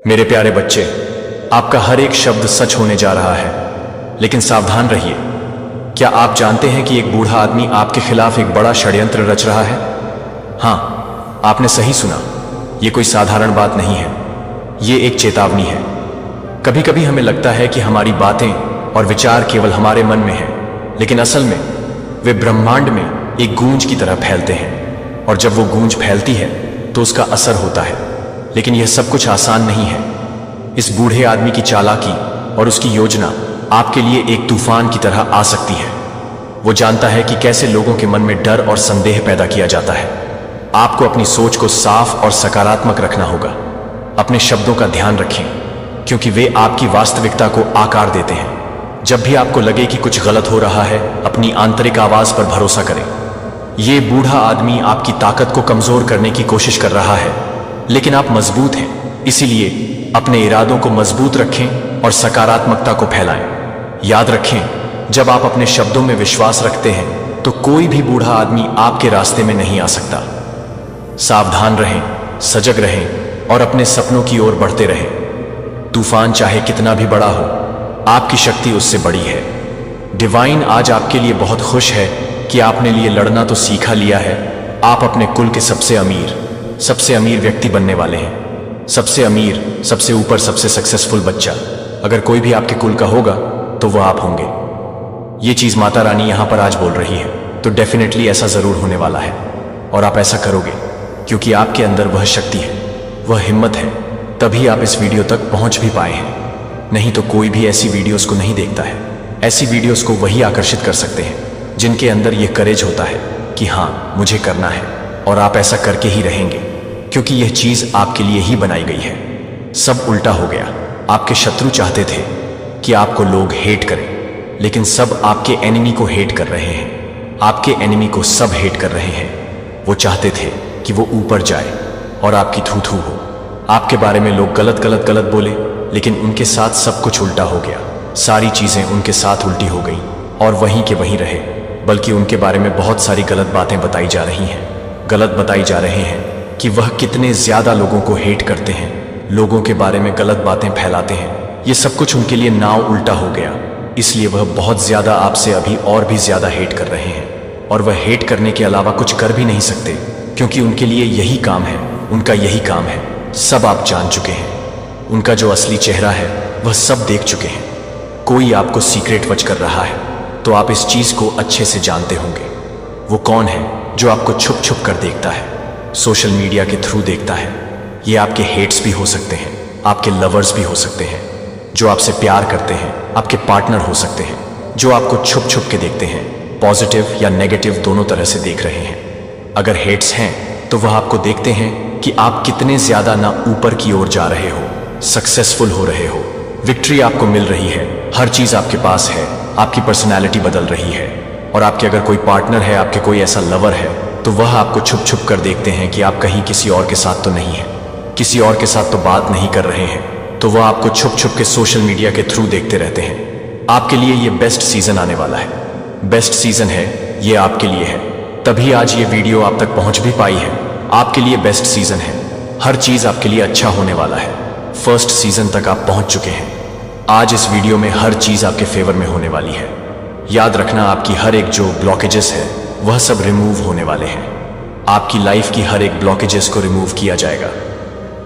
मेरे प्यारे बच्चे, आपका हर एक शब्द सच होने जा रहा है, लेकिन सावधान रहिए। क्या आप जानते हैं कि एक बूढ़ा आदमी आपके खिलाफ एक बड़ा षड्यंत्र रच रहा है? हाँ, आपने सही सुना। ये कोई साधारण बात नहीं है, ये एक चेतावनी है। कभी कभी हमें लगता है कि हमारी बातें और विचार केवल हमारे मन में हैं, लेकिन असल में वे ब्रह्मांड में एक गूंज की तरह फैलते हैं, और जब वो गूंज फैलती है तो उसका असर होता है। लेकिन यह सब कुछ आसान नहीं है। इस बूढ़े आदमी की चालाकी और उसकी योजना आपके लिए एक तूफान की तरह आ सकती है। वो जानता है कि कैसे लोगों के मन में डर और संदेह पैदा किया जाता है। आपको अपनी सोच को साफ और सकारात्मक रखना होगा। अपने शब्दों का ध्यान रखें, क्योंकि वे आपकी वास्तविकता को आकार देते हैं। जब भी आपको लगे कि कुछ गलत हो रहा है, अपनी आंतरिक आवाज पर भरोसा करें। ये बूढ़ा आदमी आपकी ताकत को कमजोर करने की कोशिश कर रहा है, लेकिन आप मजबूत हैं, इसीलिए अपने इरादों को मजबूत रखें और सकारात्मकता को फैलाएं। याद रखें, जब आप अपने शब्दों में विश्वास रखते हैं तो कोई भी बूढ़ा आदमी आपके रास्ते में नहीं आ सकता। सावधान रहें, सजग रहें और अपने सपनों की ओर बढ़ते रहें। तूफान चाहे कितना भी बड़ा हो, आपकी शक्ति उससे बड़ी है। डिवाइन आज आपके लिए बहुत खुश है कि आपने लिए लड़ना तो सीखा लिया है। आप अपने कुल के सबसे अमीर व्यक्ति बनने वाले हैं। सबसे अमीर, सबसे ऊपर, सबसे सक्सेसफुल बच्चा अगर कोई भी आपके कुल का होगा तो वह आप होंगे। ये चीज माता रानी यहां पर आज बोल रही है, तो डेफिनेटली ऐसा जरूर होने वाला है। और आप ऐसा करोगे क्योंकि आपके अंदर वह शक्ति है, वह हिम्मत है। तभी आप इस वीडियो तक पहुंच भी पाए हैं। नहीं तो कोई भी ऐसी वीडियोस को नहीं देखता है। ऐसी वीडियोस को वही आकर्षित कर सकते हैं जिनके अंदर यह करेज होता है कि हाँ, मुझे करना है, और आप ऐसा करके ही रहेंगे, क्योंकि यह चीज आपके लिए ही बनाई गई है। सब उल्टा हो गया। आपके शत्रु चाहते थे कि आपको लोग हेट करें, लेकिन सब आपके एनिमी को हेट कर रहे हैं। आपके एनिमी को सब हेट कर रहे हैं। वो चाहते थे कि वो ऊपर जाए और आपकी थू थू हो। आपके बारे में लोग गलत बोले, लेकिन उनके साथ सब कुछ उल्टा हो गया। सारी चीजें उनके साथ उल्टी हो गई और वहीं के वहीं रहे, बल्कि उनके बारे में बहुत सारी गलत बातें बताई जा रही हैं। गलत बताई जा रहे हैं कि वह कितने ज्यादा लोगों को हेट करते हैं, लोगों के बारे में गलत बातें फैलाते हैं। ये सब कुछ उनके लिए नाव उल्टा हो गया, इसलिए वह बहुत ज्यादा आपसे अभी और भी ज्यादा हेट कर रहे हैं। और वह हेट करने के अलावा कुछ कर भी नहीं सकते, क्योंकि उनके लिए यही काम है, उनका यही काम है। सब आप जान चुके हैं। उनका जो असली चेहरा है वह सब देख चुके हैं। कोई आपको सीक्रेट वच कर रहा है, तो आप इस चीज को अच्छे से जानते होंगे। वो कौन है जो आपको छुप छुप कर देखता है, सोशल मीडिया के थ्रू देखता है। ये आपके हेट्स भी हो सकते हैं, आपके लवर्स भी हो सकते हैं, जो आपसे प्यार करते हैं, आपके पार्टनर हो सकते हैं, जो आपको छुप छुप के देखते हैं। पॉजिटिव या नेगेटिव दोनों तरह से देख रहे हैं। अगर हेट्स हैं तो वह आपको देखते हैं कि आप कितने ज्यादा ना ऊपर की ओर जा रहे हो, सक्सेसफुल हो रहे हो, विक्ट्री आपको मिल रही है, हर चीज आपके पास है, आपकी पर्सनैलिटी बदल रही है। और आपके अगर कोई पार्टनर है, आपके कोई ऐसा लवर है, तो वह आपको छुप छुप कर देखते हैं कि आप कहीं किसी और के साथ तो नहीं है, किसी और के साथ तो बात नहीं कर रहे हैं, तो वह आपको छुप छुप के सोशल मीडिया के थ्रू देखते रहते हैं। आपके लिए ये बेस्ट सीजन आने वाला है। बेस्ट सीजन है, ये आपके लिए है। तभी आज ये वीडियो आप तक पहुंच भी पाई है। आपके लिए बेस्ट सीजन है। हर चीज आपके लिए अच्छा होने वाला है। फर्स्ट सीजन तक आप पहुंच चुके हैं। आज इस वीडियो में हर चीज आपके फेवर में होने वाली है। याद रखना, आपकी हर एक जो ब्लॉकेजेस है वह सब रिमूव होने वाले हैं। आपकी लाइफ की हर एक ब्लॉकेजेस को रिमूव किया जाएगा।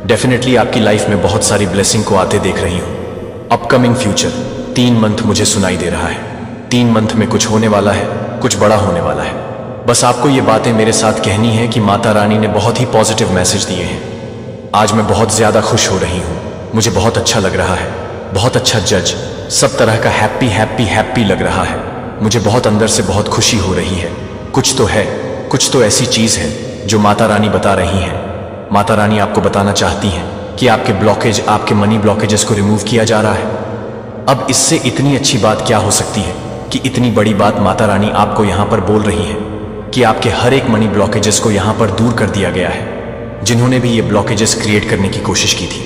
डेफिनेटली आपकी लाइफ में बहुत सारी ब्लेसिंग को आते देख रही हूं। अपकमिंग फ्यूचर 3 मंथ मुझे सुनाई दे रहा है। 3 मंथ में कुछ होने वाला है, कुछ बड़ा होने वाला है। बस आपको ये बातें मेरे साथ कहनी है कि माता रानी ने बहुत ही पॉजिटिव मैसेज दिए हैं। आज मैं बहुत ज्यादा खुश हो रही हूँ। मुझे बहुत अच्छा लग रहा है, बहुत अच्छा जज, सब तरह का हैप्पी हैप्पी हैप्पी लग रहा है। मुझे बहुत अंदर से बहुत खुशी हो रही है। कुछ तो है, कुछ तो ऐसी चीज है जो माता रानी बता रही हैं। माता रानी आपको बताना चाहती हैं कि आपके ब्लॉकेज, आपके मनी ब्लॉकेजेस को रिमूव किया जा रहा है। अब इससे इतनी अच्छी बात क्या हो सकती है कि इतनी बड़ी बात माता रानी आपको यहाँ पर बोल रही है कि आपके हर एक मनी ब्लॉकेजेस को यहाँ पर दूर कर दिया गया है। जिन्होंने भी ये ब्लॉकेजेस क्रिएट करने की कोशिश की थी,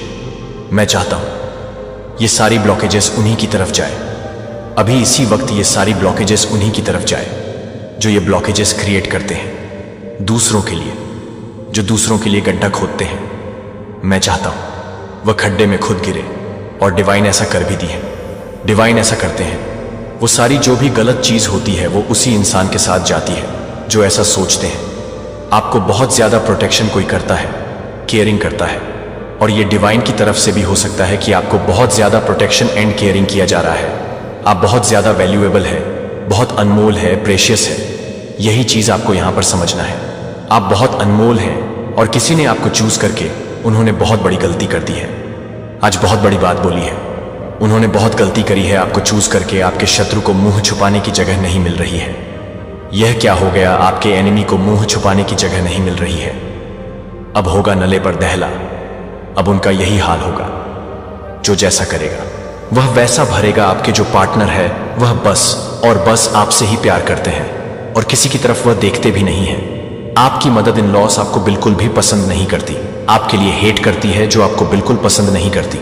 मैं चाहता हूं ये सारी ब्लॉकेजेस उन्हीं की तरफ जाए। अभी इसी वक्त ये सारी ब्लॉकेजेस उन्हीं की तरफ जाए जो ये ब्लॉकेजेस क्रिएट करते हैं दूसरों के लिए, जो दूसरों के लिए गड्ढा खोदते हैं। मैं चाहता हूं वह खड्डे में खुद गिरे, और डिवाइन ऐसा कर भी दिए। डिवाइन ऐसा करते हैं, वो सारी जो भी गलत चीज होती है वो उसी इंसान के साथ जाती है जो ऐसा सोचते हैं। आपको बहुत ज्यादा प्रोटेक्शन कोई करता है, केयरिंग करता है, और ये डिवाइन की तरफ से भी हो सकता है कि आपको बहुत ज्यादा प्रोटेक्शन एंड केयरिंग किया जा रहा है। आप बहुत ज्यादा वैल्यूएबल है, बहुत अनमोल है, प्रेशियस है। यही चीज आपको यहां पर समझना है। आप बहुत अनमोल हैं और किसी ने आपको चूज करके उन्होंने बहुत बड़ी गलती कर दी है। आज बहुत बड़ी बात बोली है। उन्होंने बहुत गलती करी है आपको चूज करके। आपके शत्रु को मुंह छुपाने की जगह नहीं मिल रही है। यह क्या हो गया, आपके एनिमी को मुंह छुपाने की जगह नहीं मिल रही है। अब होगा नले पर दहला। अब उनका यही हाल होगा। जो जैसा करेगा वह वैसा भरेगा। आपके जो पार्टनर है वह बस और बस आपसे ही प्यार करते हैं और किसी की तरफ वह देखते भी नहीं है। आपकी मदद इन लॉस आपको बिल्कुल भी पसंद नहीं करती। आपके लिए हेट करती है जो आपको बिल्कुल पसंद नहीं करती।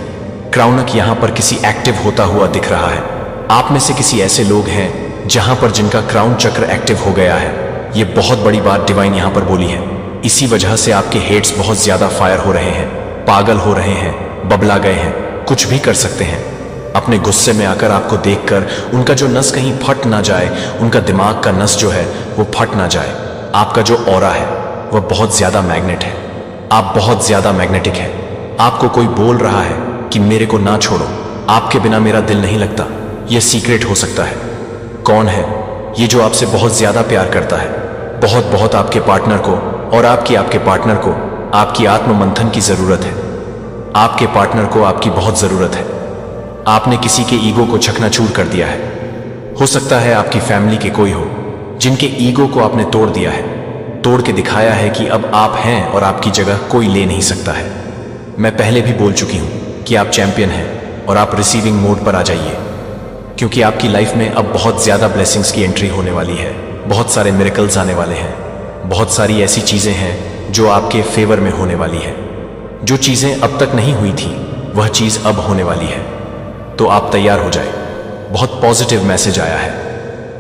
क्राउनक यहां पर किसी एक्टिव होता हुआ दिख रहा है। आप में से किसी ऐसे लोग हैं जहां पर जिनका क्राउन चक्र एक्टिव हो गया है। यह बहुत बड़ी बात डिवाइन यहां पर बोली है। इसी वजह से आपके हेट्स बहुत ज्यादा फायर हो रहे हैं, पागल हो रहे हैं, बबला गए हैं, कुछ भी कर सकते हैं। अपने गुस्से में आकर आपको देखकर उनका जो नस कहीं फट ना जाए, उनका दिमाग का नस जो है वो फट ना जाए। आपका जो ऑरा है वह बहुत ज्यादा मैग्नेट है। आप बहुत ज्यादा मैग्नेटिक है। आपको कोई बोल रहा है कि मेरे को ना छोड़ो, आपके बिना मेरा दिल नहीं लगता। यह सीक्रेट हो सकता है। कौन है ये जो आपसे बहुत ज्यादा प्यार करता है? बहुत बहुत आपके पार्टनर को और आपके पार्टनर को आपकी आत्म मंथन की जरूरत है। आपके पार्टनर को आपकी बहुत जरूरत है। आपने किसी के ईगो को चकनाचूर कर दिया है। हो सकता है आपकी फैमिली के कोई हो जिनके ईगो को आपने तोड़ दिया है, तोड़ के दिखाया है कि अब आप हैं और आपकी जगह कोई ले नहीं सकता है। मैं पहले भी बोल चुकी हूं कि आप चैंपियन हैं और आप रिसीविंग मोड पर आ जाइए, क्योंकि आपकी लाइफ में अब बहुत ज्यादा ब्लेसिंग्स की एंट्री होने वाली है। बहुत सारे मिरेकल्स आने वाले हैं। बहुत सारी ऐसी चीजें हैं जो आपके फेवर में होने वाली है। जो चीजें अब तक नहीं हुई थी वह चीज अब होने वाली है। तो आप तैयार हो जाए। बहुत पॉजिटिव मैसेज आया है,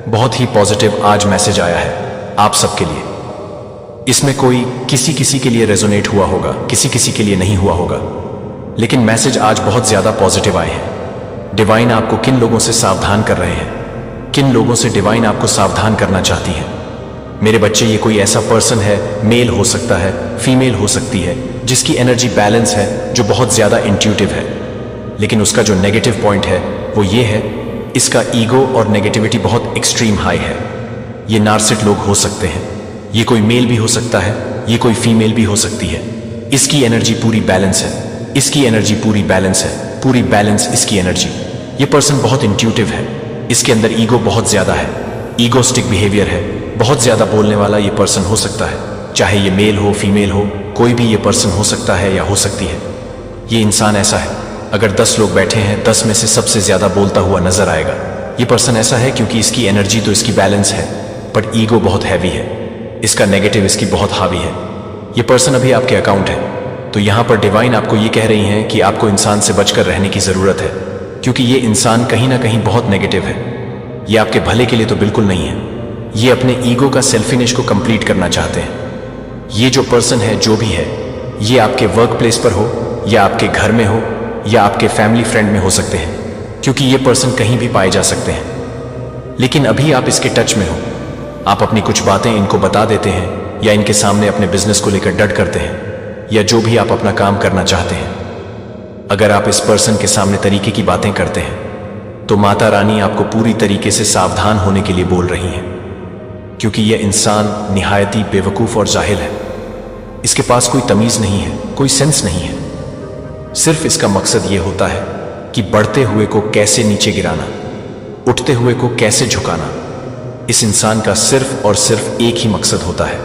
बहुत ही पॉजिटिव आज मैसेज आया है आप सबके लिए। इसमें कोई किसी के लिए रेजोनेट हुआ होगा, किसी के लिए नहीं हुआ होगा, लेकिन मैसेज आज बहुत ज्यादा पॉजिटिव आए हैं। डिवाइन आपको किन लोगों से सावधान कर रहे हैं, किन लोगों से डिवाइन आपको सावधान करना चाहती है? मेरे बच्चे, ये कोई ऐसा पर्सन है, मेल हो सकता है, फीमेल हो सकती है, जिसकी एनर्जी बैलेंस है, जो बहुत ज्यादा इंट्यूटिव है, लेकिन उसका जो नेगेटिव पॉइंट है वो ये है, इसका ईगो और नेगेटिविटी बहुत एक्सट्रीम हाई है। ये नार्सिट लोग हो सकते हैं। ये कोई मेल भी हो सकता है, ये कोई फीमेल भी हो सकती है। इसकी एनर्जी पूरी बैलेंस है, इसकी एनर्जी पूरी बैलेंस है, पूरी बैलेंस इसकी एनर्जी। ये पर्सन बहुत इंट्यूटिव है, इसके अंदर ईगो बहुत ज्यादा है, ईगोस्टिक बिहेवियर है, बहुत ज्यादा बोलने वाला ये पर्सन हो सकता है। चाहे ये मेल हो, फीमेल हो, कोई भी ये पर्सन हो सकता है या हो सकती है। ये इंसान ऐसा है, अगर 10 लोग बैठे हैं, 10 में से सबसे ज्यादा बोलता हुआ नजर आएगा। ये पर्सन ऐसा है क्योंकि इसकी एनर्जी तो इसकी बैलेंस है, बट ईगो बहुत हैवी है, इसका नेगेटिव इसकी बहुत हावी है। ये पर्सन अभी आपके अकाउंट है, तो यहां पर डिवाइन आपको ये कह रही हैं कि आपको इंसान से बचकर रहने की जरूरत है, क्योंकि ये इंसान कहीं ना कहीं बहुत नेगेटिव है। ये आपके भले के लिए तो बिल्कुल नहीं है। ये अपने ईगो का सेल्फिनेस को कंप्लीट करना चाहते हैं। ये जो पर्सन है, जो भी है, ये आपके वर्क प्लेस पर हो या आपके घर में हो या आपके फैमिली फ्रेंड में हो सकते हैं, क्योंकि ये पर्सन कहीं भी पाए जा सकते हैं। लेकिन अभी आप इसके टच में हो, आप अपनी कुछ बातें इनको बता देते हैं या इनके सामने अपने बिजनेस को लेकर डट करते हैं, या जो भी आप अपना काम करना चाहते हैं। अगर आप इस पर्सन के सामने तरीके की बातें करते हैं तो माता रानी आपको पूरी तरीके से सावधान होने के लिए बोल रही हैं, क्योंकि यह इंसान निहायती बेवकूफ और जाहिल है। इसके पास कोई तमीज नहीं है, कोई सेंस नहीं है। सिर्फ इसका मकसद यह होता है कि बढ़ते हुए को कैसे नीचे गिराना, उठते हुए को कैसे झुकाना। इस इंसान का सिर्फ और सिर्फ एक ही मकसद होता है।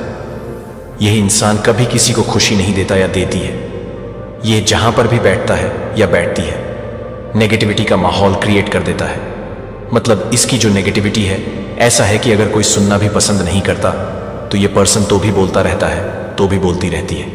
यह इंसान कभी किसी को खुशी नहीं देता या देती है। यह जहां पर भी बैठता है या बैठती है, नेगेटिविटी का माहौल क्रिएट कर देता है। मतलब इसकी जो नेगेटिविटी है, ऐसा है कि अगर कोई सुनना भी पसंद नहीं करता तो यह पर्सन तो भी बोलता रहता है, तो भी बोलती रहती है।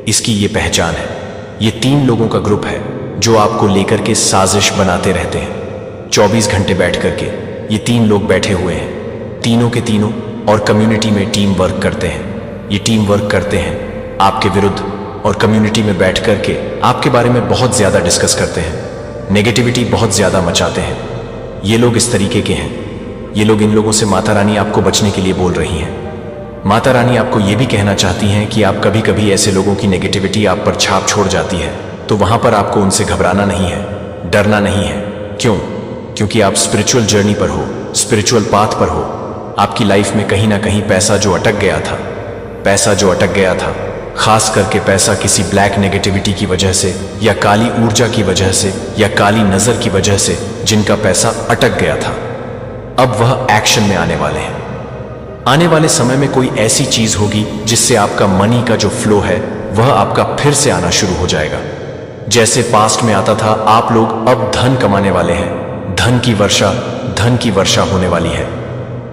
इसकी ये पहचान है। ये 3 लोगों का ग्रुप है जो आपको लेकर के साजिश बनाते रहते हैं। 24 घंटे बैठ करके ये 3 लोग बैठे हुए हैं, तीनों के तीनों, और कम्युनिटी में टीम वर्क करते हैं। ये टीम वर्क करते हैं आपके विरुद्ध, और कम्युनिटी में बैठ करके आपके बारे में बहुत ज्यादा डिस्कस करते हैं, नेगेटिविटी बहुत ज्यादा मचाते हैं। ये लोग इस तरीके के हैं। ये लोग, इन लोगों से माता रानी आपको बचने के लिए बोल रही हैं। माता रानी आपको ये भी कहना चाहती हैं कि आप कभी कभी ऐसे लोगों की नेगेटिविटी आप पर छाप छोड़ जाती है, तो वहां पर आपको उनसे घबराना नहीं है, डरना नहीं है। क्यों? क्योंकि आप स्पिरिचुअल जर्नी पर हो, स्पिरिचुअल पाथ पर हो। आपकी लाइफ में कहीं ना कहीं पैसा जो अटक गया था, खास करके पैसा किसी ब्लैक नेगेटिविटी की वजह से, या काली ऊर्जा की वजह से, या काली नजर की वजह से, जिनका पैसा अटक गया था, अब वह एक्शन में आने वाले हैं। आने वाले समय में कोई ऐसी चीज होगी जिससे आपका मनी का जो फ्लो है वह आपका फिर से आना शुरू हो जाएगा। जैसे पास्ट में आता था, आप लोग अब धन कमाने वाले हैं। धन की वर्षा होने वाली है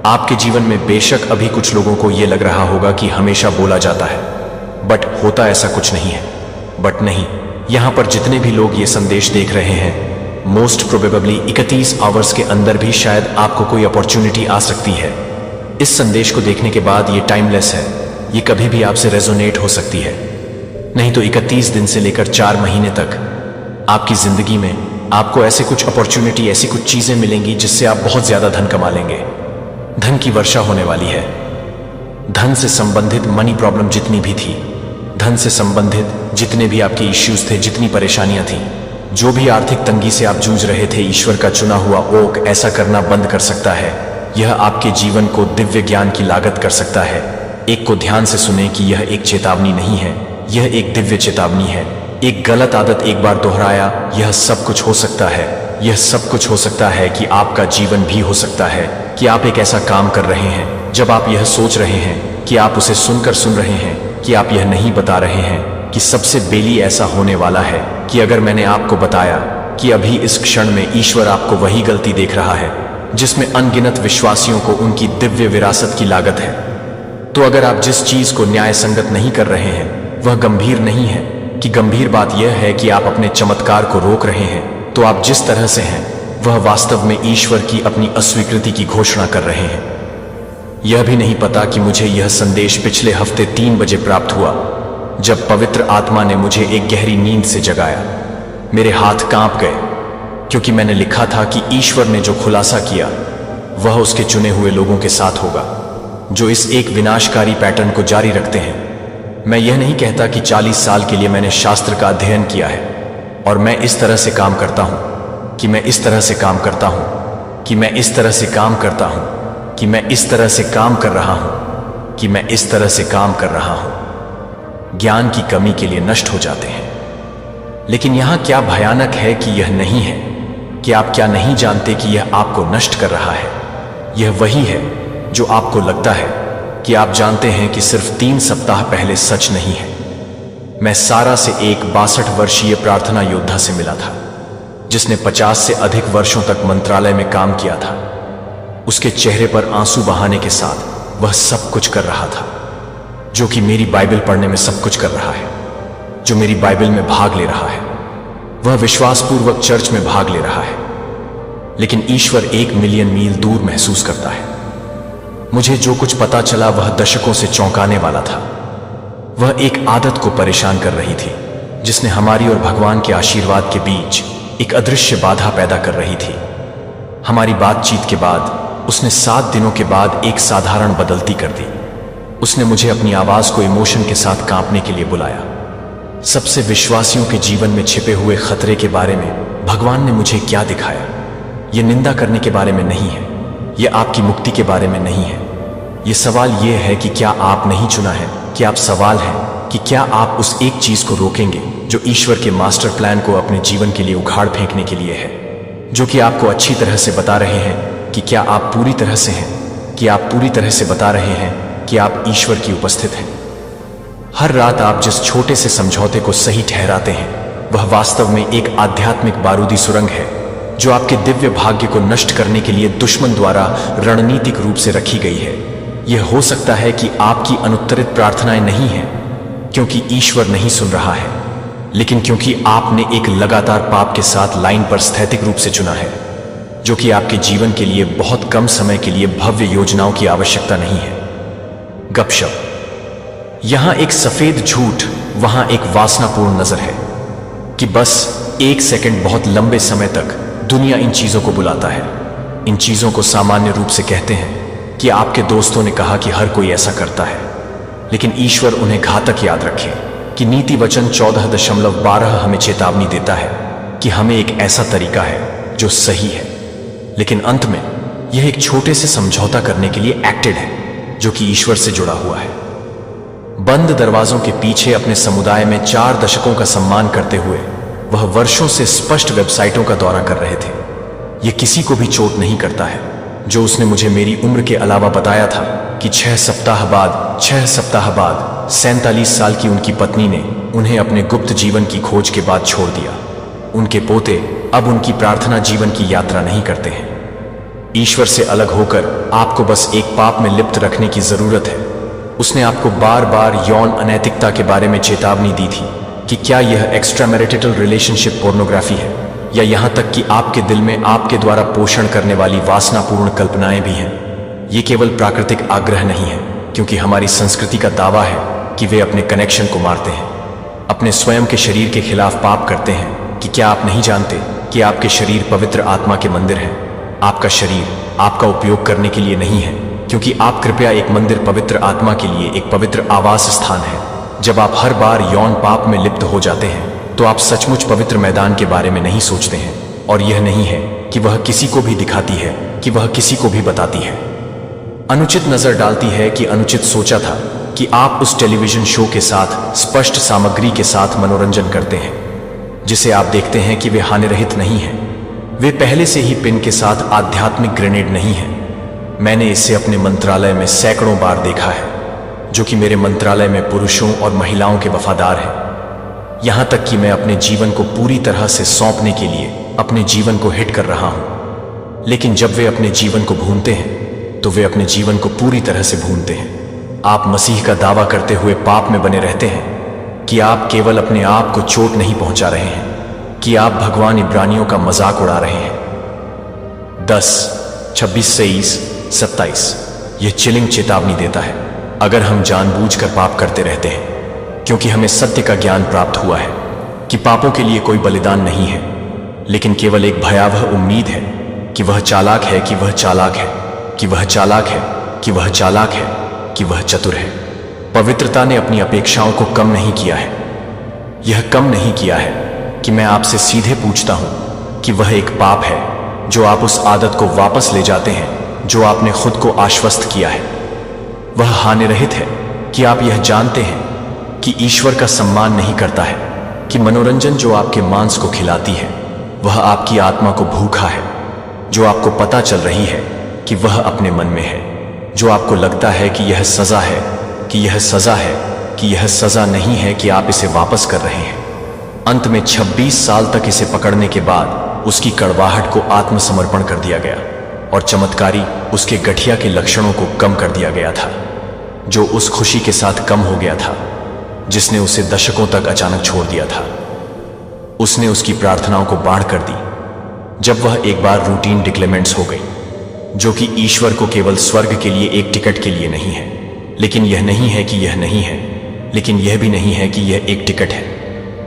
आपके जीवन में। बेशक अभी कुछ लोगों को यह लग रहा होगा कि हमेशा बोला जाता है, बट होता ऐसा कुछ नहीं है। बट नहीं, यहां पर जितने भी लोग ये संदेश देख रहे हैं, मोस्ट प्रोबेबली 31 आवर्स के अंदर भी शायद आपको कोई अपॉर्चुनिटी आ सकती है। इस संदेश को देखने के बाद ये टाइमलेस है, ये कभी भी आपसे रेजोनेट हो सकती है। नहीं तो 31 दिन से लेकर 4 महीने तक आपकी जिंदगी में आपको ऐसे कुछ अपॉर्चुनिटी, ऐसी कुछ चीजें मिलेंगी जिससे आप बहुत ज्यादा धन कमा लेंगे। धन की वर्षा होने वाली है। धन से संबंधित मनी प्रॉब्लम जितनी भी थी, धन से संबंधित जितने भी आपके इश्यूज थे, जितनी परेशानियां थी, जो भी आर्थिक तंगी से आप जूझ रहे थे, ईश्वर का चुना हुआ ओक ऐसा करना बंद कर सकता है। यह आपके जीवन को दिव्य ज्ञान की लागत कर सकता है। एक को ध्यान से सुने कि यह एक चेतावनी नहीं है, यह एक दिव्य चेतावनी है। एक गलत आदत एक बार दोहराया, यह सब कुछ हो सकता है। यह सब कुछ हो सकता है कि आपका जीवन भी हो सकता है कि आप एक ऐसा काम कर रहे हैं, जब आप यह सोच रहे हैं कि आप उसे सुनकर सुन रहे हैं, कि आप यह नहीं बता रहे हैं कि सबसे बेली ऐसा होने वाला है कि अगर मैंने आपको बताया कि अभी इस क्षण में ईश्वर आपको वही गलती देख रहा है जिसमें अनगिनत विश्वासियों को उनकी दिव्य विरासत की लागत है। तो अगर आप जिस चीज को न्याय संगत नहीं कर रहे हैं वह गंभीर नहीं है, कि गंभीर बात यह है कि आप अपने चमत्कार को रोक रहे हैं, तो आप जिस तरह से हैं वह वास्तव में ईश्वर की अपनी अस्वीकृति की घोषणा कर रहे हैं। यह भी नहीं पता कि मुझे यह संदेश पिछले हफ्ते 3 बजे प्राप्त हुआ, जब पवित्र आत्मा ने मुझे एक गहरी नींद से जगाया। मेरे हाथ कांप गए, क्योंकि मैंने लिखा था कि ईश्वर ने जो खुलासा किया वह उसके चुने हुए लोगों के साथ होगा, जो इस एक विनाशकारी पैटर्न को जारी रखते हैं। मैं यह नहीं कहता कि 40 साल के लिए मैंने शास्त्र का अध्ययन किया है और मैं इस तरह से काम करता हूं, कि मैं इस तरह से काम करता हूं, कि मैं इस तरह से काम करता हूं, कि मैं इस तरह से काम कर रहा हूं, कि मैं इस तरह से काम कर रहा हूं। ज्ञान की कमी के लिए नष्ट हो जाते हैं। लेकिन यहां क्या भयानक है कि यह नहीं है कि आप क्या नहीं जानते कि यह आपको नष्ट कर रहा है। यह वही है जो आपको लगता है कि आप जानते हैं कि सिर्फ 3 सप्ताह पहले सच नहीं है। मैं सारा से एक 62 वर्षीय प्रार्थना योद्धा से मिला था, जिसने 50 से अधिक वर्षों तक मंत्रालय में काम किया था। उसके चेहरे पर आंसू बहाने के साथ वह सब कुछ कर रहा था, जो कि मेरी बाइबल पढ़ने में सब कुछ कर रहा है, जो मेरी बाइबल में भाग ले रहा है। वह विश्वासपूर्वक चर्च में भाग ले रहा है, लेकिन ईश्वर 1 मिलियन मील दूर महसूस करता है। मुझे जो कुछ पता चला वह दशकों से चौंकाने वाला था। वह एक आदत को परेशान कर रही थी, जिसने हमारी और भगवान के आशीर्वाद के बीच एक अदृश्य बाधा पैदा कर रही थी। हमारी बातचीत के बाद उसने 7 दिनों के बाद एक साधारण बदलती कर दी। उसने मुझे अपनी आवाज को इमोशन के साथ कांपने के लिए बुलाया। सबसे विश्वासियों के जीवन में छिपे हुए खतरे के बारे में भगवान ने मुझे क्या दिखाया। यह निंदा करने के बारे में नहीं है, यह आपकी मुक्ति के बारे में नहीं है। यह सवाल यह है कि क्या आप नहीं चुना है, कि आप सवाल है कि क्या आप उस एक चीज को रोकेंगे जो ईश्वर के मास्टर प्लान को अपने जीवन के लिए उखाड़ फेंकने के लिए है, जो कि आपको अच्छी तरह से बता रहे हैं कि क्या आप पूरी तरह से हैं, कि आप पूरी तरह से बता रहे हैं कि आप ईश्वर की उपस्थित हैं। हर रात आप जिस छोटे से समझौते को सही ठहराते हैं वह वास्तव में एक आध्यात्मिक बारूदी सुरंग है, जो आपके दिव्य भाग्य को नष्ट करने के लिए दुश्मन द्वारा रणनीतिक रूप से रखी गई है। यह हो सकता है कि आपकी अनुत्तरित प्रार्थनाएं नहीं हैं क्योंकि ईश्वर नहीं सुन रहा है, लेकिन क्योंकि आपने एक लगातार पाप के साथ लाइन पर स्थैतिक रूप से चुना है, जो कि आपके जीवन के लिए बहुत कम समय के लिए भव्य योजनाओं की आवश्यकता नहीं है। गपशप। यहां एक सफेद झूठ, वहां एक वासनापूर्ण नजर है। कि बस एक सेकंड बहुत लंबे समय तक दुनिया इन चीजों को बुलाता है। इन चीजों को सामान्य रूप से कहते हैं कि आपके दोस्तों ने कहा कि हर कोई ऐसा करता है, लेकिन ईश्वर उन्हें घातक याद रखे कि नीति वचन 14.12 हमें चेतावनी देता है कि हमें एक ऐसा तरीका है जो सही है, लेकिन अंत में यह एक छोटे से समझौता करने के लिए एक्टेड है जो कि ईश्वर से जुड़ा हुआ है। बंद दरवाजों के पीछे अपने समुदाय में 4 दशकों का सम्मान करते हुए वह वर्षों से स्पष्ट वेबसाइटों का दौरा कर रहे थे। यह किसी को भी चोट नहीं करता है। जो उसने मुझे मेरी उम्र के अलावा बताया था कि 6 सप्ताह बाद 47 साल की उनकी पत्नी ने उन्हें अपने गुप्त जीवन की खोज के बाद छोड़ दिया। उनके पोते अब उनकी प्रार्थना जीवन की यात्रा नहीं करते हैं। ईश्वर से अलग होकर आपको बस एक पाप में लिप्त रखने की जरूरत है। उसने आपको बार बार यौन अनैतिकता के बारे में चेतावनी दी थी कि क्या यह एक्स्ट्रा मैरिटल रिलेशनशिप पोर्नोग्राफी है, या यहां तक कि आपके दिल में आपके द्वारा पोषण करने वाली वासनापूर्ण कल्पनाएं भी हैं। ये केवल प्राकृतिक आग्रह नहीं है, क्योंकि हमारी संस्कृति का दावा है कि वे अपने कनेक्शन को मारते हैं, अपने स्वयं के शरीर के खिलाफ पाप करते हैं। कि क्या आप नहीं जानते कि आपके शरीर पवित्र आत्मा के मंदिर हैं? आपका शरीर आपका उपयोग करने के लिए नहीं है, क्योंकि आप कृपया एक मंदिर पवित्र आत्मा के लिए एक पवित्र आवास स्थान है। जब आप हर बार यौन पाप में लिप्त हो जाते हैं तो आप सचमुच पवित्र मैदान के बारे में नहीं सोचते हैं, और यह नहीं है कि वह किसी को भी दिखाती है, कि वह किसी को भी बताती है। अनुचित नजर डालती है कि अनुचित सोचा था कि आप उस टेलीविजन शो के साथ स्पष्ट सामग्री के साथ मनोरंजन करते हैं जिसे आप देखते हैं कि वे हानिरहित नहीं है। वे पहले से ही पिन के साथ आध्यात्मिक ग्रेनेड नहीं है। मैंने इसे अपने मंत्रालय में सैकड़ों बार देखा है, जो कि मेरे मंत्रालय में पुरुषों और महिलाओं के वफादार हैं। यहां तक कि मैं अपने जीवन को पूरी तरह से सौंपने के लिए अपने जीवन को हिट कर रहा हूं। लेकिन जब वे अपने जीवन को भूनते हैं तो वे अपने जीवन को पूरी तरह से भूनते हैं। आप मसीह का दावा करते हुए पाप में बने रहते हैं कि आप केवल अपने आप को चोट नहीं पहुंचा रहे हैं, कि आप भगवान इब्रानियों का मजाक उड़ा रहे हैं। 10, 26, 23, 27 यह चिलिंग चेतावनी देता है। अगर हम जानबूझकर पाप करते रहते हैं क्योंकि हमें सत्य का ज्ञान प्राप्त हुआ है कि पापों के लिए कोई बलिदान नहीं है, लेकिन केवल एक भयावह उम्मीद है कि वह चालाक है, कि वह चालाक है, कि वह चालाक है, कि वह चालाक है, कि वह चतुर है। पवित्रता ने अपनी अपेक्षाओं को कम नहीं किया है। यह कम नहीं किया है कि मैं आपसे सीधे पूछता हूं कि वह एक पाप है जो आप उस आदत को वापस ले जाते हैं जो आपने खुद को आश्वस्त किया है। वह हानिरहित है कि आप यह जानते हैं कि ईश्वर का सम्मान नहीं करता है, कि मनोरंजन जो आपके मांस को खिलाती है वह आपकी आत्मा को भूखा है, जो आपको पता चल रही है कि वह अपने मन में है, जो आपको लगता है कि यह सजा है, कि यह सजा है, कि यह सजा नहीं है, कि आप इसे वापस कर रहे हैं। अंत में 26 साल तक इसे पकड़ने के बाद उसकी कड़वाहट को आत्मसमर्पण कर दिया गया और चमत्कारी उसके गठिया के लक्षणों को कम कर दिया गया था, जो उस खुशी के साथ कम हो गया था जिसने उसे दशकों तक अचानक छोड़ दिया था। उसने उसकी प्रार्थनाओं को बाढ़ कर दी जब वह एक बार रूटीन डिक्लेमेंट्स हो गई, जो कि ईश्वर को केवल स्वर्ग के लिए एक टिकट के लिए नहीं है, लेकिन यह नहीं है कि यह नहीं है, लेकिन यह भी नहीं है कि यह एक टिकट है।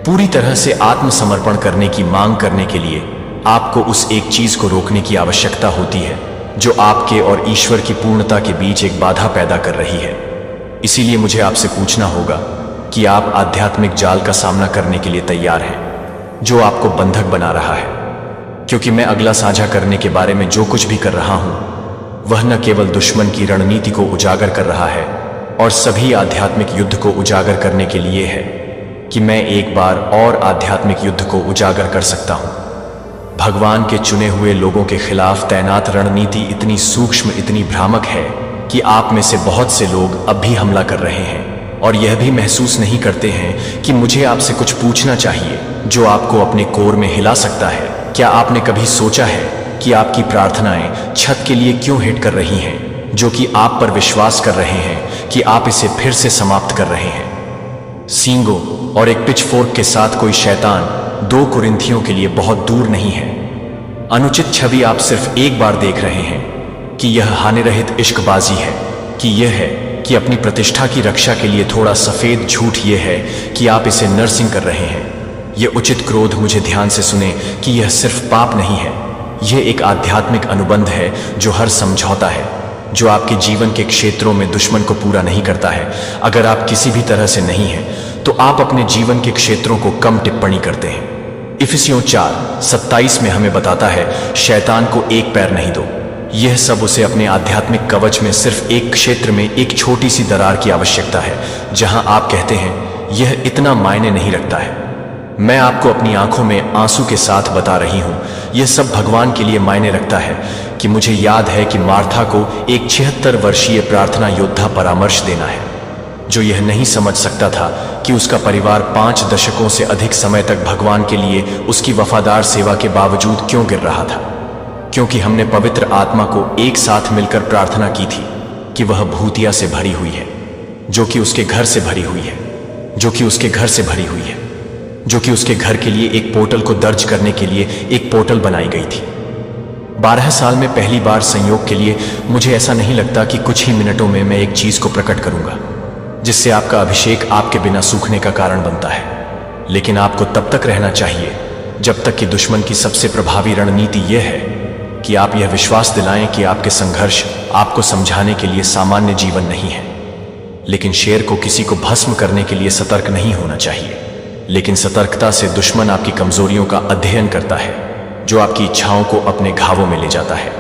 पूरी तरह से आत्मसमर्पण करने की मांग करने के लिए आपको उस एक चीज को रोकने की आवश्यकता होती है जो आपके और ईश्वर की पूर्णता के बीच एक बाधा पैदा कर रही है। इसीलिए मुझे आपसे पूछना होगा कि आप आध्यात्मिक जाल का सामना करने के लिए तैयार हैं जो आपको बंधक बना रहा है, क्योंकि मैं अगला साझा करने के बारे में जो कुछ भी कर रहा हूं वह न केवल दुश्मन की रणनीति को उजागर कर रहा है और सभी आध्यात्मिक युद्ध को उजागर करने के लिए है कि मैं एक बार और आध्यात्मिक युद्ध को उजागर कर सकता हूं। भगवान के चुने हुए लोगों के खिलाफ तैनात रणनीति इतनी सूक्ष्म, इतनी भ्रामक है कि आप में से बहुत से लोग अब भी हमला कर रहे हैं और यह भी महसूस नहीं करते हैं कि मुझे आपसे कुछ पूछना चाहिए जो आपको अपने कोर में हिला सकता है। क्या आपने कभी सोचा है कि आपकी प्रार्थनाएं छत के लिए क्यों हिट कर रही हैं, जो कि आप पर विश्वास कर रहे हैं कि आप इसे फिर से समाप्त कर रहे हैं? सींगों और एक पिचफोर्क के साथ कोई शैतान 2 कुरिन्थियों के लिए बहुत दूर नहीं है। अनुचित छवि आप सिर्फ एक बार देख रहे हैं कि यह हानिरहित इश्कबाजी है, कि यह है कि अपनी प्रतिष्ठा की रक्षा के लिए थोड़ा सफेद झूठ यह है कि आप इसे नर्सिंग कर रहे हैं। ये उचित क्रोध मुझे ध्यान से सुने कि यह सिर्फ पाप नहीं है, यह एक आध्यात्मिक अनुबंध है जो हर समझौता है जो आपके जीवन के क्षेत्रों में दुश्मन को पूरा नहीं करता है। अगर आप किसी भी तरह से नहीं हैं तो आप अपने जीवन के क्षेत्रों को कम टिप्पणी करते हैं। इफिसियों 4:27 में हमें बताता है, शैतान को एक पैर नहीं दो। यह सब उसे अपने आध्यात्मिक कवच में सिर्फ एक क्षेत्र में एक छोटी सी दरार की आवश्यकता है, जहां आप कहते हैं यह इतना मायने नहीं रखता है। मैं आपको अपनी आंखों में आंसू के साथ बता रही हूं, यह सब भगवान के लिए मायने रखता है कि मुझे याद है कि मार्था को एक 76 वर्षीय प्रार्थना योद्धा परामर्श देना है, जो यह नहीं समझ सकता था कि उसका परिवार 5 दशकों से अधिक समय तक भगवान के लिए उसकी वफादार सेवा के बावजूद क्यों गिर रहा था। क्योंकि हमने पवित्र आत्मा को एक साथ मिलकर प्रार्थना की थी कि वह भूतिया से भरी हुई है, जो कि उसके घर से भरी हुई है, जो कि उसके घर से भरी हुई है, जो कि उसके घर के लिए एक पोर्टल को दर्ज करने के लिए एक पोर्टल बनाई गई थी। 12 साल में पहली बार संयोग के लिए मुझे ऐसा नहीं लगता कि कुछ ही मिनटों में मैं एक चीज को प्रकट करूंगा जिससे आपका अभिषेक आपके बिना सूखने का कारण बनता है। लेकिन आपको तब तक रहना चाहिए जब तक कि दुश्मन की सबसे प्रभावी रणनीति यह है कि आप यह विश्वास दिलाएं कि आपके संघर्ष आपको समझाने के लिए सामान्य जीवन नहीं है। लेकिन शेर को किसी को भस्म करने के लिए सतर्क नहीं होना चाहिए, लेकिन सतर्कता से दुश्मन आपकी कमजोरियों का अध्ययन करता है, जो आपकी इच्छाओं को अपने घावों में ले जाता है,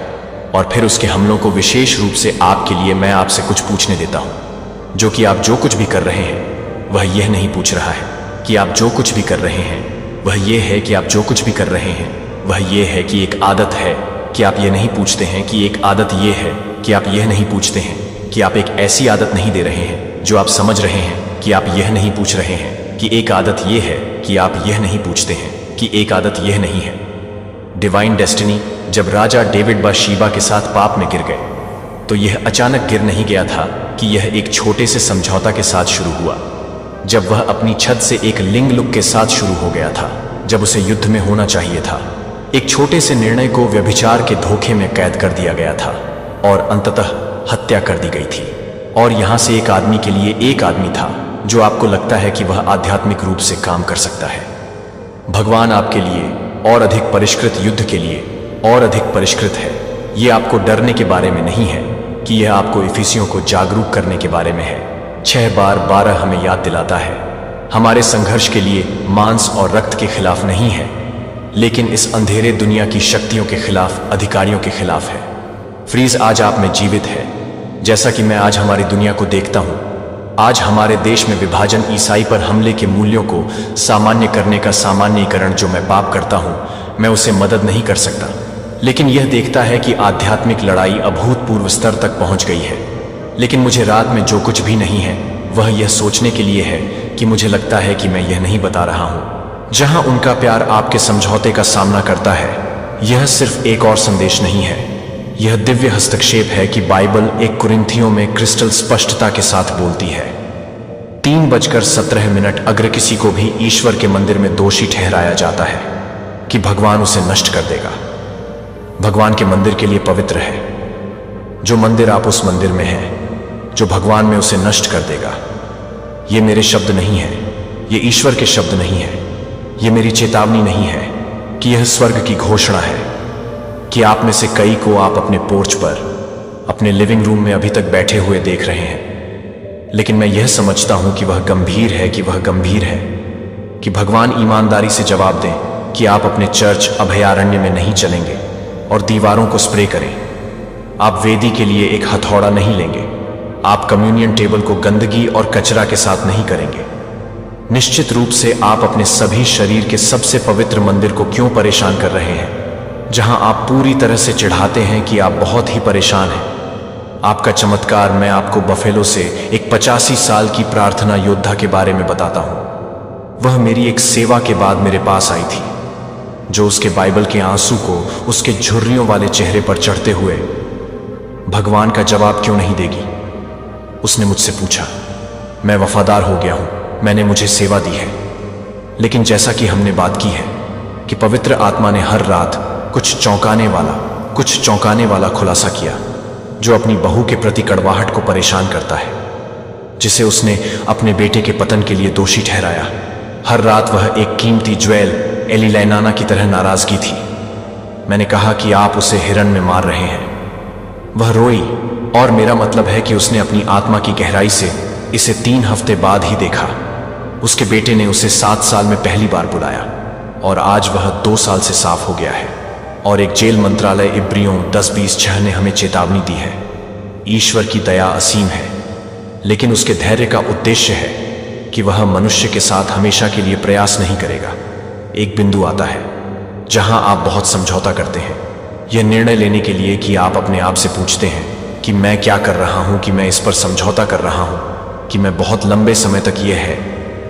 और फिर उसके हमलों को विशेष रूप से आपके लिए मैं आपसे कुछ पूछने देता हूं, जो कि आप जो कुछ भी कर रहे हैं वह यह नहीं पूछ रहा है कि आप जो कुछ भी कर रहे हैं, वह यह है कि आप जो कुछ भी कर रहे हैं वह यह है कि एक आदत है कि आप यह नहीं पूछते हैं कि एक आदत यह है कि आप यह नहीं पूछते हैं कि आप एक ऐसी आदत नहीं दे रहे हैं जो आप समझ रहे हैं कि आप यह नहीं पूछ रहे हैं कि एक आदत यह है कि आप यह नहीं पूछते हैं कि एक आदत यह नहीं है। डिवाइन डेस्टिनी, जब राजा डेविड बाशीबा के साथ पाप में गिर गए तो यह अचानक गिर नहीं गया था कि यह एक छोटे से समझौता के साथ शुरू हुआ, जब वह अपनी छत से एक लिंग लुक के साथ शुरू हो गया था, जब उसे युद्ध में होना चाहिए था। एक छोटे से निर्णय को व्यभिचार के धोखे में कैद कर दिया गया था और अंततः हत्या कर दी गई थी। और यहां से एक आदमी के लिए एक आदमी था जो आपको लगता है कि वह आध्यात्मिक रूप से काम कर सकता है। भगवान आपके लिए और अधिक परिष्कृत युद्ध के लिए और अधिक परिष्कृत है। यह आपको डरने के बारे में नहीं है कि यह आपको इफिसियों को जागरूक करने के बारे में है। 6:12 हमें याद दिलाता है, हमारे संघर्ष के लिए मांस और रक्त के खिलाफ नहीं है, लेकिन इस अंधेरे दुनिया की शक्तियों के खिलाफ, अधिकारियों के खिलाफ है। फ्रीज आज आप में जीवित है, जैसा कि मैं आज हमारी दुनिया को देखता हूं। आज हमारे देश में विभाजन, ईसाई पर हमले के मूल्यों को सामान्य करने का सामान्यीकरण, जो मैं पाप करता हूं, मैं उसे मदद नहीं कर सकता, लेकिन यह देखता है कि आध्यात्मिक लड़ाई अभूतपूर्व स्तर तक पहुंच गई है। लेकिन मुझे रात में जो कुछ भी नहीं है वह यह सोचने के लिए है कि मुझे लगता है कि मैं यह नहीं बता रहा हूं। जहां उनका प्यार आपके समझौते का सामना करता है, यह सिर्फ एक और संदेश नहीं है, यह दिव्य हस्तक्षेप है कि बाइबल 1 कुरिन्थियों में क्रिस्टल स्पष्टता के साथ बोलती है। 3:17 अगर किसी को भी ईश्वर के मंदिर में दोषी ठहराया जाता है कि भगवान उसे नष्ट कर देगा। भगवान के मंदिर के लिए पवित्र है। जो मंदिर आप उस मंदिर में हैं, जो भगवान में, उसे नष्ट कर देगा। ये मेरे शब्द नहीं है, ये ईश्वर के शब्द नहीं है, ये मेरी चेतावनी नहीं है कि यह स्वर्ग की घोषणा है कि आप में से कई को आप अपने पोर्च पर, अपने लिविंग रूम में अभी तक बैठे हुए देख रहे हैं। लेकिन मैं यह समझता हूं कि वह गंभीर है, कि वह गंभीर है कि भगवान ईमानदारी से जवाब दें कि आप अपने चर्च अभयारण्य में नहीं चलेंगे और दीवारों को स्प्रे करें। आप वेदी के लिए एक हथौड़ा नहीं लेंगे। आप कम्युनियन टेबल को गंदगी और कचरा के साथ नहीं करेंगे। निश्चित रूप से आप अपने सभी शरीर के सबसे पवित्र मंदिर को क्यों परेशान कर रहे हैं, जहां आप पूरी तरह से चिढ़ाते हैं कि आप बहुत ही परेशान हैं। आपका चमत्कार, मैं आपको बफेलो से एक 85 साल की प्रार्थना योद्धा के बारे में बताता हूं। वह मेरी एक सेवा के बाद मेरे पास आई थी, जो उसके बाइबल के आंसू को उसके झुर्रियों वाले चेहरे पर चढ़ते हुए, भगवान का जवाब क्यों नहीं देगी? उसने मुझसे पूछा। मैं वफादार हो गया हूं, मैंने मुझे सेवा दी है। लेकिन जैसा कि हमने बात की है कि पवित्र आत्मा ने हर रात कुछ चौंकाने वाला खुलासा किया, जो अपनी बहू के प्रति कड़वाहट को परेशान करता है, जिसे उसने अपने बेटे के पतन के लिए दोषी ठहराया। हर रात वह एक कीमती ज्वेल एलिलेनाना की तरह नाराजगी थी। मैंने कहा कि आप उसे हिरन में मार रहे हैं। वह रोई, और मेरा मतलब है कि उसने अपनी आत्मा की गहराई से इसे 3 हफ्ते बाद ही देखा। उसके बेटे ने उसे 7 साल में पहली बार बुलाया, और आज वह 2 साल से साफ हो गया है। और एक जेल मंत्रालय इब्रियों 10-20-6 ने हमें चेतावनी दी है। ईश्वर की दया असीम है, लेकिन उसके धैर्य का उद्देश्य है कि वह मनुष्य के साथ हमेशा के लिए प्रयास नहीं करेगा। एक बिंदु आता है जहां आप बहुत समझौता करते हैं, यह निर्णय लेने के लिए कि आप अपने आप से पूछते हैं कि मैं क्या कर रहा हूं, कि मैं इस पर समझौता कर रहा हूं, कि मैं बहुत लंबे समय तक यह है,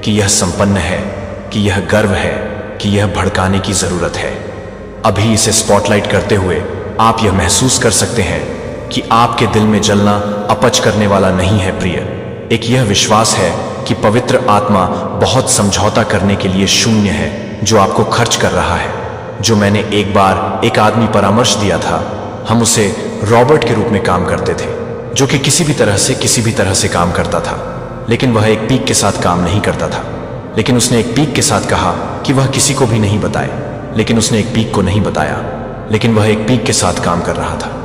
कि यह संपन्न है, कि यह गर्व है, कि यह भड़काने की जरूरत है। अभी इसे स्पॉटलाइट करते हुए आप यह महसूस कर सकते हैं कि आपके दिल में जलना अपच करने वाला नहीं है प्रिय। एक यह विश्वास है कि पवित्र आत्मा बहुत समझौता करने के लिए शून्य है, जो आपको खर्च कर रहा है। जो मैंने एक बार एक आदमी परामर्श दिया था, हम उसे रॉबर्ट के रूप में काम करते थे, जो कि किसी भी तरह से काम करता था, लेकिन वह एक पीक के साथ काम नहीं करता था। लेकिन उसने एक पीक के साथ कहा कि वह किसी को भी नहीं बताए, लेकिन उसने एक पीक को नहीं बताया, लेकिन वह एक पीक के साथ काम कर रहा था।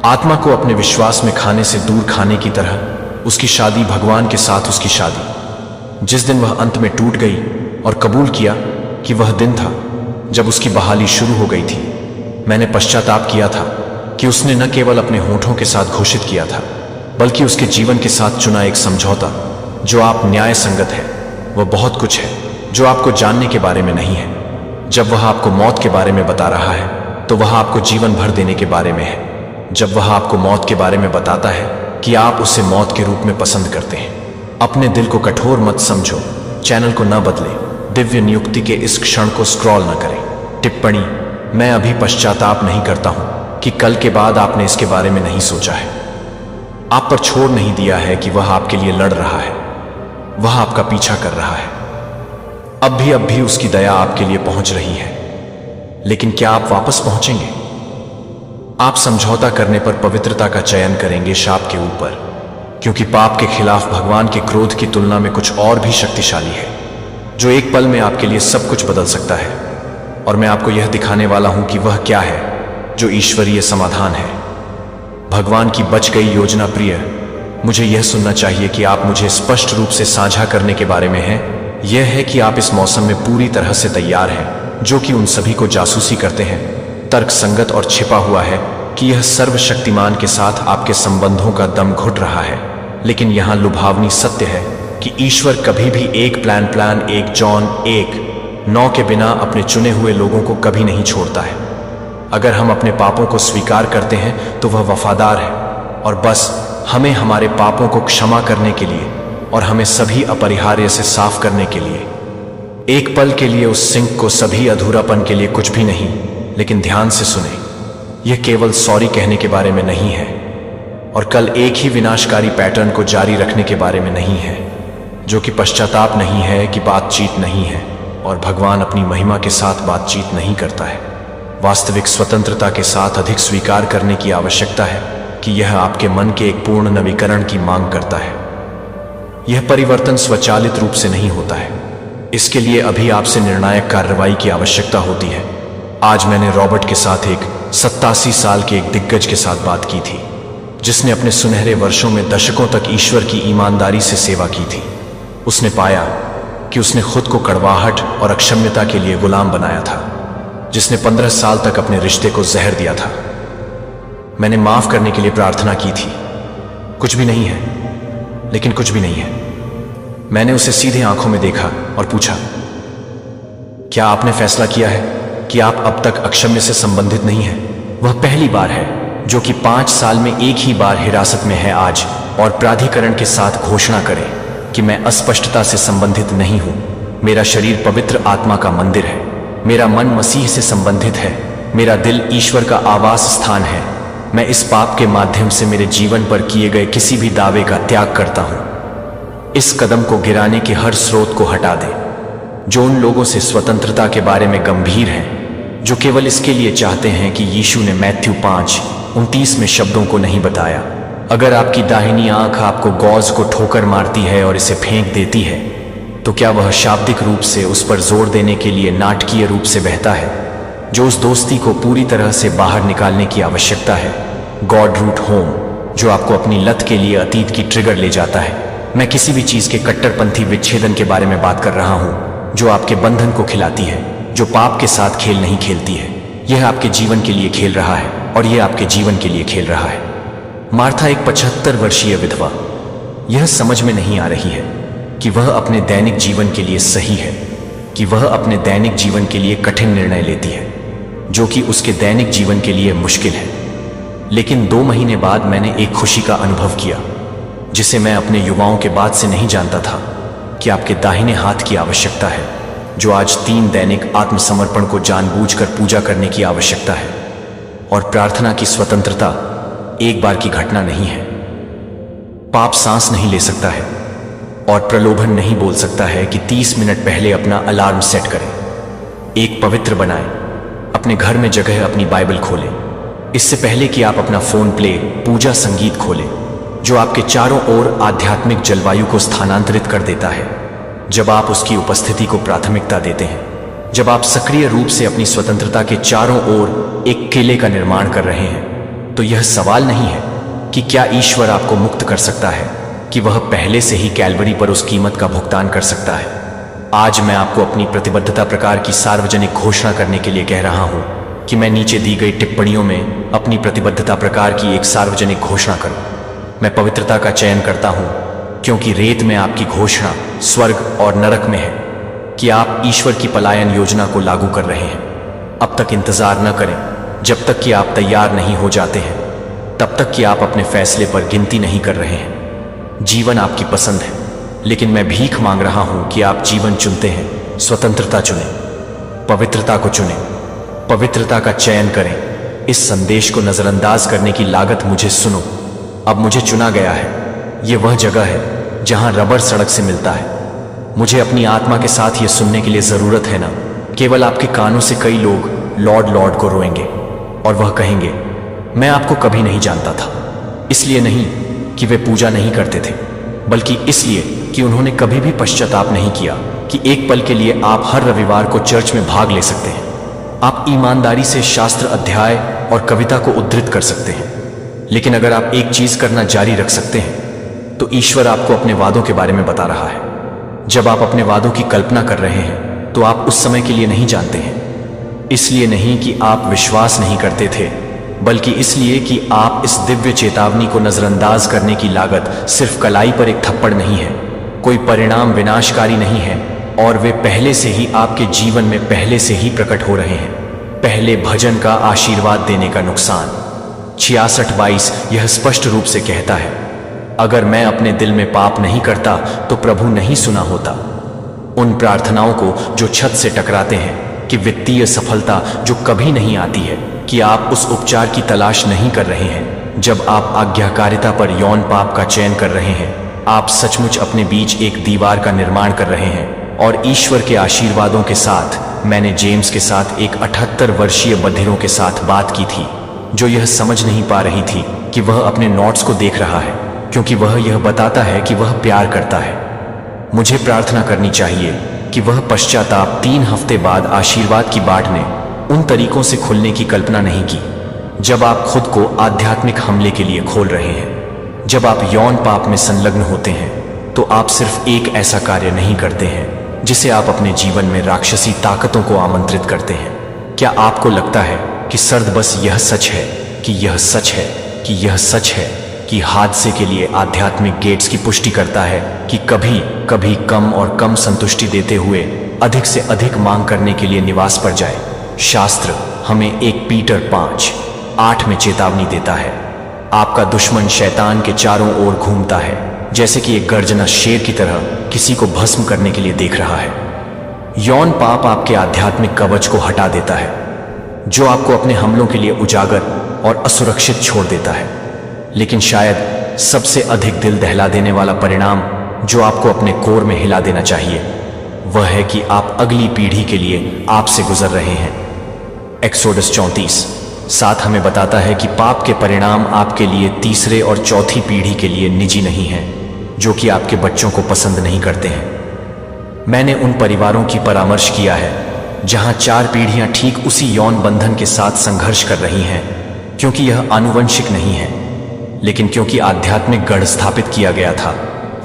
आत्मा को अपने विश्वास में खाने से दूर खाने की तरह उसकी शादी भगवान के साथ, उसकी शादी जिस दिन वह अंत में टूट गई और कबूल किया कि वह दिन था जब उसकी बहाली शुरू हो गई थी, मैंने पश्चाताप किया था कि उसने न केवल अपने होठों के साथ घोषित किया था, बल्कि उसके जीवन के साथ चुना एक समझौता जो आप न्याय संगत है। वह बहुत कुछ है जो आपको जानने के बारे में नहीं है। जब वह आपको मौत के बारे में बता रहा है, तो वह आपको जीवन भर देने के बारे में है। जब वह आपको मौत के बारे में बताता है कि आप उसे मौत के रूप में पसंद करते हैं। अपने दिल को कठोर मत समझो, चैनल को न बदले, दिव्य नियुक्ति के इस क्षण को स्क्रॉल न करें। टिप्पणी: मैं अभी पश्चाताप नहीं करता हूं कि कल के बाद आपने इसके बारे में नहीं सोचा है। आप पर छोड़ नहीं दिया है कि वह आपके लिए लड़ रहा है, वह आपका पीछा कर रहा है। अब भी उसकी दया आपके लिए पहुंच रही है, लेकिन क्या आप वापस पहुंचेंगे? आप समझौता करने पर पवित्रता का चयन करेंगे शाप के ऊपर, क्योंकि पाप के खिलाफ भगवान के क्रोध की तुलना में कुछ और भी शक्तिशाली है, जो एक पल में आपके लिए सब कुछ बदल सकता है। और मैं आपको यह दिखाने वाला हूं कि वह क्या है जो ईश्वरीय समाधान है, भगवान की बच गई योजना। प्रिय, मुझे यह सुनना चाहिए कि आप मुझे स्पष्ट रूप से साझा करने के बारे में हैं। यह है कि आप इस मौसम में पूरी तरह से तैयार हैं, जो कि उन सभी को जासूसी करते हैं, तर्क संगत और छिपा हुआ है कि यह सर्वशक्तिमान के साथ आपके संबंधों का दम घुट रहा है। लेकिन यहां लुभावनी सत्य है कि ईश्वर कभी भी एक प्लान 1 जॉन 1:9 के बिना अपने चुने हुए लोगों को कभी नहीं छोड़ता है। अगर हम अपने पापों को स्वीकार करते हैं तो वह वफादार है, और बस हमें हमारे पापों को क्षमा करने के लिए और हमें सभी अपरिहार्य से साफ करने के लिए एक पल के लिए उस सिंक को सभी अधूरापन के लिए कुछ भी नहीं। लेकिन ध्यान से सुने, यह केवल सॉरी कहने के बारे में नहीं है, और कल एक ही विनाशकारी पैटर्न को जारी रखने के बारे में नहीं है, जो कि पश्चाताप नहीं है, कि बातचीत नहीं है, और भगवान अपनी महिमा के साथ बातचीत नहीं करता है। वास्तविक स्वतंत्रता के साथ अधिक स्वीकार करने की आवश्यकता है कि यह आपके मन के एक पूर्ण नवीकरण की मांग करता है। यह परिवर्तन स्वचालित रूप से नहीं होता है, इसके लिए अभी आपसे निर्णायक कार्रवाई की आवश्यकता होती है। आज मैंने रॉबर्ट के साथ एक 87 साल के एक दिग्गज के साथ बात की थी, जिसने अपने सुनहरे वर्षों में दशकों तक ईश्वर की ईमानदारी से सेवा की थी। उसने पाया कि उसने खुद को कड़वाहट और अक्षम्यता के लिए गुलाम बनाया था, जिसने 15 साल तक अपने रिश्ते को जहर दिया था। मैंने माफ करने के लिए प्रार्थना की थी। कुछ भी नहीं है, लेकिन कुछ भी नहीं है। मैंने उसे सीधे आंखों में देखा और पूछा, क्या आपने फैसला किया है कि आप अब तक अक्षम्य से संबंधित नहीं हैं? वह पहली बार है जो कि 5 साल में एक ही बार हिरासत में है आज, और प्राधिकरण के साथ घोषणा करे कि मैं अस्पष्टता से संबंधित नहीं हूं। मेरा शरीर पवित्र आत्मा का मंदिर है, मेरा मन मसीह से संबंधित है, मेरा दिल ईश्वर का आवास स्थान है। मैं इस पाप के माध्यम से मेरे जीवन पर किए गए किसी भी दावे का त्याग करता हूं। इस कदम को गिराने के हर स्रोत को हटा दें जो उन लोगों से स्वतंत्रता के बारे में गंभीर हैं, जो केवल इसके लिए चाहते हैं कि यीशु ने मैथ्यू 5:29 में शब्दों को नहीं बताया। अगर आपकी दाहिनी आंख आपको गौज को ठोकर मारती है और इसे फेंक देती है, तो क्या वह शाब्दिक रूप से उस पर जोर देने के लिए नाटकीय रूप से बहता है, जो उस दोस्ती को पूरी तरह से बाहर निकालने की आवश्यकता है? गॉड रूट होम, जो आपको अपनी लत के लिए अतीत की ट्रिगर ले जाता है। मैं किसी भी चीज के कट्टरपंथी विच्छेदन के बारे में बात कर रहा हूं, जो आपके बंधन को खिलाती है, जो पाप के साथ खेल नहीं खेलती है। यह आपके जीवन के लिए खेल रहा है और यह आपके जीवन के लिए खेल रहा है। मार्था एक 75 वर्षीय विधवा, यह समझ में नहीं आ रही है कि वह अपने दैनिक जीवन के लिए सही है, कि वह अपने दैनिक जीवन के लिए कठिन निर्णय लेती है, जो कि उसके दैनिक जीवन के लिए मुश्किल है। लेकिन 2 महीने बाद मैंने एक खुशी का अनुभव किया, जिसे मैं अपने युवाओं के बाद से नहीं जानता था, कि आपके दाहिने हाथ की आवश्यकता है, जो आज 3 दैनिक आत्मसमर्पण को जानबूझकर पूजा करने की आवश्यकता है। और प्रार्थना की स्वतंत्रता एक बार की घटना नहीं है। पाप सांस नहीं ले सकता है और प्रलोभन नहीं बोल सकता है कि 30 मिनट पहले अपना अलार्म सेट करें। एक पवित्र बनाएं, अपने घर में जगह अपनी बाइबल खोलें, इससे पहले कि आप अपना फोन प्ले पूजा संगीत खोलें, जो आपके चारों ओर आध्यात्मिक जलवायु को स्थानांतरित कर देता है। जब आप उसकी उपस्थिति को प्राथमिकता देते हैं, जब आप सक्रिय रूप से अपनी स्वतंत्रता के चारों ओर एक किले का निर्माण कर रहे हैं, तो यह सवाल नहीं है कि क्या ईश्वर आपको मुक्त कर सकता है, कि वह पहले से ही कैलवरी पर उस कीमत का भुगतान कर सकता है। आज मैं आपको अपनी प्रतिबद्धता प्रकार की सार्वजनिक घोषणा करने के लिए कह रहा हूं कि मैं नीचे दी गई टिप्पणियों में अपनी प्रतिबद्धता प्रकार की एक सार्वजनिक घोषणा करूं। मैं पवित्रता का चयन करता हूं क्योंकि रेत में आपकी घोषणा स्वर्ग और नरक में है कि आप ईश्वर की पलायन योजना को लागू कर रहे हैं। अब तक इंतजार न करें जब तक कि आप तैयार नहीं हो जाते हैं, तब तक कि आप अपने फैसले पर गिनती नहीं कर रहे हैं। जीवन आपकी पसंद है, लेकिन मैं भीख मांग रहा हूं कि आप जीवन चुनते हैं। स्वतंत्रता चुनें, पवित्रता को चुनें, पवित्रता का चयन करें। इस संदेश को नजरअंदाज करने की लागत मुझे सुनो। अब मुझे चुना गया है। यह वह जगह है जहां रबर सड़क से मिलता है। मुझे अपनी आत्मा के साथ यह सुनने के लिए जरूरत है ना, केवल आपके कानों से कई लोग लॉर्ड लॉर्ड को रोएंगे और वह कहेंगे, मैं आपको कभी नहीं जानता था। इसलिए नहीं कि वे पूजा नहीं करते थे, बल्कि इसलिए कि उन्होंने कभी भी पश्चाताप नहीं किया कि एक पल के लिए आप हर रविवार को चर्च में भाग ले सकते हैं। आप ईमानदारी से शास्त्र अध्याय और कविता को उद्धृत कर सकते हैं, लेकिन अगर आप एक चीज करना जारी रख सकते हैं, तो ईश्वर आपको अपने वादों के बारे में बता रहा है। जब आप अपने वादों की कल्पना कर रहे हैं, तो आप उस समय के लिए नहीं जानते हैं। इसलिए नहीं कि आप विश्वास नहीं करते थे, बल्कि इसलिए कि आप इस दिव्य चेतावनी को नजरअंदाज करने की लागत सिर्फ कलाई पर एक थप्पड़ नहीं है। कोई परिणाम विनाशकारी नहीं है और वे पहले से ही आपके जीवन में पहले से ही प्रकट हो रहे हैं। पहले भजन का आशीर्वाद देने का नुकसान 66:22 यह स्पष्ट रूप से कहता है, अगर मैं अपने दिल में पाप नहीं करता तो प्रभु नहीं सुना होता। उन प्रार्थनाओं को जो छत से टकराते हैं, कि वित्तीय सफलता जो कभी नहीं आती है, कि आप उस उपचार की तलाश नहीं कर रहे हैं। जब आप आज्ञाकारिता पर यौन पाप का चयन कर रहे हैं, आप सचमुच अपने बीच एक दीवार का निर्माण कर रहे हैं। और ईश्वर के आशीर्वादों के साथ, मैंने जेम्स के साथ एक 78 वर्षीय बधिरों के साथ बात की थी, जो यह समझ नहीं पा रही थी कि वह अपने नोट्स को देख रहा है, क्योंकि वह यह बताता है कि वह प्यार करता है। मुझे प्रार्थना करनी चाहिए कि वह पश्चाताप 3 हफ्ते बाद आशीर्वाद की बाट ने उन तरीकों से खुलने की कल्पना नहीं की, जब आप खुद को आध्यात्मिक हमले के लिए खोल रहे हैं। जब आप यौन पाप में संलग्न होते हैं, तो आप सिर्फ एक ऐसा कार्य नहीं करते हैं जिसे आप अपने जीवन में राक्षसी ताकतों को आमंत्रित करते हैं। क्या आपको लगता है कि सर्द बस यह सच है, कि यह सच है, कि यह सच है कि हादसे के लिए आध्यात्मिक गेट्स की पुष्टि करता है कि कभी कभी कम और कम संतुष्टि देते हुए अधिक से अधिक मांग करने के लिए निवास पर जाए। शास्त्र हमें 1 पीटर 5:8 में चेतावनी देता है, आपका दुश्मन शैतान के चारों ओर घूमता है, जैसे कि एक गर्जना शेर की तरह किसी को भस्म करने के लिए देख रहा है। यौन पाप आपके आध्यात्मिक कवच को हटा देता है, जो आपको अपने हमलों के लिए उजागर और असुरक्षित छोड़ देता है। लेकिन शायद सबसे अधिक दिल दहला देने वाला परिणाम, जो आपको अपने कोर में हिला देना चाहिए, वह है कि आप अगली पीढ़ी के लिए आपसे गुजर रहे हैं। एक्सोडस 34:7 हमें बताता है कि पाप के परिणाम आपके लिए तीसरे और चौथी पीढ़ी के लिए निजी नहीं हैं, जो कि आपके बच्चों को पसंद नहीं करते हैं। मैंने उन परिवारों की परामर्श किया है जहां 4 पीढ़ियां ठीक उसी यौन बंधन के साथ संघर्ष कर रही हैं, क्योंकि यह आनुवंशिक नहीं है, लेकिन क्योंकि आध्यात्मिक गढ़ स्थापित किया गया था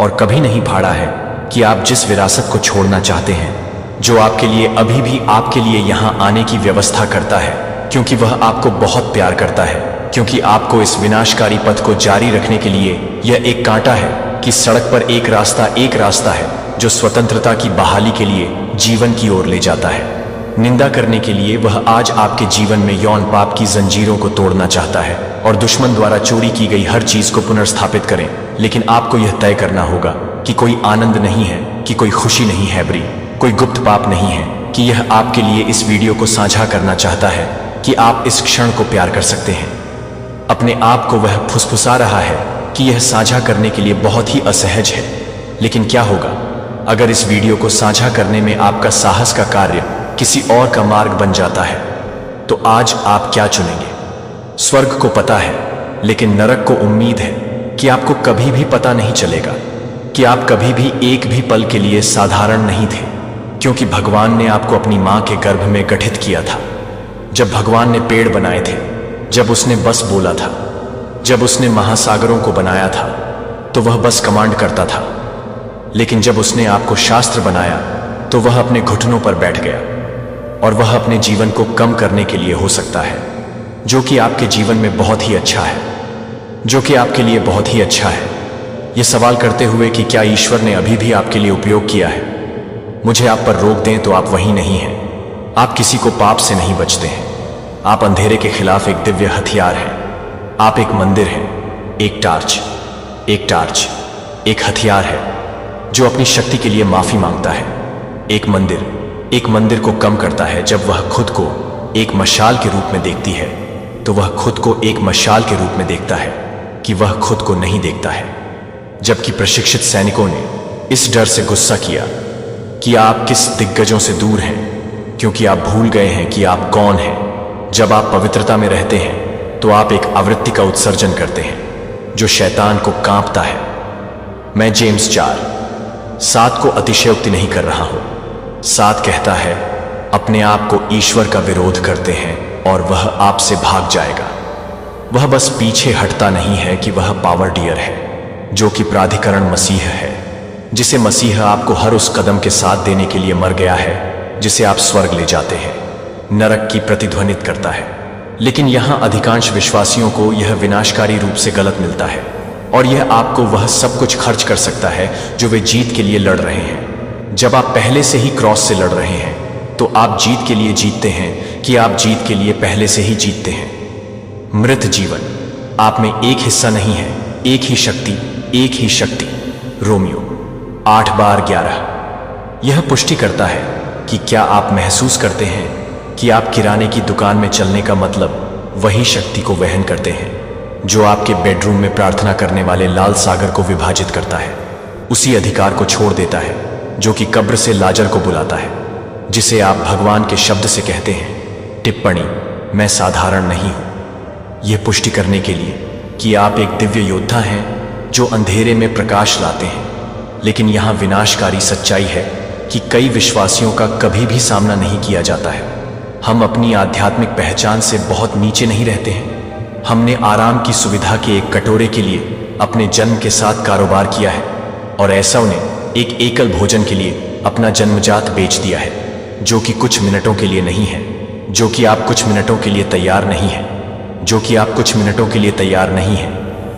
और कभी नहीं फाड़ा है कि आप जिस विरासत को छोड़ना चाहते हैं, जो आपके लिए अभी भी आपके लिए यहां आने की व्यवस्था करता है, क्योंकि वह आपको बहुत प्यार करता है, क्योंकि आपको इस विनाशकारी पथ को जारी रखने के लिए यह एक कांटा है कि सड़क पर एक रास्ता है जो स्वतंत्रता की बहाली के लिए जीवन की ओर ले जाता है। निंदा करने के लिए वह आज आपके जीवन में यौन पाप की जंजीरों को तोड़ना चाहता है और दुश्मन द्वारा चोरी की गई हर चीज को पुनर्स्थापित करें, लेकिन आपको यह तय करना होगा कि कोई आनंद नहीं है, कि कोई खुशी नहीं है, ब्री कोई गुप्त पाप नहीं है, कि यह आपके लिए इस वीडियो को साझा करना चाहता है कि आप इस क्षण को प्यार कर सकते हैं। अपने आप को वह फुसफुसा रहा है कि यह साझा करने के लिए बहुत ही असहज है, लेकिन क्या होगा अगर इस वीडियो को साझा करने में आपका साहस का कार्य किसी और का मार्ग बन जाता है? तो आज आप क्या चुनेंगे? स्वर्ग को पता है, लेकिन नरक को उम्मीद है कि आपको कभी भी पता नहीं चलेगा कि आप कभी भी एक भी पल के लिए साधारण नहीं थे, क्योंकि भगवान ने आपको अपनी मां के गर्भ में गठित किया था। जब भगवान ने पेड़ बनाए थे, जब उसने बस बोला था, जब उसने महासागरों को बनाया था, तो वह बस कमांड करता था, लेकिन जब उसने आपको शास्त्र बनाया तो वह अपने घुटनों पर बैठ गया, और वह अपने जीवन को कम करने के लिए हो सकता है, जो कि आपके जीवन में बहुत ही अच्छा है, जो कि आपके लिए बहुत ही अच्छा है। यह सवाल करते हुए कि क्या ईश्वर ने अभी भी आपके लिए उपयोग किया है? मुझे आप पर रोक दें तो आप वही नहीं हैं। आप किसी को पाप से नहीं बचते हैं। आप अंधेरे के खिलाफ एक दिव्य हथियार हैं। आप एक मंदिर हैं, एक टार्च, एक हथियार है जो अपनी शक्ति के लिए माफी मांगता है। एक मंदिर को कम करता है। जब वह खुद को एक मशाल के रूप में देखती है, तो वह खुद को एक मशाल के रूप में देखता है कि वह खुद को नहीं देखता है। जबकि प्रशिक्षित सैनिकों ने इस डर से गुस्सा किया कि आप किस दिग्गजों से दूर हैं, क्योंकि आप भूल गए हैं कि आप कौन हैं। जब आप पवित्रता में रहते हैं तो आप एक आवृत्ति का उत्सर्जन करते हैं जो शैतान को कांपता है। मैं जेम्स 4:7 को अतिशयोक्ति नहीं कर रहा हूं। 7 कहता है, अपने आप को ईश्वर का विरोध करते हैं और वह आपसे भाग जाएगा। वह बस पीछे हटता नहीं है कि वह पावर डियर है, जो कि प्राधिकरण मसीह है, जिसे मसीह आपको हर उस कदम के साथ देने के लिए मर गया है जिसे आप स्वर्ग ले जाते हैं, नरक की प्रतिध्वनित करता है। लेकिन यहां अधिकांश विश्वासियों को यह विनाशकारी रूप से गलत मिलता है, और यह आपको वह सब कुछ खर्च कर सकता है जो वे जीत के लिए लड़ रहे हैं। जब आप पहले से ही क्रॉस से लड़ रहे हैं तो आप जीत के लिए जीतते हैं कि आप जीत के लिए पहले से ही जीतते हैं। मृत जीवन आप में एक हिस्सा नहीं है, एक ही शक्ति। रोमियो 8:11 यह पुष्टि करता है कि क्या आप महसूस करते हैं कि आप किराने की दुकान में चलने का मतलब वही शक्ति को वहन करते हैं जो आपके बेडरूम में प्रार्थना करने वाले लाल सागर को विभाजित करता है, उसी अधिकार को छोड़ देता है जो कि कब्र से लाजर को बुलाता है, जिसे आप भगवान के शब्द से कहते हैं। टिप्पणी, मैं साधारण नहीं हूं, यह पुष्टि करने के लिए कि आप एक दिव्य योद्धा हैं जो अंधेरे में प्रकाश लाते हैं। लेकिन यहां विनाशकारी सच्चाई है कि कई विश्वासियों का कभी भी सामना नहीं किया जाता है। हम अपनी आध्यात्मिक पहचान से बहुत नीचे नहीं रहते हैं। हमने आराम की सुविधा के एक कटोरे के लिए अपने जन्म के साथ कारोबार किया है, और ऐसा उन्हें एक एकल भोजन के लिए अपना जन्मजात बेच दिया है, जो कि कुछ मिनटों के लिए नहीं है, जो कि आप कुछ मिनटों के लिए तैयार नहीं है, जो कि आप कुछ मिनटों के लिए तैयार नहीं है,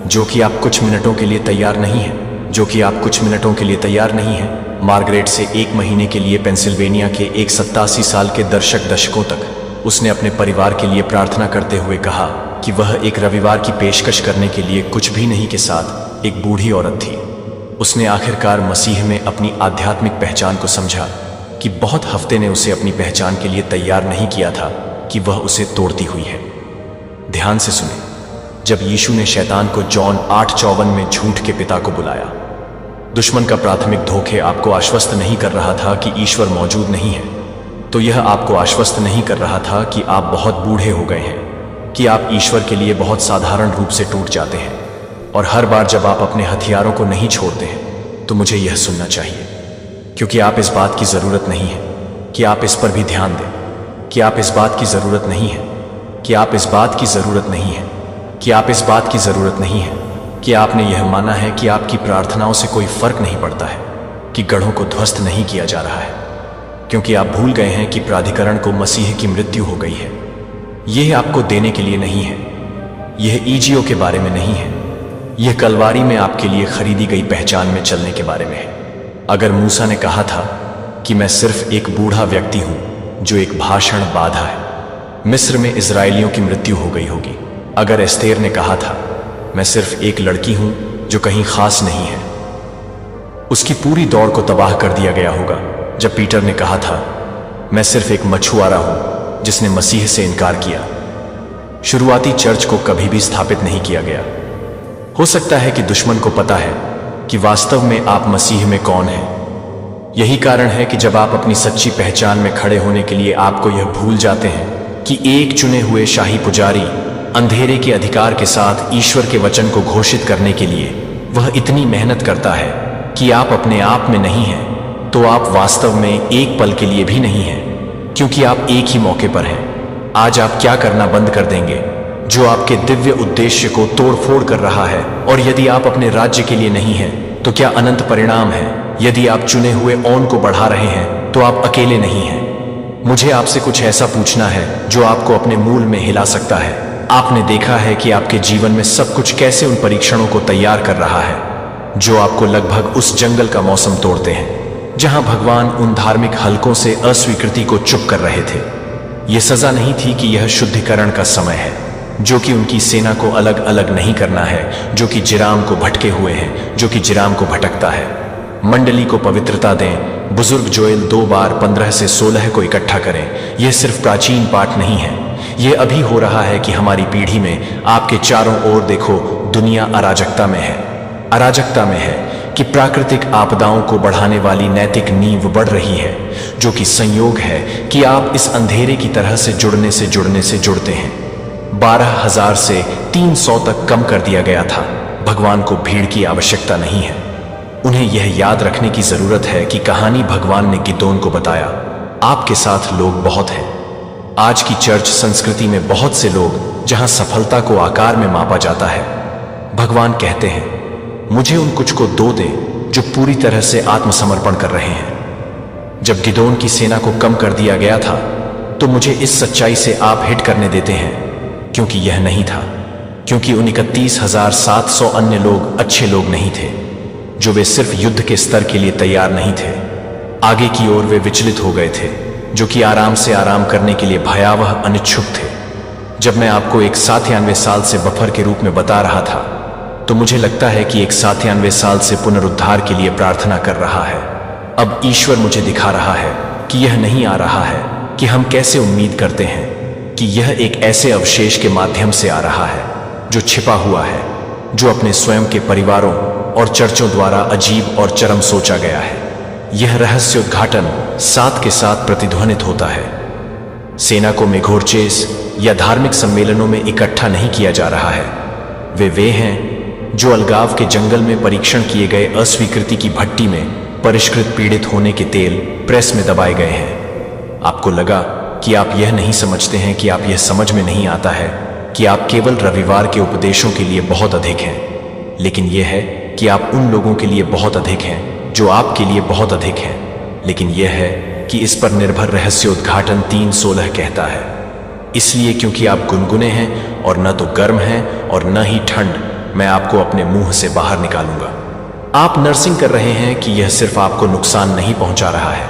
जो कि आप कुछ मिनटों के लिए तैयार नहीं है, जो कि आप कुछ मिनटों के लिए तैयार नहीं है। मार्गरेट से 1 महीने के लिए पेंसिल्वेनिया के एक 87 साल के दशकों तक उसने अपने परिवार के लिए प्रार्थना करते हुए कहा कि वह एक रविवार की पेशकश करने के लिए कुछ भी नहीं के साथ एक बूढ़ी औरत थी। उसने आखिरकार मसीह में अपनी आध्यात्मिक पहचान को समझा कि बहुत हफ्ते ने उसे अपनी पहचान के लिए तैयार नहीं किया था कि वह उसे तोड़ती हुई है। ध्यान से सुने, जब यीशु ने शैतान को जॉन 8:54 में झूठ के पिता को बुलाया, दुश्मन का प्राथमिक धोखे आपको आश्वस्त नहीं कर रहा था कि ईश्वर मौजूद नहीं है, तो यह आपको आश्वस्त नहीं कर रहा था कि आप बहुत बूढ़े हो गए हैं, कि आप ईश्वर के लिए बहुत साधारण रूप से टूट जाते हैं। और हर बार जब आप अपने हथियारों को नहीं छोड़ते हैं तो मुझे यह सुनना चाहिए, क्योंकि आप इस बात की ज़रूरत नहीं है कि आप इस पर भी ध्यान दें, कि आप इस बात की ज़रूरत नहीं है कि आप इस बात की ज़रूरत नहीं है कि आप इस बात की ज़रूरत नहीं है कि आपने यह माना है कि आपकी प्रार्थनाओं से कोई फर्क नहीं पड़ता है, कि गढ़ों को ध्वस्त नहीं किया जा रहा है, क्योंकि आप भूल गए हैं कि प्राधिकरण को मसीह की मृत्यु हो गई है। यह आपको देने के लिए नहीं है, यह ईजियो के बारे में नहीं है, यह कलवारी में आपके लिए खरीदी गई पहचान में चलने के बारे में है। अगर मूसा ने कहा था कि मैं सिर्फ एक बूढ़ा व्यक्ति हूं जो एक भाषण बाधा है, मिस्र में इजरायलियों की मृत्यु हो गई होगी। अगर एस्तेर ने कहा था मैं सिर्फ एक लड़की हूं जो कहीं खास नहीं है, उसकी पूरी दौड़ को तबाह कर दिया गया होगा। जब पीटर ने कहा था मैं सिर्फ एक मछुआरा हूं जिसने मसीह से इनकार किया, शुरुआती चर्च को कभी भी स्थापित नहीं किया गया। हो सकता है कि दुश्मन को पता है कि वास्तव में आप मसीह में कौन हैं। यही कारण है कि जब आप अपनी सच्ची पहचान में खड़े होने के लिए आपको यह भूल जाते हैं कि एक चुने हुए शाही पुजारी अंधेरे के अधिकार के साथ ईश्वर के वचन को घोषित करने के लिए वह इतनी मेहनत करता है कि आप अपने आप में नहीं हैं, तो आप वास्तव में एक पल के लिए भी नहीं हैं, क्योंकि आप एक ही मौके पर हैं। आज आप क्या करना बंद कर देंगे जो आपके दिव्य उद्देश्य को तोड़फोड़ कर रहा है? और यदि आप अपने राज्य के लिए नहीं हैं, तो क्या अनंत परिणाम है? यदि आप चुने हुए ओन को बढ़ा रहे हैं, तो आप अकेले नहीं हैं। मुझे आपसे कुछ ऐसा पूछना है जो आपको अपने मूल में हिला सकता है। आपने देखा है कि आपके जीवन में सब कुछ कैसे उन परीक्षणों को तैयार कर रहा है जो आपको लगभग उस जंगल का मौसम तोड़ते हैं जहां भगवान उन धार्मिक हलकों से अस्वीकृति को चुप कर रहे थे। यह सजा नहीं थी कि यह शुद्धिकरण का समय है, जो कि उनकी सेना को अलग अलग नहीं करना है, जो कि जिराम को भटके हुए हैं, जो कि जिराम को भटकता है। मंडली को पवित्रता दें। बुजुर्ग जोएल 2 बार 15 से 16 को इकट्ठा करें। यह सिर्फ प्राचीन पाठ नहीं है, यह अभी हो रहा है कि हमारी पीढ़ी में आपके चारों ओर देखो, दुनिया अराजकता में है। अराजकता में है कि प्राकृतिक आपदाओं को बढ़ाने वाली नैतिक नींव बढ़ रही है, जो कि संयोग है कि आप इस अंधेरे की तरह से जुड़ते हैं। 12,000 से 300 तक कम कर दिया गया था। भगवान को भीड़ की आवश्यकता नहीं है। उन्हें यह याद रखने की जरूरत है कि कहानी भगवान ने गिदोन को बताया, आपके साथ लोग बहुत हैं। आज की चर्च संस्कृति में बहुत से लोग जहां सफलता को आकार में मापा जाता है, भगवान कहते हैं मुझे उन कुछ को दो दे जो पूरी तरह से आत्मसमर्पण कर रहे हैं। जब गिदोन की सेना को कम कर दिया गया था, तो मुझे इस सच्चाई से आप हिट करने देते हैं, क्योंकि यह नहीं था, क्योंकि उन 31,700 अन्य लोग अच्छे लोग नहीं थे, जो वे सिर्फ युद्ध के स्तर के लिए तैयार नहीं थे। आगे की ओर वे विचलित हो गए थे, जो कि आराम से आराम करने के लिए भयावह अनिच्छुक थे। जब मैं आपको एक 97 साल से बफर के रूप में बता रहा था, तो मुझे लगता है कि एक 97 साल से पुनरुद्धार के लिए प्रार्थना कर रहा है। अब ईश्वर मुझे दिखा रहा है कि यह नहीं आ रहा है कि हम कैसे उम्मीद करते हैं कि यह एक ऐसे अवशेष के माध्यम से आ रहा है जो छिपा हुआ है, जो अपने स्वयं के परिवारों और चर्चों द्वारा अजीब और चरम सोचा गया है। यह रहस्योद्घाटन साथ के साथ प्रतिध्वनित होता है। सेना को मेघोरचेस या धार्मिक सम्मेलनों में इकट्ठा नहीं किया जा रहा है। वे हैं जो अलगाव के जंगल में परीक्षण किए गए अस्वीकृति की भट्टी में परिष्कृत पीड़ित होने के तेल प्रेस में दबाए गए हैं। आपको लगा कि आप यह नहीं समझते हैं कि आप यह समझ में नहीं आता है कि आप केवल रविवार के उपदेशों के लिए बहुत अधिक हैं, लेकिन यह है कि आप उन लोगों के लिए बहुत अधिक हैं जो आपके लिए बहुत अधिक हैं। लेकिन यह है कि इस पर निर्भर रहस्योद्घाटन 3:16 कहता है, इसलिए क्योंकि आप गुनगुने हैं और न तो गर्म हैं और न ही ठंड, मैं आपको अपने मुंह से बाहर निकालूंगा। आप नर्सिंग कर रहे हैं कि यह सिर्फ आपको नुकसान नहीं पहुंचा रहा है,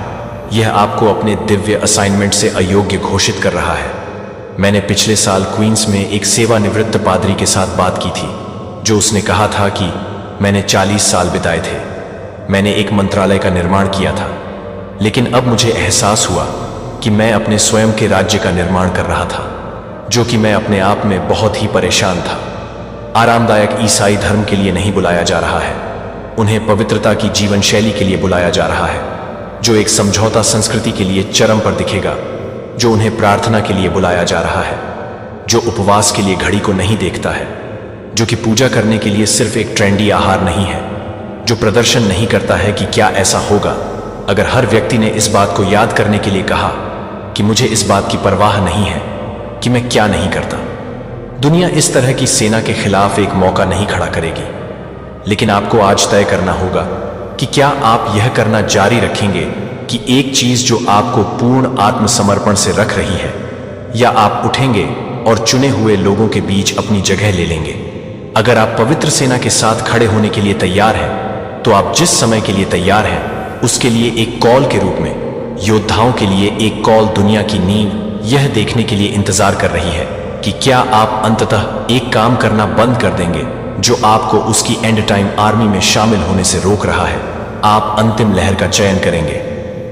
यह आपको अपने दिव्य असाइनमेंट से अयोग्य घोषित कर रहा है। मैंने पिछले साल क्वींस में एक सेवानिवृत्त पादरी के साथ बात की थी, जो उसने कहा था कि मैंने 40 साल बिताए थे, मैंने एक मंत्रालय का निर्माण किया था, लेकिन अब मुझे एहसास हुआ कि मैं अपने स्वयं के राज्य का निर्माण कर रहा था, जो कि मैं अपने आप में बहुत ही परेशान था। आरामदायक ईसाई धर्म के लिए नहीं बुलाया जा रहा है, उन्हें पवित्रता की जीवन शैली के लिए बुलाया जा रहा है, जो एक समझौता संस्कृति के लिए चरम पर दिखेगा, जो उन्हें प्रार्थना के लिए बुलाया जा रहा है, जो उपवास के लिए घड़ी को नहीं देखता है, जो कि पूजा करने के लिए सिर्फ एक ट्रेंडी आहार नहीं है, जो प्रदर्शन नहीं करता है कि क्या ऐसा होगा अगर हर व्यक्ति ने इस बात को याद करने के लिए कहा कि मुझे इस बात की परवाह नहीं है कि मैं क्या नहीं करता, दुनिया इस तरह की सेना के खिलाफ एक मौका नहीं खड़ा करेगी। लेकिन आपको आज तय करना होगा कि क्या आप यह करना जारी रखेंगे कि एक चीज जो आपको पूर्ण आत्मसमर्पण से रख रही है, या आप उठेंगे और चुने हुए लोगों के बीच अपनी जगह ले लेंगे। अगर आप पवित्र सेना के साथ खड़े होने के लिए तैयार हैं, तो आप जिस समय के लिए तैयार हैं उसके लिए एक कॉल के रूप में, योद्धाओं के लिए एक कॉल दुनिया की नींव यह देखने के लिए इंतजार कर रही है कि क्या आप अंततः एक काम करना बंद कर देंगे जो आपको उसकी एंड टाइम आर्मी में शामिल होने से रोक रहा है। आप अंतिम लहर का चयन करेंगे।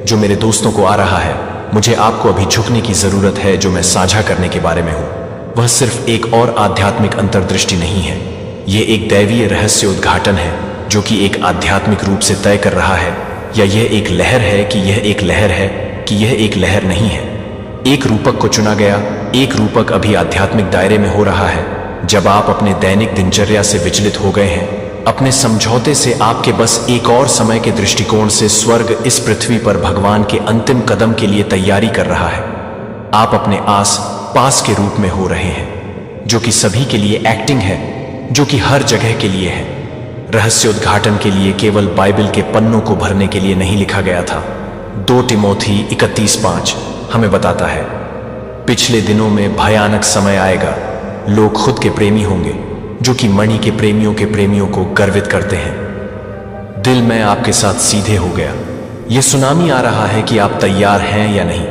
जो मेरे दोस्तों को आ रहा है, मुझे आपको अभी झुकने की जरूरत है। जो मैं साझा करने के बारे में हूं वह सिर्फ एक और आध्यात्मिक अंतर्दृष्टि नहीं है, यह एक दैवीय रहस्य उद्घाटन है जो कि एक आध्यात्मिक रूप से तय कर रहा है, या यह एक लहर है कि यह एक लहर है कि यह एक लहर नहीं है। एक रूपक को चुना गया, एक रूपक अभी आध्यात्मिक दायरे में हो रहा है। जब आप अपने दैनिक दिनचर्या से विचलित हो गए हैं, अपने समझौते से, आपके बस एक और समय के दृष्टिकोण से, स्वर्ग इस पृथ्वी पर भगवान के अंतिम कदम के लिए तैयारी कर रहा है। आप अपने आस पास के रूप में हो रहे हैं, जो कि सभी के लिए एक्टिंग है, जो कि हर जगह के लिए है। रहस्य उद्घाटन के लिए केवल बाइबल के पन्नों को भरने के लिए नहीं लिखा गया था। 2 तिमोथी 31:5 हमें बताता है, पिछले दिनों में भयानक समय आएगा। लोग खुद के प्रेमी होंगे, जो कि मणि के प्रेमियों को गर्वित करते हैं। दिल में आपके साथ सीधे हो गया। यह सुनामी आ रहा है कि आप तैयार हैं या नहीं।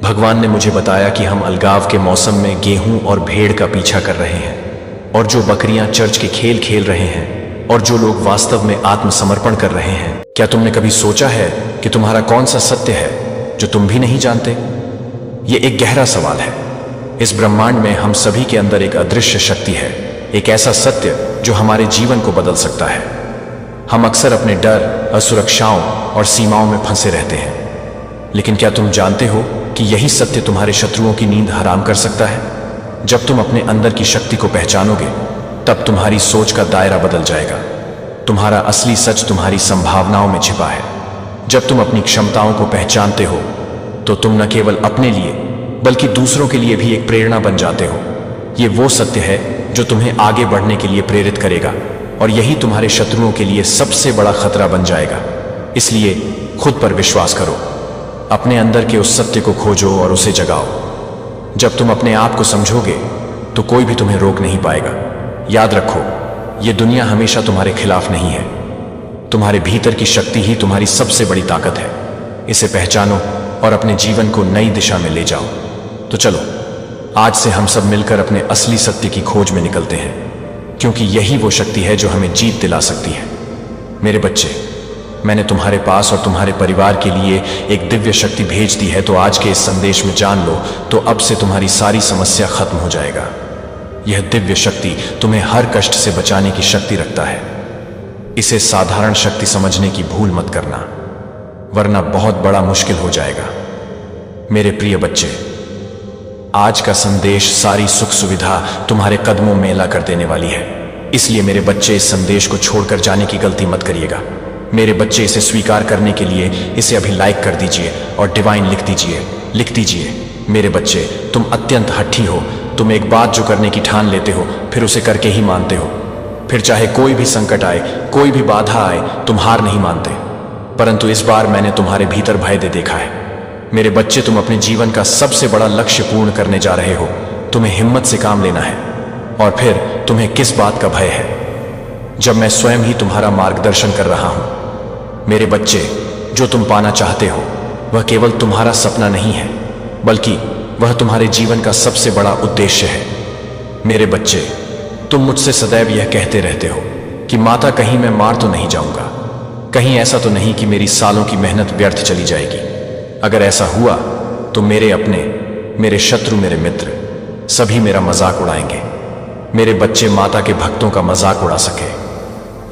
भगवान ने मुझे बताया कि हम अलगाव के मौसम में गेहूं और भेड़ का पीछा कर रहे हैं, और जो बकरियां चर्च के खेल खेल रहे हैं, और जो लोग वास्तव में आत्मसमर्पण कर रहे हैं। क्या तुमने कभी सोचा है कि तुम्हारा कौन सा सत्य है जो तुम भी नहीं जानते? यह एक गहरा सवाल है। इस ब्रह्मांड में हम सभी के अंदर एक अदृश्य शक्ति है, एक ऐसा सत्य जो हमारे जीवन को बदल सकता है। हम अक्सर अपने डर, असुरक्षाओं और सीमाओं में फंसे रहते हैं, लेकिन क्या तुम जानते हो कि यही सत्य तुम्हारे शत्रुओं की नींद हराम कर सकता है? जब तुम अपने अंदर की शक्ति को पहचानोगे, तब तुम्हारी सोच का दायरा बदल जाएगा। तुम्हारा असली सच तुम्हारी संभावनाओं में छिपा है। जब तुम अपनी क्षमताओं को पहचानते हो, तो तुम न केवल अपने लिए बल्कि दूसरों के लिए भी एक प्रेरणा बन जाते हो। ये वो सत्य है जो तुम्हें आगे बढ़ने के लिए प्रेरित करेगा, और यही तुम्हारे शत्रुओं के लिए सबसे बड़ा खतरा बन जाएगा। इसलिए खुद पर विश्वास करो, अपने अंदर के उस सत्य को खोजो और उसे जगाओ। जब तुम अपने आप को समझोगे, तो कोई भी तुम्हें रोक नहीं पाएगा। याद रखो, यह दुनिया हमेशा तुम्हारे खिलाफ नहीं है। तुम्हारे भीतर की शक्ति ही तुम्हारी सबसे बड़ी ताकत है। इसे पहचानो और अपने जीवन को नई दिशा में ले जाओ। तो चलो, आज से हम सब मिलकर अपने असली सत्य की खोज में निकलते हैं, क्योंकि यही वो शक्ति है जो हमें जीत दिला सकती है। मेरे बच्चे, मैंने तुम्हारे पास और तुम्हारे परिवार के लिए एक दिव्य शक्ति भेज दी है। तो आज के इस संदेश में जान लो, तो अब से तुम्हारी सारी समस्या खत्म हो जाएगा। यह दिव्य शक्ति तुम्हें हर कष्ट से बचाने की शक्ति रखता है। इसे साधारण शक्ति समझने की भूल मत करना, वरना बहुत बड़ा मुश्किल हो जाएगा। मेरे प्रिय बच्चे, आज का संदेश सारी सुख सुविधा तुम्हारे कदमों में ला कर देने वाली है। इसलिए मेरे बच्चे, इस संदेश को छोड़कर जाने की गलती मत करिएगा। मेरे बच्चे, इसे स्वीकार करने के लिए इसे अभी लाइक कर दीजिए और डिवाइन लिख दीजिए। मेरे बच्चे, तुम अत्यंत हठी हो। तुम एक बात जो करने की ठान लेते हो, फिर उसे करके ही मानते हो। फिर चाहे कोई भी संकट आए, कोई भी बाधा आए, तुम हार नहीं मानते। परंतु इस बार मैंने तुम्हारे भीतर भय दे देखा है। मेरे बच्चे, तुम अपने जीवन का सबसे बड़ा लक्ष्य पूर्ण करने जा रहे हो। तुम्हें हिम्मत से काम लेना है। और फिर तुम्हें किस बात का भय है, जब मैं स्वयं ही तुम्हारा मार्गदर्शन कर रहा हूं? मेरे बच्चे, जो तुम पाना चाहते हो वह केवल तुम्हारा सपना नहीं है, बल्कि वह तुम्हारे जीवन का सबसे बड़ा उद्देश्य है। मेरे बच्चे, तुम मुझसे सदैव यह कहते रहते हो कि माता, कहीं मैं मार तो नहीं जाऊंगा, कहीं ऐसा तो नहीं कि मेरी सालों की मेहनत व्यर्थ चली जाएगी। अगर ऐसा हुआ तो मेरे अपने, मेरे शत्रु, मेरे मित्र सभी मेरा मजाक उड़ाएंगे। मेरे बच्चे, माता के भक्तों का मजाक उड़ा सके,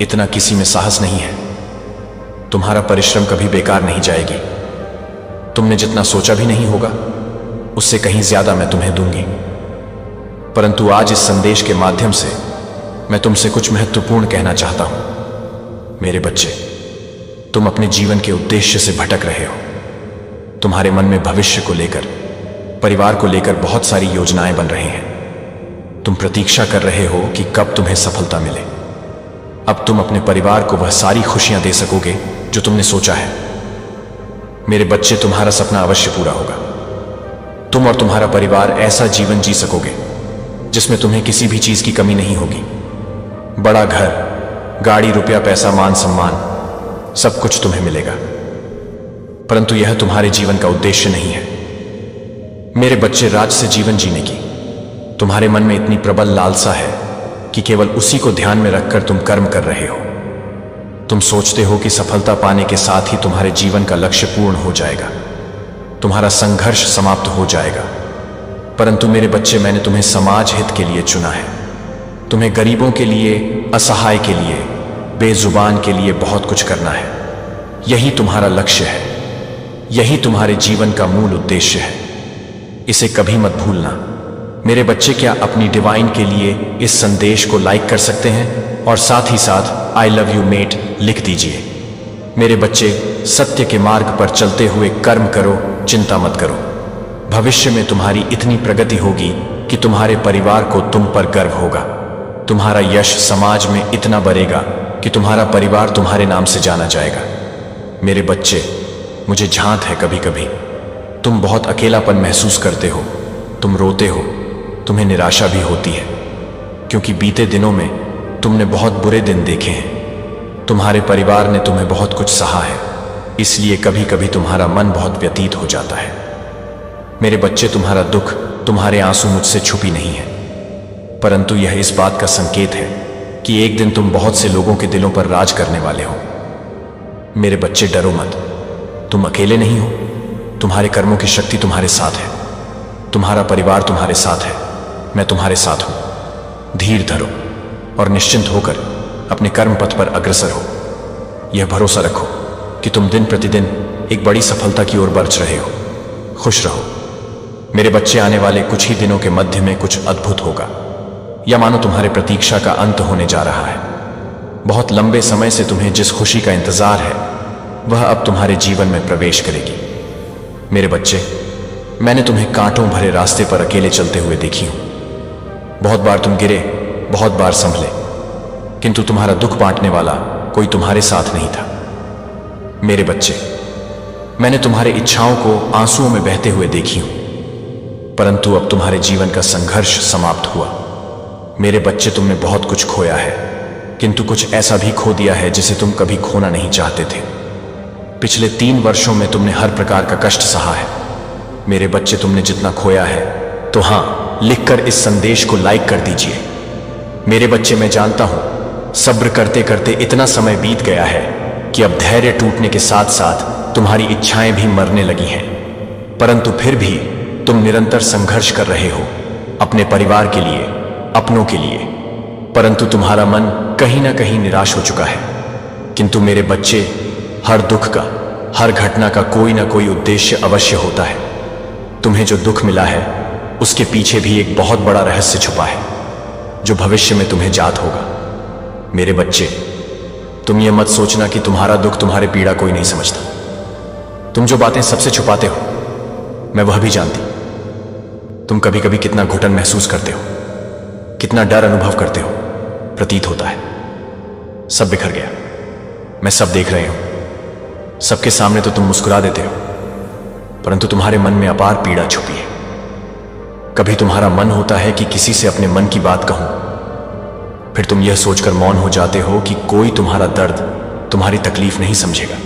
इतना किसी में साहस नहीं है। तुम्हारा परिश्रम कभी बेकार नहीं जाएगी। तुमने जितना सोचा भी नहीं होगा, उससे कहीं ज्यादा मैं तुम्हें दूंगी। परंतु आज इस संदेश के माध्यम से मैं तुमसे कुछ महत्वपूर्ण कहना चाहता हूं। मेरे बच्चे, तुम अपने जीवन के उद्देश्य से भटक रहे हो। तुम्हारे मन में भविष्य को लेकर, परिवार को लेकर बहुत सारी योजनाएं बन रही हैं। तुम प्रतीक्षा कर रहे हो कि कब तुम्हें सफलता मिले। अब तुम अपने परिवार को वह सारी खुशियां दे सकोगे जो तुमने सोचा है। मेरे बच्चे, तुम्हारा सपना अवश्य पूरा होगा। तुम और तुम्हारा परिवार ऐसा जीवन जी सकोगे जिसमें तुम्हें किसी भी चीज की कमी नहीं होगी। बड़ा घर, गाड़ी, रुपया, पैसा, मान सम्मान, सब कुछ तुम्हें मिलेगा। परंतु यह तुम्हारे जीवन का उद्देश्य नहीं है। मेरे बच्चे, राजसी जीवन जीने की तुम्हारे मन में इतनी प्रबल लालसा है कि केवल उसी को ध्यान में रखकर तुम कर्म कर रहे हो। तुम सोचते हो कि सफलता पाने के साथ ही तुम्हारे जीवन का लक्ष्य पूर्ण हो जाएगा, तुम्हारा संघर्ष समाप्त हो जाएगा। परंतु मेरे बच्चे, मैंने तुम्हें समाज हित के लिए चुना है। तुम्हें गरीबों के लिए, असहाय के लिए, बेजुबान के लिए बहुत कुछ करना है। यही तुम्हारा लक्ष्य है, यही तुम्हारे जीवन का मूल उद्देश्य है। इसे कभी मत भूलना। मेरे बच्चे, क्या अपनी डिवाइन के लिए इस संदेश को लाइक कर सकते हैं और साथ ही साथ आई लव यू मेट लिख दीजिए। मेरे बच्चे, सत्य के मार्ग पर चलते हुए कर्म करो, चिंता मत करो। भविष्य में तुम्हारी इतनी प्रगति होगी कि तुम्हारे परिवार को तुम पर गर्व होगा। तुम्हारा यश समाज में इतना बढ़ेगा कि तुम्हारा परिवार तुम्हारे नाम से जाना जाएगा। मेरे बच्चे, मुझे झांत है कभी कभी तुम बहुत अकेलापन महसूस करते हो, तुम रोते हो, तुम्हें निराशा भी होती है, क्योंकि बीते दिनों में तुमने बहुत बुरे दिन देखे हैं। तुम्हारे परिवार ने तुम्हें बहुत कुछ सहा है, इसलिए कभी कभी तुम्हारा मन बहुत व्यतीत हो जाता है। मेरे बच्चे, तुम्हारा दुख, तुम्हारे आंसू मुझसे छुपी नहीं है, परंतु यह इस बात का संकेत है कि एक दिन तुम बहुत से लोगों के दिलों पर राज करने वाले हो। मेरे बच्चे, डरो मत, तुम अकेले नहीं हो। तुम्हारे कर्मों की शक्ति तुम्हारे साथ है, तुम्हारा परिवार तुम्हारे साथ है, मैं तुम्हारे साथ हूं। धीर धरो और निश्चिंत होकर अपने कर्म पथ पर अग्रसर हो। यह भरोसा रखो कि तुम दिन प्रतिदिन एक बड़ी सफलता की ओर बढ़ रहे हो। खुश रहो मेरे बच्चे, आने वाले कुछ ही दिनों के मध्य में कुछ अद्भुत होगा, या मानो तुम्हारे प्रतीक्षा का अंत होने जा रहा है। बहुत लंबे समय से तुम्हें जिस खुशी का इंतजार है वह अब तुम्हारे जीवन में प्रवेश करेगी। मेरे बच्चे, मैंने तुम्हें कांटों भरे रास्ते पर अकेले चलते हुए देखी हूं। बहुत बार तुम गिरे, बहुत बार संभले, किंतु तुम्हारा दुख बांटने वाला कोई तुम्हारे साथ नहीं था। मेरे बच्चे, मैंने तुम्हारे इच्छाओं को आंसुओं में बहते हुए देखी हूं, परंतु अब तुम्हारे जीवन का संघर्ष समाप्त हुआ। मेरे बच्चे, तुमने बहुत कुछ खोया है, किंतु कुछ ऐसा भी खो दिया है जिसे तुम कभी खोना नहीं चाहते थे। पिछले 3 वर्षों में तुमने हर प्रकार का कष्ट सहा है। मेरे बच्चे, तुमने जितना खोया है, तो हां, लिखकर इस संदेश को लाइक कर दीजिए। मेरे बच्चे, मैं जानता हूं सब्र करते करते इतना समय बीत गया है कि अब धैर्य टूटने के साथ साथ तुम्हारी इच्छाएं भी मरने लगी हैं, परंतु फिर भी तुम निरंतर संघर्ष कर रहे हो अपने परिवार के लिए, अपनों के लिए। परंतु तुम्हारा मन कहीं ना कहीं निराश हो चुका है। किंतु मेरे बच्चे, हर दुख का, हर घटना का कोई ना कोई उद्देश्य अवश्य होता है। तुम्हें जो दुख मिला है उसके पीछे भी एक बहुत बड़ा रहस्य छुपा है जो भविष्य में तुम्हें जात होगा। मेरे बच्चे, तुम ये मत सोचना कि तुम्हारा दुख, तुम्हारी पीड़ा कोई नहीं समझता। तुम जो बातें सबसे छुपाते हो मैं वह भी जानती। तुम कभी कभी कितना घुटन महसूस करते हो, कितना डर अनुभव करते हो, प्रतीत होता है सब बिखर गया। मैं सब देख रही हूं। सबके सामने तो तुम मुस्कुरा देते हो, परंतु तुम्हारे मन में अपार पीड़ा छुपी है। कभी तुम्हारा मन होता है कि किसी से अपने मन की बात कहूं, फिर तुम यह सोचकर मौन हो जाते हो कि कोई तुम्हारा दर्द, तुम्हारी तकलीफ नहीं समझेगा।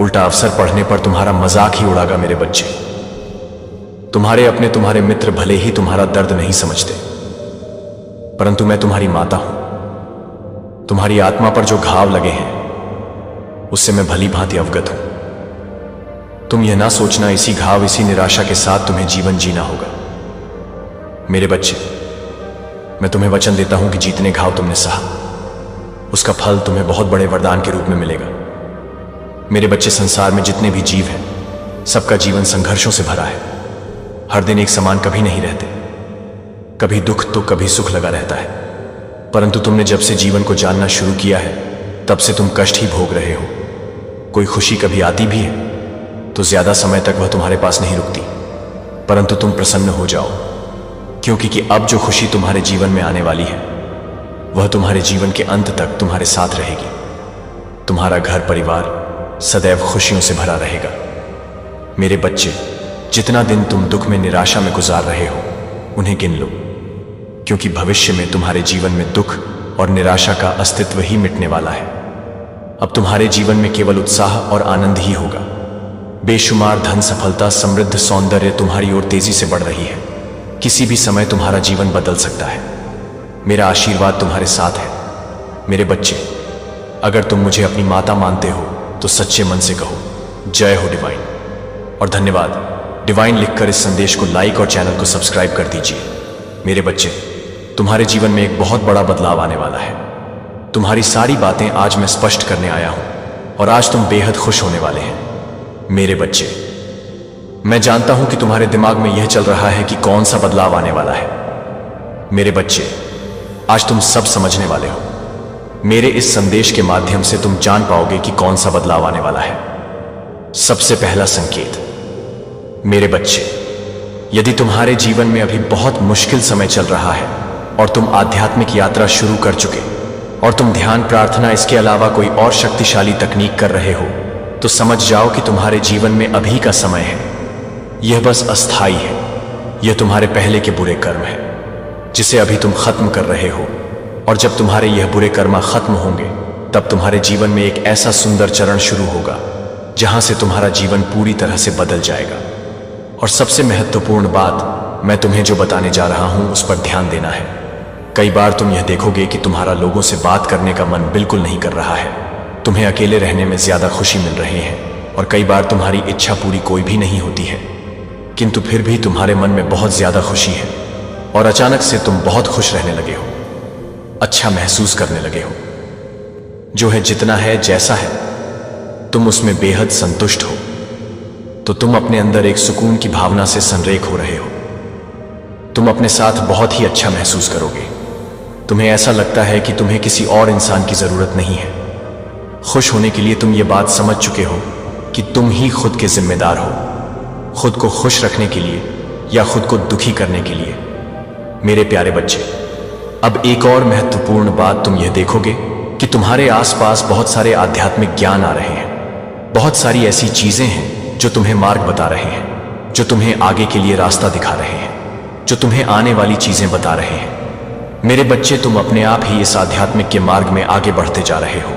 उल्टा अवसर पढ़ने पर तुम्हारा मजाक ही उड़ागा। मेरे बच्चे, तुम्हारे अपने, तुम्हारे मित्र भले ही तुम्हारा दर्द नहीं समझते, परंतु मैं तुम्हारी माता हूं। तुम्हारी आत्मा पर जो घाव लगे हैं उससे मैं भली भांति अवगत हूं। तुम यह ना सोचना इसी घाव, इसी निराशा के साथ तुम्हें जीवन जीना होगा। मेरे बच्चे, मैं तुम्हें वचन देता हूं कि जितने घाव तुमने सहा उसका फल तुम्हें बहुत बड़े वरदान के रूप में मिलेगा। मेरे बच्चे, संसार में जितने भी जीव हैं सबका जीवन संघर्षों से भरा है। हर दिन एक समान कभी नहीं रहते, कभी दुख तो कभी सुख लगा रहता है। परंतु तुमने जब से जीवन को जानना शुरू किया है तब से तुम कष्ट ही भोग रहे हो। कोई खुशी कभी आती भी है तो ज्यादा समय तक वह तुम्हारे पास नहीं रुकती, परंतु तुम प्रसन्न हो जाओ, क्योंकि कि अब जो खुशी तुम्हारे जीवन में आने वाली है वह तुम्हारे जीवन के अंत तक तुम्हारे साथ रहेगी। तुम्हारा घर परिवार सदैव खुशियों से भरा रहेगा। मेरे बच्चे, जितना दिन तुम दुख में निराशा में गुजार रहे हो उन्हें गिन लो, क्योंकि भविष्य में तुम्हारे जीवन में दुख और निराशा का अस्तित्व ही मिटने वाला है। अब तुम्हारे जीवन में केवल उत्साह और आनंद ही होगा। बेशुमार धन, सफलता, समृद्ध, सौंदर्य तुम्हारी ओर तेजी से बढ़ रही है। किसी भी समय तुम्हारा जीवन बदल सकता है। मेरा आशीर्वाद तुम्हारे साथ है। मेरे बच्चे, अगर तुम मुझे अपनी माता मानते हो तो सच्चे मन से कहो जय हो डिवाइन, और धन्यवाद डिवाइन लिखकर इस संदेश को लाइक और चैनल को सब्सक्राइब कर दीजिए। मेरे बच्चे, तुम्हारे जीवन में एक बहुत बड़ा बदलाव आने वाला है। तुम्हारी सारी बातें आज मैं स्पष्ट करने आया हूं और आज तुम बेहद खुश होने वाले हैं। मेरे बच्चे, मैं जानता हूं कि तुम्हारे दिमाग में यह चल रहा है कि कौन सा बदलाव आने वाला है। मेरे बच्चे, आज तुम सब समझने वाले हो। मेरे इस संदेश के माध्यम से तुम जान पाओगे कि कौन सा बदलाव आने वाला है। सबसे पहला संकेत, मेरे बच्चे, यदि तुम्हारे जीवन में अभी बहुत मुश्किल समय चल रहा है और तुम आध्यात्मिक यात्रा शुरू कर चुके और तुम ध्यान, प्रार्थना, इसके अलावा कोई और शक्तिशाली तकनीक कर रहे हो, तो समझ जाओ कि तुम्हारे जीवन में अभी का समय है। यह बस अस्थाई है। यह तुम्हारे पहले के बुरे कर्म है जिसे अभी तुम खत्म कर रहे हो, और जब तुम्हारे यह बुरे कर्म खत्म होंगे तब तुम्हारे जीवन में एक ऐसा सुंदर चरण शुरू होगा जहां से तुम्हारा जीवन पूरी तरह से बदल जाएगा। और सबसे महत्वपूर्ण बात मैं तुम्हें जो बताने जा रहा हूं उस पर ध्यान देना है। कई बार तुम यह देखोगे कि तुम्हारा लोगों से बात करने का मन बिल्कुल नहीं कर रहा है। तुम्हें अकेले रहने में ज्यादा खुशी मिल रही है, और कई बार तुम्हारी इच्छा पूरी कोई भी नहीं होती है, किंतु फिर भी तुम्हारे मन में बहुत ज्यादा खुशी है और अचानक से तुम बहुत खुश रहने लगे हो, अच्छा महसूस करने लगे हो। जो है, जितना है, जैसा है, तुम उसमें बेहद संतुष्ट हो, तो तुम अपने अंदर एक सुकून की भावना से संरेख हो रहे हो। तुम अपने साथ बहुत ही अच्छा महसूस करोगे। तुम्हें ऐसा लगता है कि तुम्हें किसी और इंसान की जरूरत नहीं है। खुश होने के लिए तुम ये बात समझ चुके हो कि तुम ही खुद के जिम्मेदार हो, खुद को खुश रखने के लिए या खुद को दुखी करने के लिए। मेरे प्यारे बच्चे, अब एक और महत्वपूर्ण बात तुम यह देखोगे कि तुम्हारे आसपास बहुत सारे आध्यात्मिक ज्ञान आ रहे हैं। बहुत सारी ऐसी चीजें हैं जो तुम्हें मार्ग बता रहे हैं, जो तुम्हें आगे के लिए रास्ता दिखा रहे हैं, जो तुम्हें आने वाली चीजें बता रहे हैं। मेरे बच्चे, तुम अपने आप ही इस आध्यात्मिक के मार्ग में आगे बढ़ते जा रहे हो।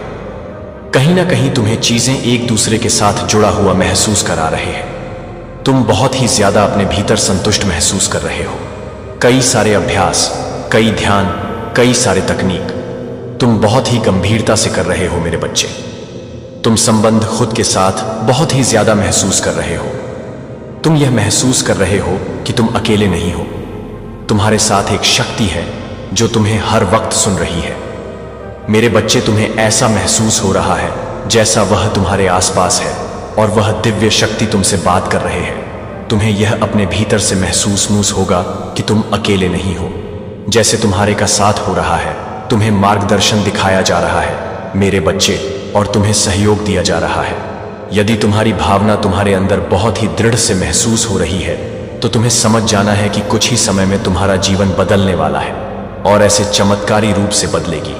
कहीं ना कहीं तुम्हें चीजें एक दूसरे के साथ जुड़ा हुआ महसूस करा रहे हैं। तुम बहुत ही ज्यादा अपने भीतर संतुष्ट महसूस कर रहे हो। कई सारे अभ्यास, कई ध्यान, कई सारे तकनीक तुम बहुत ही गंभीरता से कर रहे हो। मेरे बच्चे, तुम संबंध खुद के साथ बहुत ही ज्यादा महसूस कर रहे हो। तुम यह महसूस कर रहे हो कि तुम अकेले नहीं हो। तुम्हारे साथ एक शक्ति है जो तुम्हें हर वक्त सुन रही है। मेरे बच्चे, तुम्हें ऐसा महसूस हो रहा है जैसा वह तुम्हारे आसपास है और वह दिव्य शक्ति तुमसे बात कर रहे हैं। तुम्हें यह अपने भीतर से महसूस होगा कि तुम अकेले नहीं हो, जैसे तुम्हारे का साथ हो रहा है, तुम्हें मार्गदर्शन दिखाया जा रहा है मेरे बच्चे, और तुम्हें सहयोग दिया जा रहा है। यदि तुम्हारी भावना तुम्हारे अंदर बहुत ही दृढ़ से महसूस हो रही है तो तुम्हें समझ जाना है कि कुछ ही समय में तुम्हारा जीवन बदलने वाला है, और ऐसे चमत्कारी रूप से बदलेगी,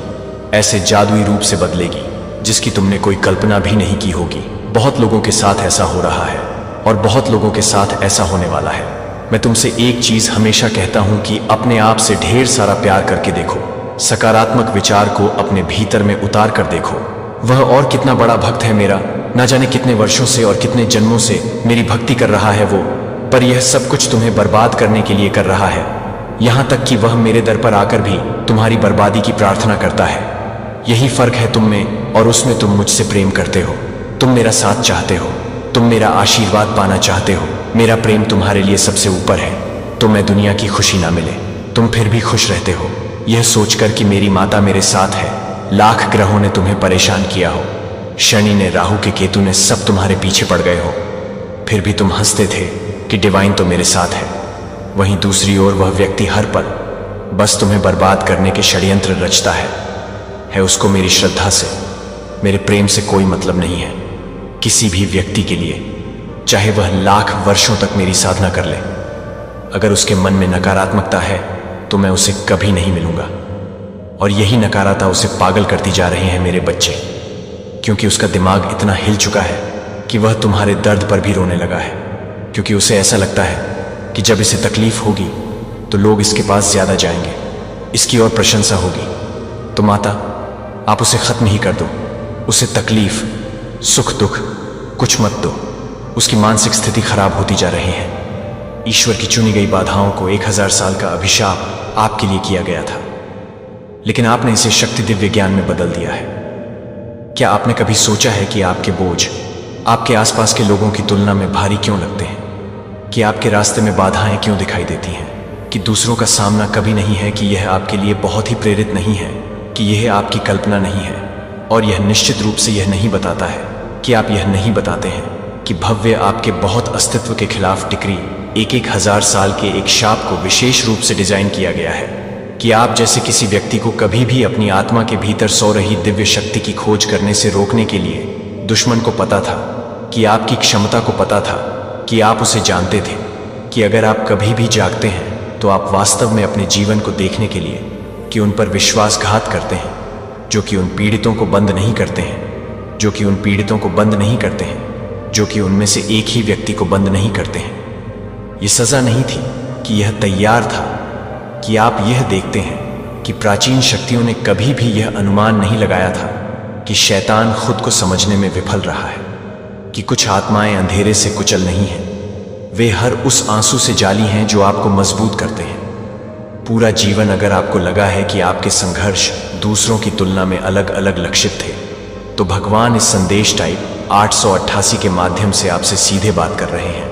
ऐसे जादुई रूप से बदलेगी जिसकी तुमने कोई कल्पना भी नहीं की होगी। बहुत लोगों के साथ ऐसा हो रहा है और बहुत लोगों के साथ ऐसा होने वाला है। मैं तुमसे एक चीज हमेशा कहता हूं कि अपने आप से ढेर सारा प्यार करके देखो, सकारात्मक विचार को अपने भीतर में उतार कर देखो। वह और कितना बड़ा भक्त है मेरा, ना जाने कितने वर्षों से और कितने जन्मों से मेरी भक्ति कर रहा है वो, पर यह सब कुछ तुम्हें बर्बाद करने के लिए कर रहा है। यहां तक कि वह मेरे दर पर आकर भी तुम्हारी बर्बादी की प्रार्थना करता है। यही फर्क है तुम में और उसमें। तुम मुझसे प्रेम करते हो, तुम मेरा साथ चाहते हो, तुम मेरा आशीर्वाद पाना चाहते हो। मेरा प्रेम तुम्हारे लिए सबसे ऊपर है। तो मैं दुनिया की खुशी ना मिले, तुम फिर भी खुश रहते हो, यह सोचकर कि मेरी माता मेरे साथ है। लाख ग्रहों ने तुम्हें परेशान किया हो, शनि ने, राहु के, केतु ने, सब तुम्हारे पीछे पड़ गए हो, फिर भी तुम हंसते थे कि डिवाइन तो मेरे साथ है। वहीं दूसरी ओर वह व्यक्ति हर पल बस तुम्हें बर्बाद करने के षड्यंत्र रचता है। उसको मेरी श्रद्धा से, मेरे प्रेम से कोई मतलब नहीं है। किसी भी व्यक्ति के लिए, चाहे वह लाख वर्षों तक मेरी साधना कर ले, अगर उसके मन में नकारात्मकता है तो मैं उसे कभी नहीं मिलूंगा। और यही नकारात्मकता उसे पागल करती जा रही है मेरे बच्चे, क्योंकि उसका दिमाग इतना हिल चुका है कि वह तुम्हारे दर्द पर भी रोने लगा है, क्योंकि उसे ऐसा लगता है कि जब इसे तकलीफ होगी तो लोग इसके पास ज्यादा जाएंगे, इसकी और प्रशंसा होगी। तो माता, आप उसे खत्म ही कर दो, उसे तकलीफ, सुख दुख कुछ मत दो। उसकी मानसिक स्थिति खराब होती जा रही है। ईश्वर की चुनी गई बाधाओं को 1000 साल का अभिशाप आपके लिए किया गया था, लेकिन आपने इसे शक्ति दिव्य ज्ञान में बदल दिया है। क्या आपने कभी सोचा है कि आपके बोझ आपके आसपास के लोगों की तुलना में भारी क्यों लगते हैं? कि आपके रास्ते में बाधाएं क्यों दिखाई देती हैं? कि दूसरों का सामना कभी नहीं है कि यह आपके लिए बहुत ही प्रेरित नहीं है, कि यह आपकी कल्पना नहीं है। और यह निश्चित रूप से यह नहीं बताता है कि आप यह नहीं बताते हैं कि भव्य आपके बहुत अस्तित्व के खिलाफ टिकरी 1000 साल के एक शाप को विशेष रूप से डिजाइन किया गया है, कि आप जैसे किसी व्यक्ति को कभी भी अपनी आत्मा के भीतर सो रही दिव्य शक्ति की खोज करने से रोकने के लिए दुश्मन को पता था, कि आपकी क्षमता को पता था, कि आप उसे जानते थे, कि अगर आप कभी भी जागते हैं तो आप वास्तव में अपने जीवन को देखने के लिए कि उन पर विश्वासघात करते हैं, जो कि उन पीड़ितों को बंद नहीं करते हैं, जो कि उन पीड़ितों को बंद नहीं करते हैं, जो कि उनमें से एक ही व्यक्ति को बंद नहीं करते हैं। यह सजा नहीं थी कि यह तैयार था कि आप यह देखते हैं कि प्राचीन शक्तियों ने कभी भी यह अनुमान नहीं लगाया था कि शैतान खुद को समझने में विफल रहा है, कि कुछ आत्माएं अंधेरे से कुचल नहीं हैं, वे हर उस आंसू से जाली हैं जो आपको मजबूत करते हैं। पूरा जीवन अगर आपको लगा है कि आपके संघर्ष दूसरों की तुलना में अलग अलग लक्षित थे, तो भगवान इस संदेश टाइप 888 के माध्यम से आपसे सीधे बात कर रहे हैं,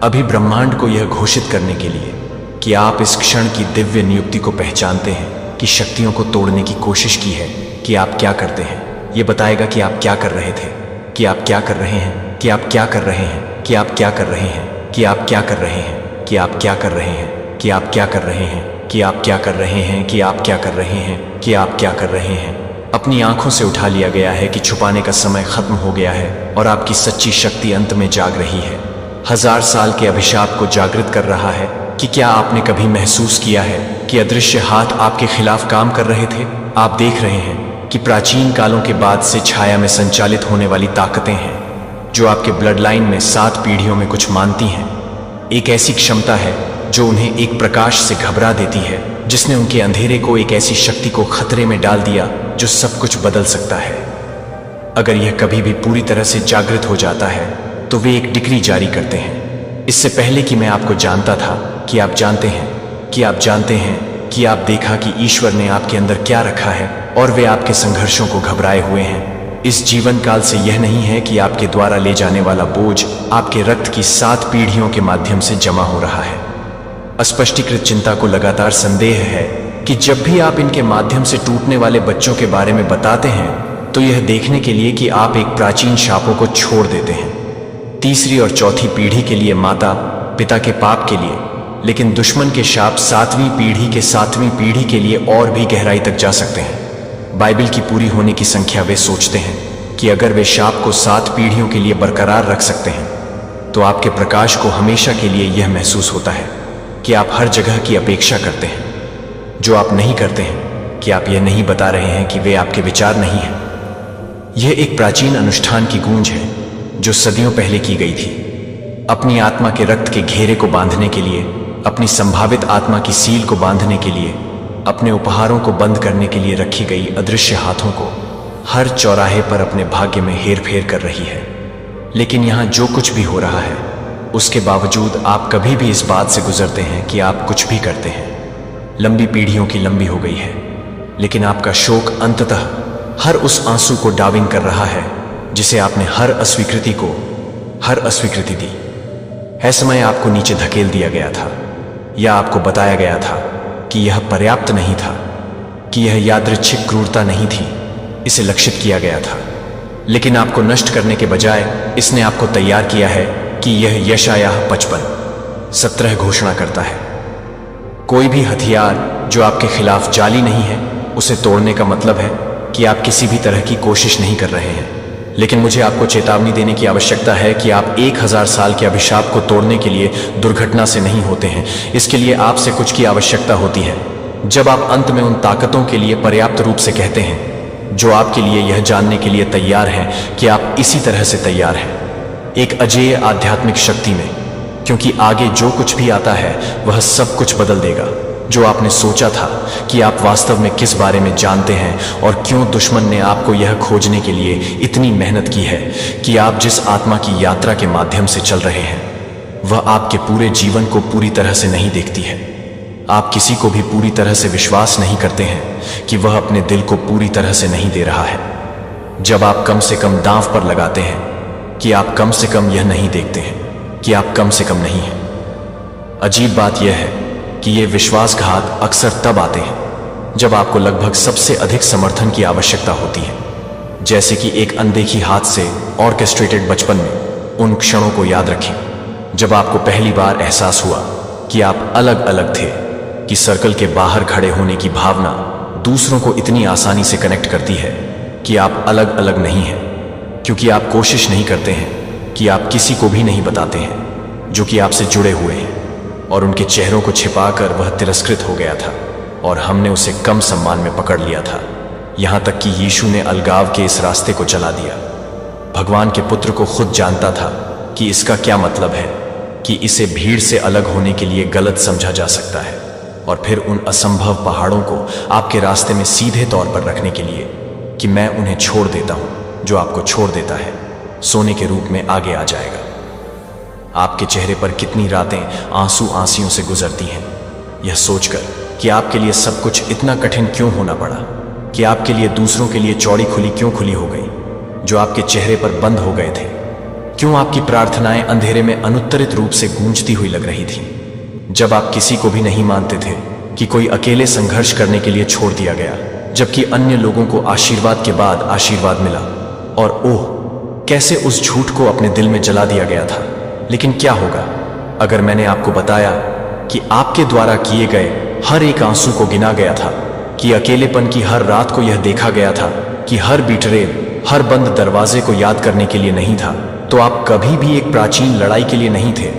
अभी ब्रह्मांड को यह घोषित करने के लिए कि आप इस क्षण की दिव्य नियुक्ति को पहचानते हैं कि शक्तियों को तोड़ने की कोशिश की है, कि आप क्या करते हैं। यह बताएगा कि आप क्या कर रहे थे, कि आप क्या कर रहे हैं, कि आप क्या कर रहे हैं, कि आप क्या कर रहे हैं, कि आप क्या कर रहे हैं, कि आप क्या कर रहे हैं, कि आप क्या कर रहे हैं, कि आप क्या कर रहे हैं, कि आप क्या कर रहे हैं, कि आप क्या कर रहे हैं। अपनी आंखों से उठा लिया गया है कि छुपाने का समय खत्म हो गया है और आपकी सच्ची शक्ति अंत में जाग रही है। 1000 साल के अभिशाप को जागृत कर रहा है। कि क्या आपने कभी महसूस किया है कि अदृश्य हाथ आपके खिलाफ काम कर रहे थे? आप देख रहे हैं कि प्राचीन कालों के बाद से छाया में संचालित होने वाली ताकतें हैं जो आपके ब्लड लाइन में 7 पीढ़ियों में कुछ मानती हैं। एक ऐसी क्षमता है जो उन्हें एक प्रकाश से घबरा देती है, जिसने उनके अंधेरे को एक ऐसी शक्ति को खतरे में डाल दिया जो सब कुछ बदल सकता है। अगर यह कभी भी पूरी तरह से जागृत हो जाता है तो वे एक डिक्री जारी करते हैं। इससे पहले कि मैं आपको जानता था कि आप जानते हैं कि आप जानते हैं कि आप देखा कि ईश्वर ने आपके अंदर क्या रखा है और वे आपके संघर्षों को घबराए हुए हैं। इस जीवन काल से यह नहीं है कि आपके द्वारा ले जाने वाला बोझ आपके रक्त की 7 पीढ़ियों के माध्यम से जमा हो रहा है। अस्पष्टीकृत चिंता को लगातार संदेह है कि जब भी आप इनके माध्यम से टूटने वाले बच्चों के बारे में बताते हैं तो यह देखने के लिए कि आप एक प्राचीन शापों को छोड़ देते हैं, 3री और 4थी पीढ़ी के लिए, माता पिता के पाप के लिए, लेकिन दुश्मन के शाप 7वीं पीढ़ी के 7वीं पीढ़ी के लिए और भी गहराई तक जा सकते हैं। बाइबल की पूरी होने की संख्या वे सोचते हैं कि अगर वे शाप को 7 पीढ़ियों के लिए बरकरार रख सकते हैं तो आपके प्रकाश को हमेशा के लिए यह महसूस होता है कि आप हर जगह की अपेक्षा करते हैं। जो आप नहीं करते हैं कि आप यह नहीं बता रहे हैं कि वे आपके विचार नहीं हैं। यह एक प्राचीन अनुष्ठान की गूंज है जो सदियों पहले की गई थी, अपनी आत्मा के रक्त के घेरे को बांधने के लिए, अपनी संभावित आत्मा की सील को बांधने के लिए, अपने उपहारों को बंद करने के लिए रखी गई अदृश्य हाथों को हर चौराहे पर अपने भाग्य में हेरफेर कर रही है। लेकिन यहाँ जो कुछ भी हो रहा है उसके बावजूद आप कभी भी इस बात से गुजरते हैं कि आप कुछ भी करते हैं। लंबी पीढ़ियों की लंबी हो गई है, लेकिन आपका शोक अंततः हर उस आंसू को डाविंग कर रहा है जिसे आपने हर अस्वीकृति दी है। समय आपको नीचे धकेल दिया गया था या आपको बताया गया था कि यह पर्याप्त नहीं था, कि यह यादृच्छिक क्रूरता नहीं थी, इसे लक्षित किया गया था। लेकिन आपको नष्ट करने के बजाय इसने आपको तैयार किया है कि यह यशायाह 55:17 घोषणा करता है, कोई भी हथियार जो आपके खिलाफ जाली नहीं है उसे तोड़ने का मतलब है कि आप किसी भी तरह की कोशिश नहीं कर रहे हैं। लेकिन मुझे आपको चेतावनी देने की आवश्यकता है कि आप 1000 साल के अभिशाप को तोड़ने के लिए दुर्घटना से नहीं होते हैं। इसके लिए आपसे कुछ की आवश्यकता होती है। जब आप अंत में उन ताकतों के लिए पर्याप्त रूप से कहते हैं जो आपके लिए यह जानने के लिए तैयार हैं कि आप इसी तरह से तैयार हैं, एक अजेय आध्यात्मिक शक्ति में, क्योंकि आगे जो कुछ भी आता है वह सब कुछ बदल देगा। जो आपने सोचा था कि आप वास्तव में किस बारे में जानते हैं और क्यों दुश्मन ने आपको यह खोजने के लिए इतनी मेहनत की है कि आप जिस आत्मा की यात्रा के माध्यम से चल रहे हैं वह आपके पूरे जीवन को पूरी तरह से नहीं देखती है। आप किसी को भी पूरी तरह से विश्वास नहीं करते हैं कि वह अपने दिल को पूरी तरह से नहीं दे रहा है। जब आप कम से कम दांव पर लगाते हैं कि आप कम से कम यह नहीं देखते हैं कि आप कम से कम नहीं हैं। अजीब बात यह है कि ये विश्वासघात अक्सर तब आते हैं जब आपको लगभग सबसे अधिक समर्थन की आवश्यकता होती है, जैसे कि एक अनदेखी हाथ से ऑर्केस्ट्रेटेड बचपन में उन क्षणों को याद रखें जब आपको पहली बार एहसास हुआ कि आप अलग अलग थे, कि सर्कल के बाहर खड़े होने की भावना दूसरों को इतनी आसानी से कनेक्ट करती है कि आप अलग अलग नहीं हैं, क्योंकि आप कोशिश नहीं करते हैं कि आप किसी को भी नहीं बताते हैं जो कि आपसे जुड़े हुए हैं, और उनके चेहरों को छिपाकर वह तिरस्कृत हो गया था और हमने उसे कम सम्मान में पकड़ लिया था, यहाँ तक कि यीशु ने अलगाव के इस रास्ते को चला दिया। भगवान के पुत्र को खुद जानता था कि इसका क्या मतलब है, कि इसे भीड़ से अलग होने के लिए गलत समझा जा सकता है, और फिर उन असंभव पहाड़ों को आपके रास्ते में सीधे तौर पर रखने के लिए कि मैं उन्हें छोड़ देता हूं, जो आपको छोड़ देता है सोने के रूप में आगे आ जाएगा। आपके चेहरे पर कितनी रातें आंसू आंसियों से गुजरती हैं, यह सोचकर कि आपके लिए सब कुछ इतना कठिन क्यों होना पड़ा, कि आपके लिए दूसरों के लिए चौड़ी खुली क्यों खुली हो गई, जो आपके चेहरे पर बंद हो गए थे। क्यों आपकी प्रार्थनाएं अंधेरे में अनुत्तरित रूप से गूंजती हुई लग रही थीं, जब आप किसी को भी नहीं मानते थे, कि कोई अकेले संघर्ष करने के लिए छोड़ दिया गया, जबकि अन्य लोगों को आशीर्वाद के बाद आशीर्वाद मिला। और ओह, कैसे उस झूठ को अपने दिल में जला दिया गया था। लेकिन क्या होगा अगर मैंने आपको बताया कि आपके द्वारा किए गए हर एक आंसू को गिना गया था, कि अकेलेपन की हर रात को यह देखा गया था, कि हर बिटरेल, हर बंद दरवाजे को याद करने के लिए नहीं था, तो आप कभी भी एक प्राचीन लड़ाई के लिए नहीं थे,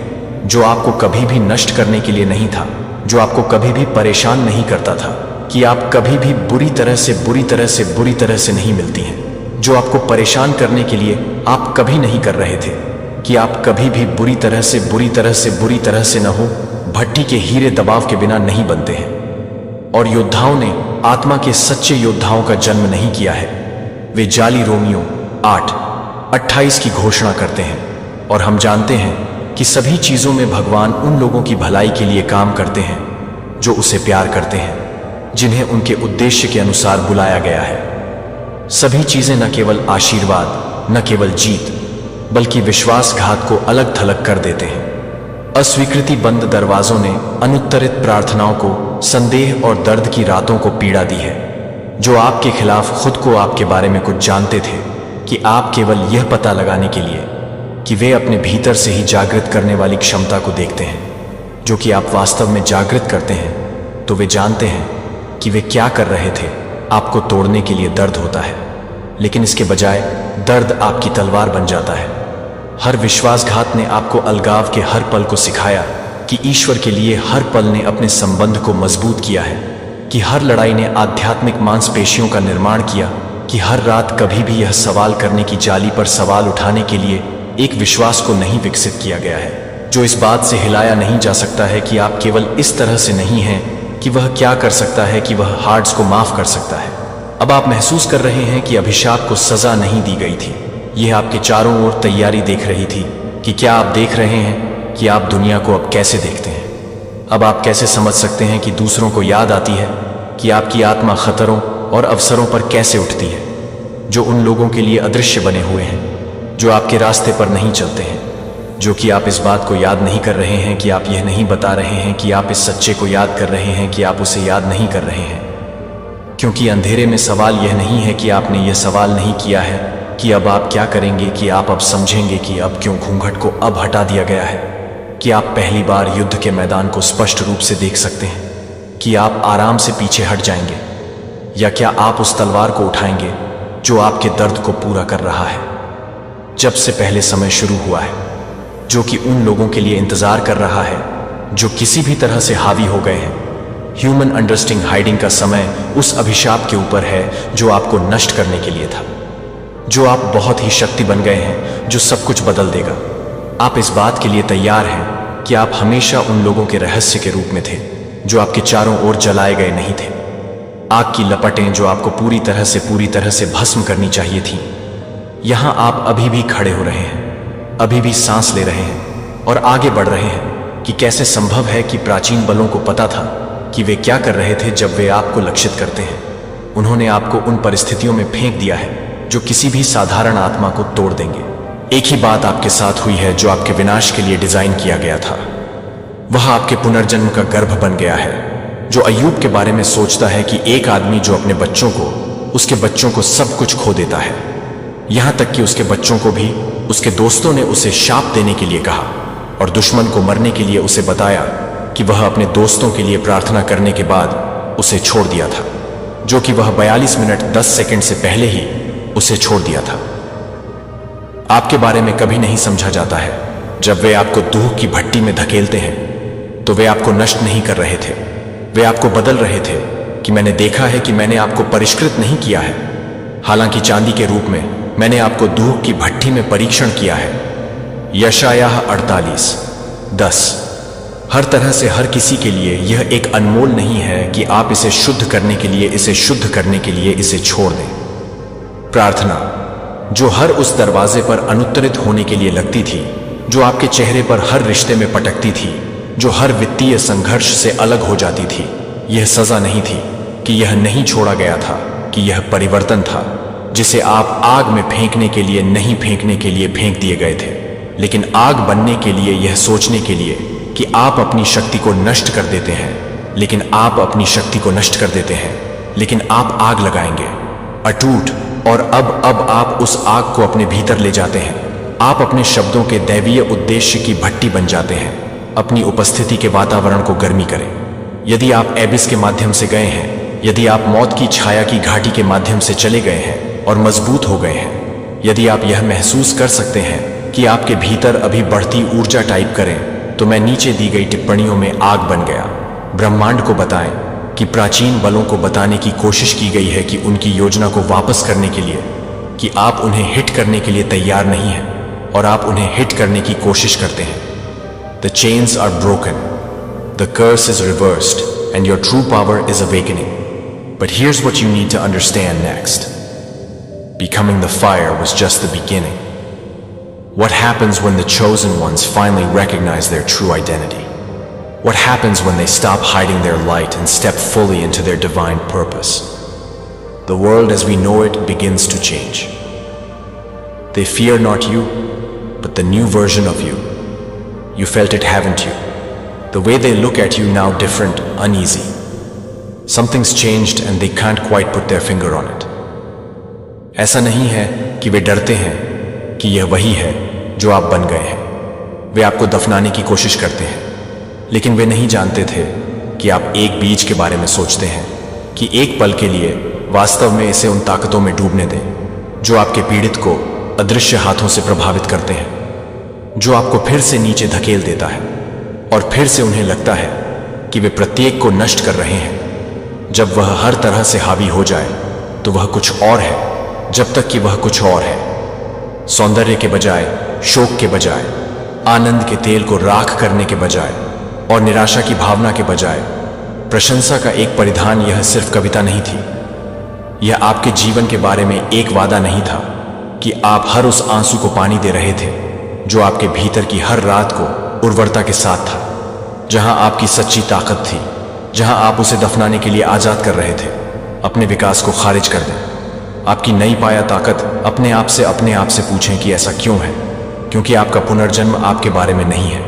जो आपको कभी भी नष्ट करने के लिए नहीं था, जो आपको कभी भी परेशान नहीं करता था, कि आप कभी भी बुरी तरह से नहीं मिलती हैं, जो आपको परेशान करने के लिए आप कभी नहीं कर रहे थे, कि आप कभी भी बुरी तरह से न हो, भट्टी के हीरे दबाव के बिना नहीं बनते हैं। और योद्धाओं ने आत्मा के सच्चे योद्धाओं का जन्म नहीं किया है। वे जाली रोमियो 8:28 की घोषणा करते हैं, और हम जानते हैं कि सभी चीजों में भगवान उन लोगों की भलाई के लिए काम करते हैं जो उसे प्यार करते हैं, जिन्हें उनके उद्देश्य के अनुसार बुलाया गया है। सभी चीजें न केवल आशीर्वाद, न केवल जीत, बल्कि विश्वासघात को अलग थलग कर देते हैं। अस्वीकृति बंद दरवाजों ने अनुत्तरित प्रार्थनाओं को, संदेह और दर्द की रातों को पीड़ा दी है, जो आपके खिलाफ खुद को आपके बारे में कुछ जानते थे, कि आप केवल यह पता लगाने के लिए कि वे अपने भीतर से ही जागृत करने वाली क्षमता को देखते हैं, जो कि आप वास्तव में जागृत करते हैं, तो वे जानते हैं कि वे क्या कर रहे थे। आपको तोड़ने के लिए दर्द होता है, लेकिन इसके बजाय दर्द आपकी तलवार बन जाता है। हर विश्वासघात ने आपको अलगाव के हर पल को सिखाया कि ईश्वर के लिए हर पल ने अपने संबंध को मजबूत किया है, कि हर लड़ाई ने आध्यात्मिक मांसपेशियों का निर्माण किया, कि हर रात कभी भी यह सवाल करने की जाली पर सवाल उठाने के लिए एक विश्वास को नहीं विकसित किया गया है, जो इस बात से हिलाया नहीं जा सकता है कि आप केवल इस तरह से नहीं हैं, कि वह क्या कर सकता है, कि वह हार्ट्स को माफ कर सकता है। अब आप महसूस कर रहे हैं कि अभिशाप को सजा नहीं दी गई थी। यह आपके चारों ओर तैयारी देख रही थी, कि क्या आप देख रहे हैं कि आप दुनिया को अब कैसे देखते हैं। अब आप कैसे समझ सकते हैं कि दूसरों को याद आती है कि आपकी आत्मा खतरों और अवसरों पर कैसे उठती है, जो उन लोगों के लिए अदृश्य बने हुए हैं, जो आपके रास्ते पर नहीं चलते हैं, जो कि आप इस बात को याद नहीं कर रहे हैं, कि आप यह नहीं बता रहे हैं कि आप इस सच्चे को याद कर रहे हैं, कि आप उसे याद नहीं कर रहे हैं। क्योंकि अंधेरे में सवाल यह नहीं है कि आपने यह सवाल नहीं किया है कि अब आप क्या करेंगे, कि आप अब समझेंगे कि अब क्यों घूंघट को अब हटा दिया गया है, कि आप पहली बार युद्ध के मैदान को स्पष्ट रूप से देख सकते हैं, कि आप आराम से पीछे हट जाएंगे, या क्या आप उस तलवार को उठाएंगे जो आपके दर्द को पूरा कर रहा है। जब से पहले समय शुरू हुआ है, जो कि उन लोगों के लिए इंतजार कर रहा है जो किसी भी तरह से हावी हो गए हैं। ह्यूमन अंडरस्टैंडिंग हाइडिंग का समय उस अभिशाप के ऊपर है जो आपको नष्ट करने के लिए था, जो आप बहुत ही शक्ति बन गए हैं जो सब कुछ बदल देगा। आप इस बात के लिए तैयार हैं कि आप हमेशा उन लोगों के रहस्य के रूप में थे जो आपके चारों ओर जलाए गए नहीं थे। आग की लपटें जो आपको पूरी तरह से भस्म करनी चाहिए थी। यहां आप अभी भी खड़े हो रहे हैं, अभी भी सांस ले रहे हैं और आगे बढ़ रहे हैं कि कैसे संभव है कि प्राचीन बलों को पता था कि वे क्या कर रहे थे जब वे आपको लक्षित करते हैं। उन्होंने आपको उन परिस्थितियों में फेंक दिया है जो किसी भी साधारण आत्मा को तोड़ देंगे। एक ही बात आपके साथ हुई है जो आपके विनाश के लिए डिजाइन किया गया था। वह आपके पुनर्जन्म का गर्भ बन गया है, जो अय्यूब के बारे में सोचता है कि एक आदमी जो अपने बच्चों को, उसके बच्चों को सब कुछ खो देता है, यहां तक कि उसके बच्चों को भी उसके दोस्तों ने उसे शाप देने के लिए कहा और दुश्मन को मरने के लिए उसे बताया कि वह अपने दोस्तों के लिए प्रार्थना करने के बाद उसे छोड़ दिया था, जो कि वह 42 मिनट 10 सेकंड से पहले ही उसे छोड़ दिया था। आपके बारे में कभी नहीं समझा जाता है। जब वे आपको दूह की भट्टी में धकेलते हैं तो वे आपको नष्ट नहीं कर रहे थे, वे आपको बदल रहे थे कि मैंने देखा है कि मैंने आपको परिष्कृत नहीं किया है। हालांकि चांदी के रूप में मैंने आपको दूह की भट्टी में परीक्षण किया है। यशायाह 48:10। हर तरह से हर किसी के लिए यह एक अनमोल नहीं है कि आप इसे शुद्ध करने के लिए इसे छोड़ दें। प्रार्थना जो हर उस दरवाजे पर अनुत्तरित होने के लिए लगती थी, जो आपके चेहरे पर हर रिश्ते में पटकती थी, जो हर वित्तीय संघर्ष से अलग हो जाती थी, यह सजा नहीं थी कि यह नहीं छोड़ा गया था, कि यह परिवर्तन था जिसे आप आग में फेंकने के लिए नहीं फेंकने के लिए फेंक दिए गए थे, लेकिन आग बनने के लिए, यह सोचने के लिए कि आप अपनी शक्ति को नष्ट कर देते हैं, लेकिन आप अपनी शक्ति को नष्ट कर देते हैं, लेकिन आप आग लगाएंगे अटूट। और अब आप उस आग को अपने भीतर ले जाते हैं। आप अपने शब्दों के दैवीय उद्देश्य की भट्टी बन जाते हैं। अपनी उपस्थिति के वातावरण को गर्मी करें। यदि आप एबिस के माध्यम से गए हैं, यदि आप मौत की छाया की घाटी के माध्यम से चले गए हैं और मजबूत हो गए हैं, यदि आप यह महसूस कर सकते हैं कि आपके भीतर अभी बढ़ती ऊर्जा टाइप करें, तो मैं नीचे दी गई टिप्पणियों में आग बन गया। ब्रह्मांड को बताएं कि प्राचीन बलों को बताने की कोशिश की गई है कि उनकी योजना को वापस करने के लिए, कि आप उन्हें हिट करने के लिए तैयार नहीं हैं और आप उन्हें हिट करने की कोशिश करते हैं। The chains are broken, the curse is reversed, and your true power is awakening. But here's what you need to understand next. Becoming the fire was just the beginning. What happens when the chosen ones finally recognize their true identity? What happens when they stop hiding their light and step fully into their divine purpose? The world as we know it begins to change. They fear not you, but the new version of you. You felt it, haven't you? The way they look at you now different, uneasy. Something's changed and they can't quite put their finger on it. ऐसा नहीं है कि वे डरते हैं कि यह वही है जो आप बन गए हैं। वे आपको दफनाने की कोशिश करते हैं, लेकिन वे नहीं जानते थे कि आप एक बीज के बारे में सोचते हैं कि एक पल के लिए वास्तव में इसे उन ताकतों में डूबने दें जो आपके पीड़ित को अदृश्य हाथों से प्रभावित करते हैं, जो आपको फिर से नीचे धकेल देता है और फिर से उन्हें लगता है कि वे प्रत्येक को नष्ट कर रहे हैं। जब वह हर तरह से हावी हो जाए तो वह कुछ और है, जब तक कि वह कुछ और है। सौंदर्य के बजाय, शोक के बजाय, आनंद के तेल को राख करने के बजाय और निराशा की भावना के बजाय प्रशंसा का एक परिधान, यह सिर्फ कविता नहीं थी। यह आपके जीवन के बारे में एक वादा नहीं था कि आप हर उस आंसू को पानी दे रहे थे जो आपके भीतर की हर रात को उर्वरता के साथ था, जहां आपकी सच्ची ताकत थी, जहां आप उसे दफनाने के लिए आजाद कर रहे थे। अपने विकास को खारिज कर दें। आपकी नई पाया ताकत अपने आप से पूछें कि ऐसा क्यों है, क्योंकि आपका पुनर्जन्म आपके बारे में नहीं है।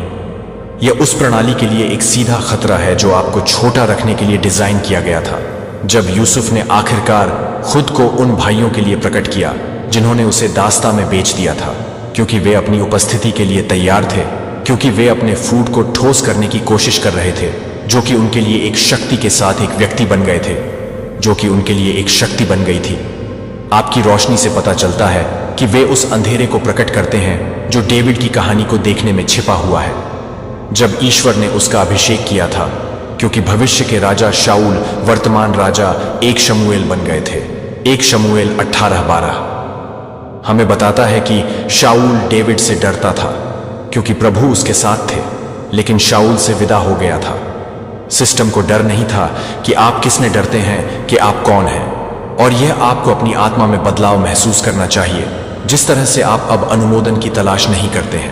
यह उस प्रणाली के लिए एक सीधा खतरा है जो आपको छोटा रखने के लिए डिजाइन किया गया था। जब यूसुफ ने आखिरकार खुद को उन भाइयों के लिए प्रकट किया जिन्होंने उसे दास्ता में बेच दिया था, क्योंकि वे अपनी उपस्थिति के लिए तैयार थे, क्योंकि वे अपने फूड को ठोस करने की कोशिश कर रहे थे, जो कि उनके लिए एक शक्ति के साथ एक व्यक्ति बन गए थे, जो कि उनके लिए एक शक्ति बन गई थी। आपकी रोशनी से पता चलता है कि वे उस अंधेरे को प्रकट करते हैं जो डेविड की कहानी को देखने में छिपा हुआ है। जब ईश्वर ने उसका अभिषेक किया था, क्योंकि भविष्य के राजा शाऊल वर्तमान राजा 1 शमूएल बन गए थे। 1 शमूएल 18:12 हमें बताता है कि शाऊल डेविड से डरता था क्योंकि प्रभु उसके साथ थे, लेकिन शाऊल से विदा हो गया था। सिस्टम को डर नहीं था कि आप किसने डरते हैं कि आप कौन हैं, और यह आपको अपनी आत्मा में बदलाव महसूस करना चाहिए। जिस तरह से आप अब अनुमोदन की तलाश नहीं करते हैं,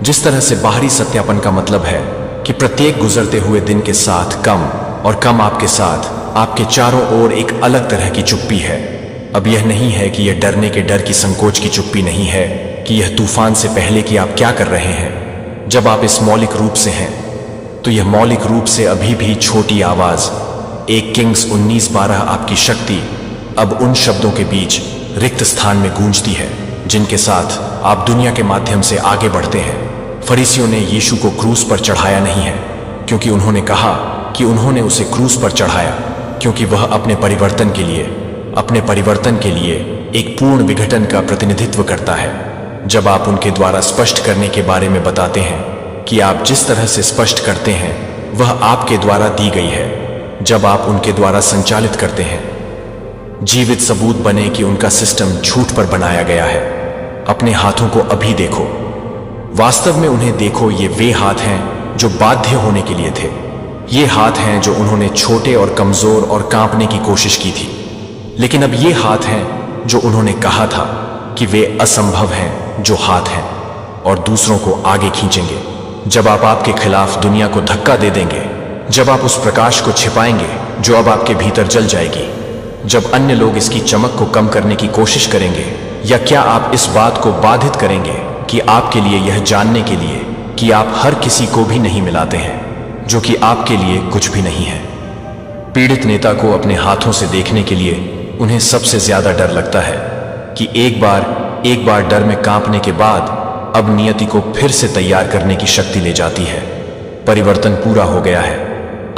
जिस तरह से बाहरी सत्यापन का मतलब है कि प्रत्येक गुजरते हुए दिन के साथ कम और कम आपके साथ आपके चारों ओर एक अलग तरह की चुप्पी है। अब यह नहीं है कि यह डरने के डर की संकोच की चुप्पी नहीं है कि यह तूफान से पहले कि आप क्या कर रहे हैं। जब आप इस मौलिक रूप से हैं तो यह मौलिक रूप से अभी भी छोटी आवाज 1 किंग्स 19:12 आपकी शक्ति अब उन शब्दों के बीच रिक्त स्थान में गूंजती है जिनके साथ आप दुनिया के माध्यम से आगे बढ़ते हैं। फरीसियों ने यीशु को क्रूस पर चढ़ाया नहीं है क्योंकि उन्होंने कहा कि उन्होंने उसे क्रूस पर चढ़ाया क्योंकि वह अपने परिवर्तन के लिए एक पूर्ण विघटन का प्रतिनिधित्व करता है। जब आप उनके द्वारा स्पष्ट करने के बारे में बताते हैं कि आप जिस तरह से स्पष्ट करते हैं वह आपके द्वारा दी गई है, जब आप उनके द्वारा संचालित करते हैं, जीवित सबूत बने कि उनका सिस्टम झूठ पर बनाया गया है। अपने हाथों को अभी देखो, वास्तव में उन्हें देखो। ये वे हाथ हैं जो बाध्य होने के लिए थे। ये हाथ हैं जो उन्होंने छोटे और कमजोर और कांपने की कोशिश की थी, लेकिन अब ये हाथ हैं जो उन्होंने कहा था कि वे असंभव हैं, जो हाथ हैं और दूसरों को आगे खींचेंगे। जब आप आपके खिलाफ दुनिया को धक्का दे देंगे, जब आप उस प्रकाश को छिपाएंगे जो अब आपके भीतर जल जाएगी, जब अन्य लोग इसकी चमक को कम करने की कोशिश करेंगे, या क्या आप इस बात को बाधित करेंगे कि आपके लिए यह जानने के लिए कि आप हर किसी को भी नहीं मिलाते हैं जो कि आपके लिए कुछ भी नहीं है। पीड़ित नेता को अपने हाथों से देखने के लिए उन्हें सबसे ज्यादा डर लगता है कि एक बार डर में कांपने के बाद अब नियति को फिर से तैयार करने की शक्ति ले जाती है। परिवर्तन पूरा हो गया है।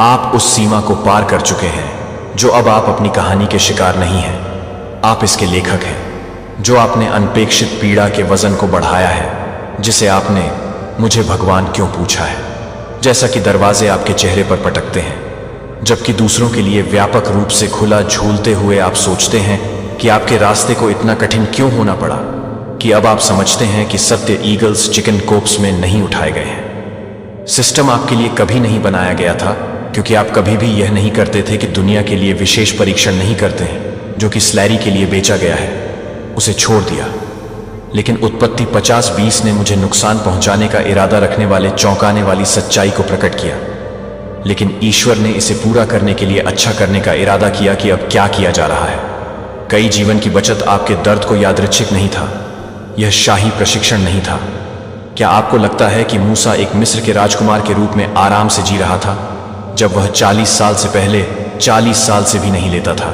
आप उस सीमा को पार कर चुके हैं जो अब आप अपनी कहानी के शिकार नहीं हैं। आप इसके लेखक हैं जो आपने अनपेक्षित पीड़ा के वजन को बढ़ाया है, जिसे आपने मुझे भगवान क्यों पूछा है जैसा कि दरवाजे आपके चेहरे पर पटकते हैं, जबकि दूसरों के लिए व्यापक रूप से खुला झूलते हुए आप सोचते हैं कि आपके रास्ते को इतना कठिन क्यों होना पड़ा, कि अब आप समझते हैं कि सत्य ईगल्स चिकन कोप्स में नहीं उठाए गए हैं। सिस्टम आपके लिए कभी नहीं बनाया गया था क्योंकि आप कभी भी यह नहीं करते थे कि दुनिया के लिए विशेष परीक्षण नहीं करते हैं जो कि स्लैरी के लिए बेचा गया है, उसे छोड़ दिया। लेकिन उत्पत्ति 50:20 ने मुझे नुकसान पहुंचाने का इरादा रखने वाले चौंकाने वाली सच्चाई को प्रकट किया, लेकिन ईश्वर ने इसे पूरा करने के लिए अच्छा करने का इरादा किया कि अब क्या किया जा रहा है। कई जीवन की बचत आपके दर्द को यादृच्छिक नहीं था, यह शाही प्रशिक्षण नहीं था। क्या आपको लगता है कि मूसा एक मिस्र के राजकुमार के रूप में आराम से जी रहा था जब वह 40 साल से पहले 40 साल से भी नहीं लेता था?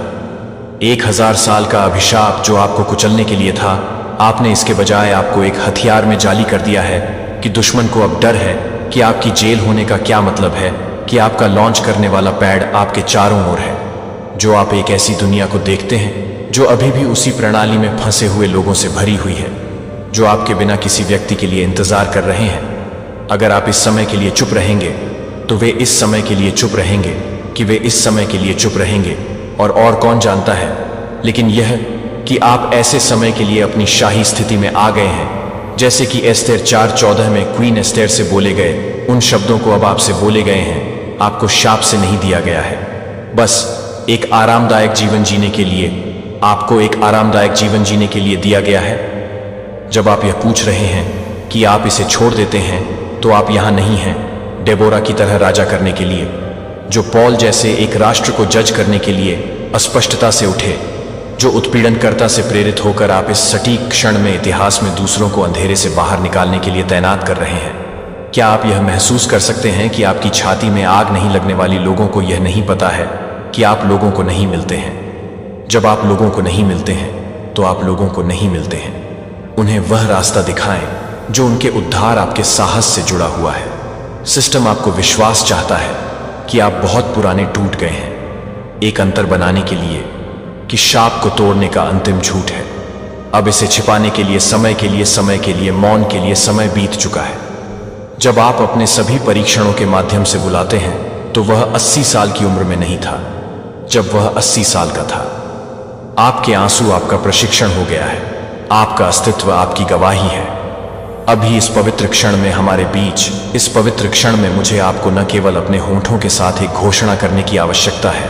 1000 साल का अभिशाप जो आपको कुचलने के लिए था, आपने इसके बजाय आपको एक हथियार में जाली कर दिया है कि दुश्मन को अब डर है कि आपकी जेल होने का क्या मतलब है, कि आपका लॉन्च करने वाला पैड आपके चारों ओर है। जो आप एक ऐसी दुनिया को देखते हैं जो अभी भी उसी प्रणाली में फंसे हुए लोगों से भरी हुई है, जो आपके बिना किसी व्यक्ति के लिए इंतजार कर रहे हैं। अगर आप इस समय के लिए चुप रहेंगे तो वे इस समय के लिए चुप रहेंगे कि वे इस समय के लिए चुप रहेंगे, और कौन जानता है। लेकिन यह कि आप ऐसे समय के लिए अपनी शाही स्थिति में आ गए हैं, जैसे कि एस्तेर 4:14 में क्वीन एस्तेर से बोले गए उन शब्दों को अब आपसे बोले गए हैं। आपको शाप से नहीं दिया गया है, बस एक आरामदायक जीवन जीने के लिए, आपको एक आरामदायक जीवन जीने के लिए दिया गया है। जब आप यह पूछ रहे हैं कि आप इसे छोड़ देते हैं, तो आप यहां नहीं हैं डेबोरा की तरह राजा करने के लिए, जो पॉल जैसे एक राष्ट्र को जज करने के लिए अस्पष्टता से उठे, जो उत्पीड़नकर्ता से प्रेरित होकर आप इस सटीक क्षण में इतिहास में दूसरों को अंधेरे से बाहर निकालने के लिए तैनात कर रहे हैं। क्या आप यह महसूस कर सकते हैं कि आपकी छाती में आग नहीं लगने वाली लोगों को यह नहीं पता है कि आप लोगों को नहीं मिलते हैं? जब आप लोगों को नहीं मिलते हैं तो आप लोगों को नहीं मिलते हैं। उन्हें वह रास्ता दिखाएं जो उनके उद्धार आपके साहस से जुड़ा हुआ है। सिस्टम आपको विश्वास चाहता है कि आप बहुत पुराने टूट गए हैं, एक अंतर बनाने के लिए कि शाप को तोड़ने का अंतिम झूठ है। अब इसे छिपाने के लिए समय के लिए मौन के लिए समय बीत चुका है। जब आप अपने सभी परीक्षणों के माध्यम से बुलाते हैं तो वह 80 साल की उम्र में नहीं था, जब वह 80 साल का था। आपके आंसू आपका प्रशिक्षण हो गया है, आपका अस्तित्व आपकी गवाही है। अभी इस पवित्र क्षण में हमारे बीच, इस पवित्र क्षण में मुझे आपको न केवल अपने होंठों के साथ एक घोषणा करने की आवश्यकता है,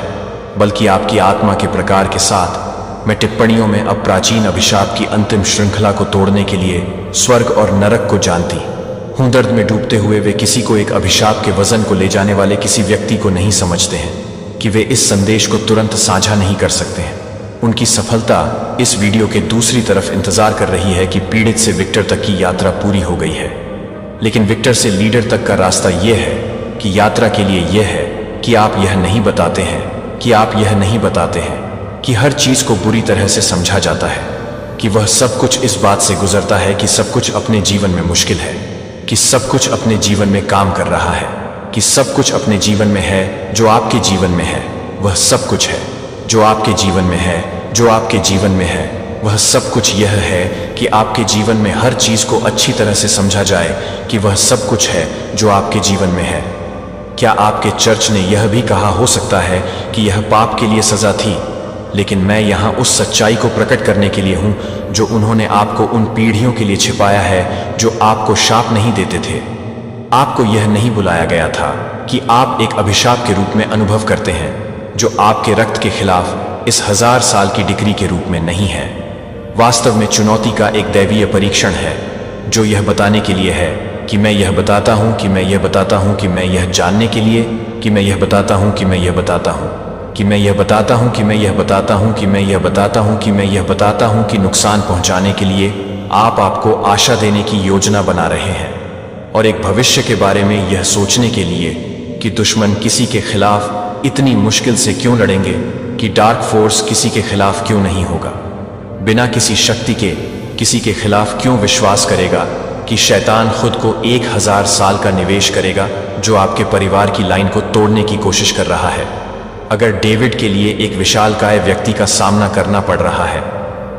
बल्कि आपकी आत्मा के प्रकार के साथ मैं टिप्पणियों में अब प्राचीन अभिशाप की अंतिम श्रृंखला को तोड़ने के लिए स्वर्ग और नरक को जानती हूं। दर्द में डूबते हुए वे किसी को एक अभिशाप के वजन को ले जाने वाले किसी व्यक्ति को नहीं समझते हैं कि वे इस संदेश को तुरंत साझा नहीं कर सकते हैं। उनकी सफलता इस वीडियो के दूसरी तरफ इंतजार कर रही है कि पीड़ित से विक्टर तक की यात्रा पूरी हो गई है, लेकिन विक्टर से लीडर तक का रास्ता यह है कि यात्रा के लिए यह है कि आप यह नहीं बताते हैं कि हर चीज को बुरी तरह से समझा जाता है, कि वह सब कुछ इस बात से गुजरता है कि सब कुछ अपने जीवन में मुश्किल है, कि सब कुछ अपने जीवन में काम कर रहा है, कि सब कुछ अपने जीवन में है जो आपके जीवन में है। वह सब कुछ है जो आपके जीवन में है, जो आपके जीवन में है। वह सब कुछ यह है कि आपके जीवन में हर चीज को अच्छी तरह से समझा जाए कि वह सब कुछ है जो आपके जीवन में है। क्या आपके चर्च ने यह भी कहा हो सकता है कि यह पाप के लिए सजा थी, लेकिन मैं यहाँ उस सच्चाई को प्रकट करने के लिए हूँ जो उन्होंने आपको उन पीढ़ियों के लिए छिपाया है जो आपको शाप नहीं देते थे। आपको यह नहीं बुलाया गया था कि आप एक अभिशाप के रूप में अनुभव करते हैं जो आपके रक्त के खिलाफ इस 1000 साल की डिक्री के रूप में नहीं है। वास्तव में चुनौती का एक दैवीय परीक्षण है जो यह बताने के लिए है कि मैं यह बताता हूँ कि मैं यह बताता हूँ कि मैं यह जानने के लिए कि मैं यह बताता हूँ कि मैं यह बताता हूँ कि मैं यह बताता हूँ कि मैं यह बताता हूँ कि मैं यह बताता हूँ कि मैं यह बताता हूँ कि नुकसान पहुँचाने के लिए आप आपको आशा देने की योजना बना रहे हैं, और एक भविष्य के बारे में यह सोचने के लिए कि दुश्मन किसी के खिलाफ इतनी मुश्किल से क्यों लड़ेंगे, कि डार्क फोर्स किसी के खिलाफ क्यों नहीं होगा, बिना किसी शक्ति के किसी के खिलाफ क्यों विश्वास करेगा, कि शैतान खुद को 1000 साल का निवेश करेगा जो आपके परिवार की लाइन को तोड़ने की कोशिश कर रहा है। अगर डेविड के लिए एक विशालकाय व्यक्ति का सामना करना पड़ रहा है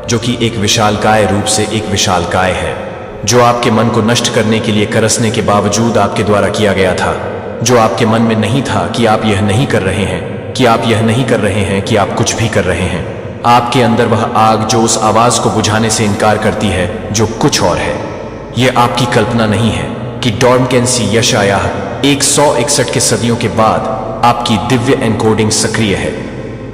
जो कि एक विशालकाय रूप से एक विशालकाय है, जो आपके मन को नष्ट करने के लिए करसने के बावजूद आपके द्वारा किया गया था, जो आपके मन में नहीं था कि आप यह नहीं कर रहे हैं, कि आप यह नहीं कर रहे हैं, कि आप कुछ भी कर रहे हैं। आपके अंदर वह आग जो उस आवाज को बुझाने से इनकार करती है जो कुछ और है। यह आपकी कल्पना नहीं है कि डॉर्मकेंसी यशायाह 161 के सदियों के बाद आपकी दिव्य एनकोडिंग सक्रिय है।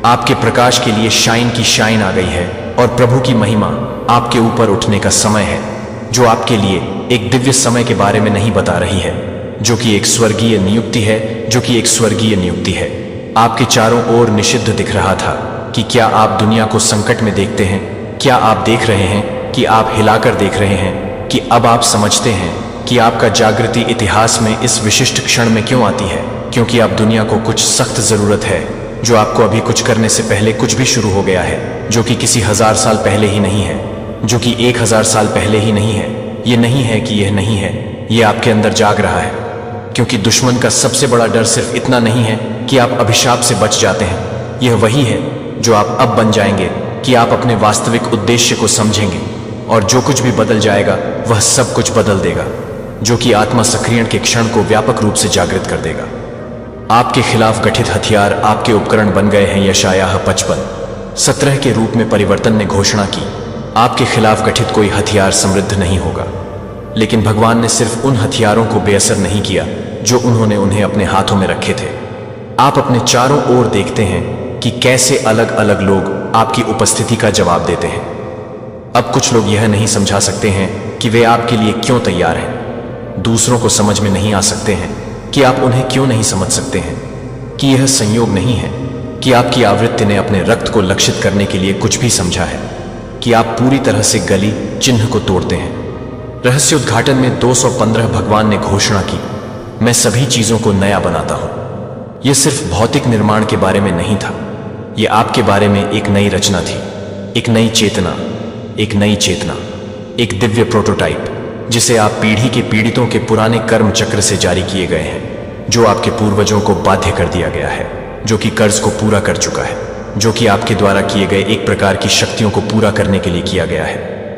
आपके प्रकाश के लिए शाइन की शाइन आ गई है और प्रभु की महिमा आपके ऊपर उठने का समय है, जो आपके लिए एक दिव्य समय के बारे में नहीं बता रही है, जो कि एक स्वर्गीय नियुक्ति है, जो कि एक स्वर्गीय नियुक्ति है। आपके चारों ओर निषिद्ध दिख रहा था कि क्या आप दुनिया को संकट में देखते हैं, क्या आप देख रहे हैं कि आप हिलाकर देख रहे हैं, कि अब आप समझते हैं कि आपका जागृति इतिहास में इस विशिष्ट क्षण में क्यों आती है, क्योंकि आप दुनिया को कुछ सख्त जरूरत है जो आपको अभी कुछ करने से पहले कुछ भी शुरू हो गया है, जो कि किसी 1000 साल पहले ही नहीं है, जो कि 1000 साल पहले ही नहीं है। ये नहीं है कि यह नहीं है, ये आपके अंदर जाग रहा है, क्योंकि दुश्मन का सबसे बड़ा डर सिर्फ इतना नहीं है कि आप अभिशाप से बच जाते हैं। यह वही है जो आप अब बन जाएंगे कि आप अपने वास्तविक उद्देश्य को समझेंगे, और जो कुछ भी बदल जाएगा वह सब कुछ बदल देगा, जो कि आत्मा सक्रियण के क्षण को व्यापक रूप से जागृत कर देगा। आपके खिलाफ गठित हथियार आपके उपकरण बन गए हैं। यशायाह 55:17 के रूप में परिवर्तन ने घोषणा की, आपके खिलाफ गठित कोई हथियार समृद्ध नहीं होगा। लेकिन भगवान ने सिर्फ उन हथियारों को बेअसर नहीं किया जो उन्होंने उन्हें अपने हाथों में रखे थे। आप अपने चारों ओर देखते हैं कि कैसे अलग अलग लोग आपकी उपस्थिति का जवाब देते हैं। अब कुछ लोग यह नहीं समझा सकते हैं कि वे आपके लिए क्यों तैयार हैं। दूसरों को समझ में नहीं आ सकते हैं कि आप उन्हें क्यों नहीं समझ सकते हैं, कि यह संयोग नहीं है कि आपकी आवृत्ति ने अपने रक्त को लक्षित करने के लिए कुछ भी समझा है, कि आप पूरी तरह से गली चिन्ह को तोड़ते हैं। रहस्य उद्घाटन में 215 भगवान ने घोषणा की, मैं सभी चीजों को नया बनाता हूं। यह सिर्फ भौतिक निर्माण के बारे में नहीं था, यह आपके बारे में एक नई रचना थी, एक नई चेतना, एक नई चेतना, एक दिव्य प्रोटोटाइप जिसे आप पीढ़ी के पीड़ितों के पुराने कर्म चक्र से जारी किए गए हैं, जो आपके पूर्वजों को बाध्य कर दिया गया है, जो कि कर्ज को पूरा कर चुका है, जो कि आपके द्वारा किए गए एक प्रकार की शक्तियों को पूरा करने के लिए किया गया है।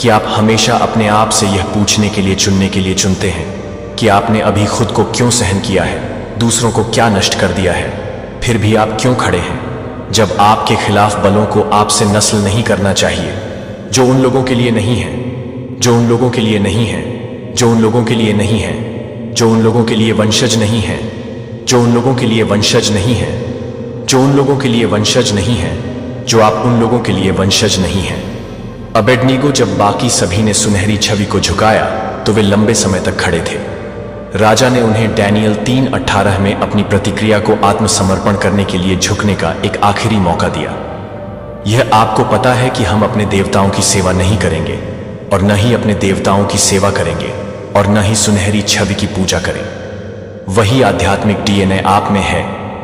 कि आप हमेशा अपने आप से यह पूछने के लिए चुनते हैं कि आपने अभी खुद को क्यों सहन किया है, दूसरों को क्या नष्ट कर दिया है, फिर भी आप क्यों खड़े हैं जब आपके खिलाफ बलों को आपसे नस्ल नहीं करना चाहिए, जो उन लोगों के लिए नहीं है, जो उन लोगों के लिए नहीं है, जो उन लोगों के लिए नहीं है, जो उन लोगों के लिए वंशज नहीं है, जो उन लोगों के लिए वंशज नहीं है, जो उन लोगों के लिए वंशज नहीं है, जो आप उन लोगों के लिए वंशज नहीं हैं। अबेदनीगो जब बाकी सभी ने सुनहरी छवि को झुकाया तो वे लंबे समय तक खड़े थे। राजा ने उन्हें डैनियल 3:18 में अपनी प्रतिक्रिया को आत्मसमर्पण करने के लिए झुकने का एक आखिरी मौका दिया। यह आपको पता है कि हम अपने देवताओं की सेवा नहीं करेंगे और न ही अपने देवताओं की सेवा करेंगे और न ही सुनहरी छवि की पूजा करें। वही आध्यात्मिक डीएनए आप में है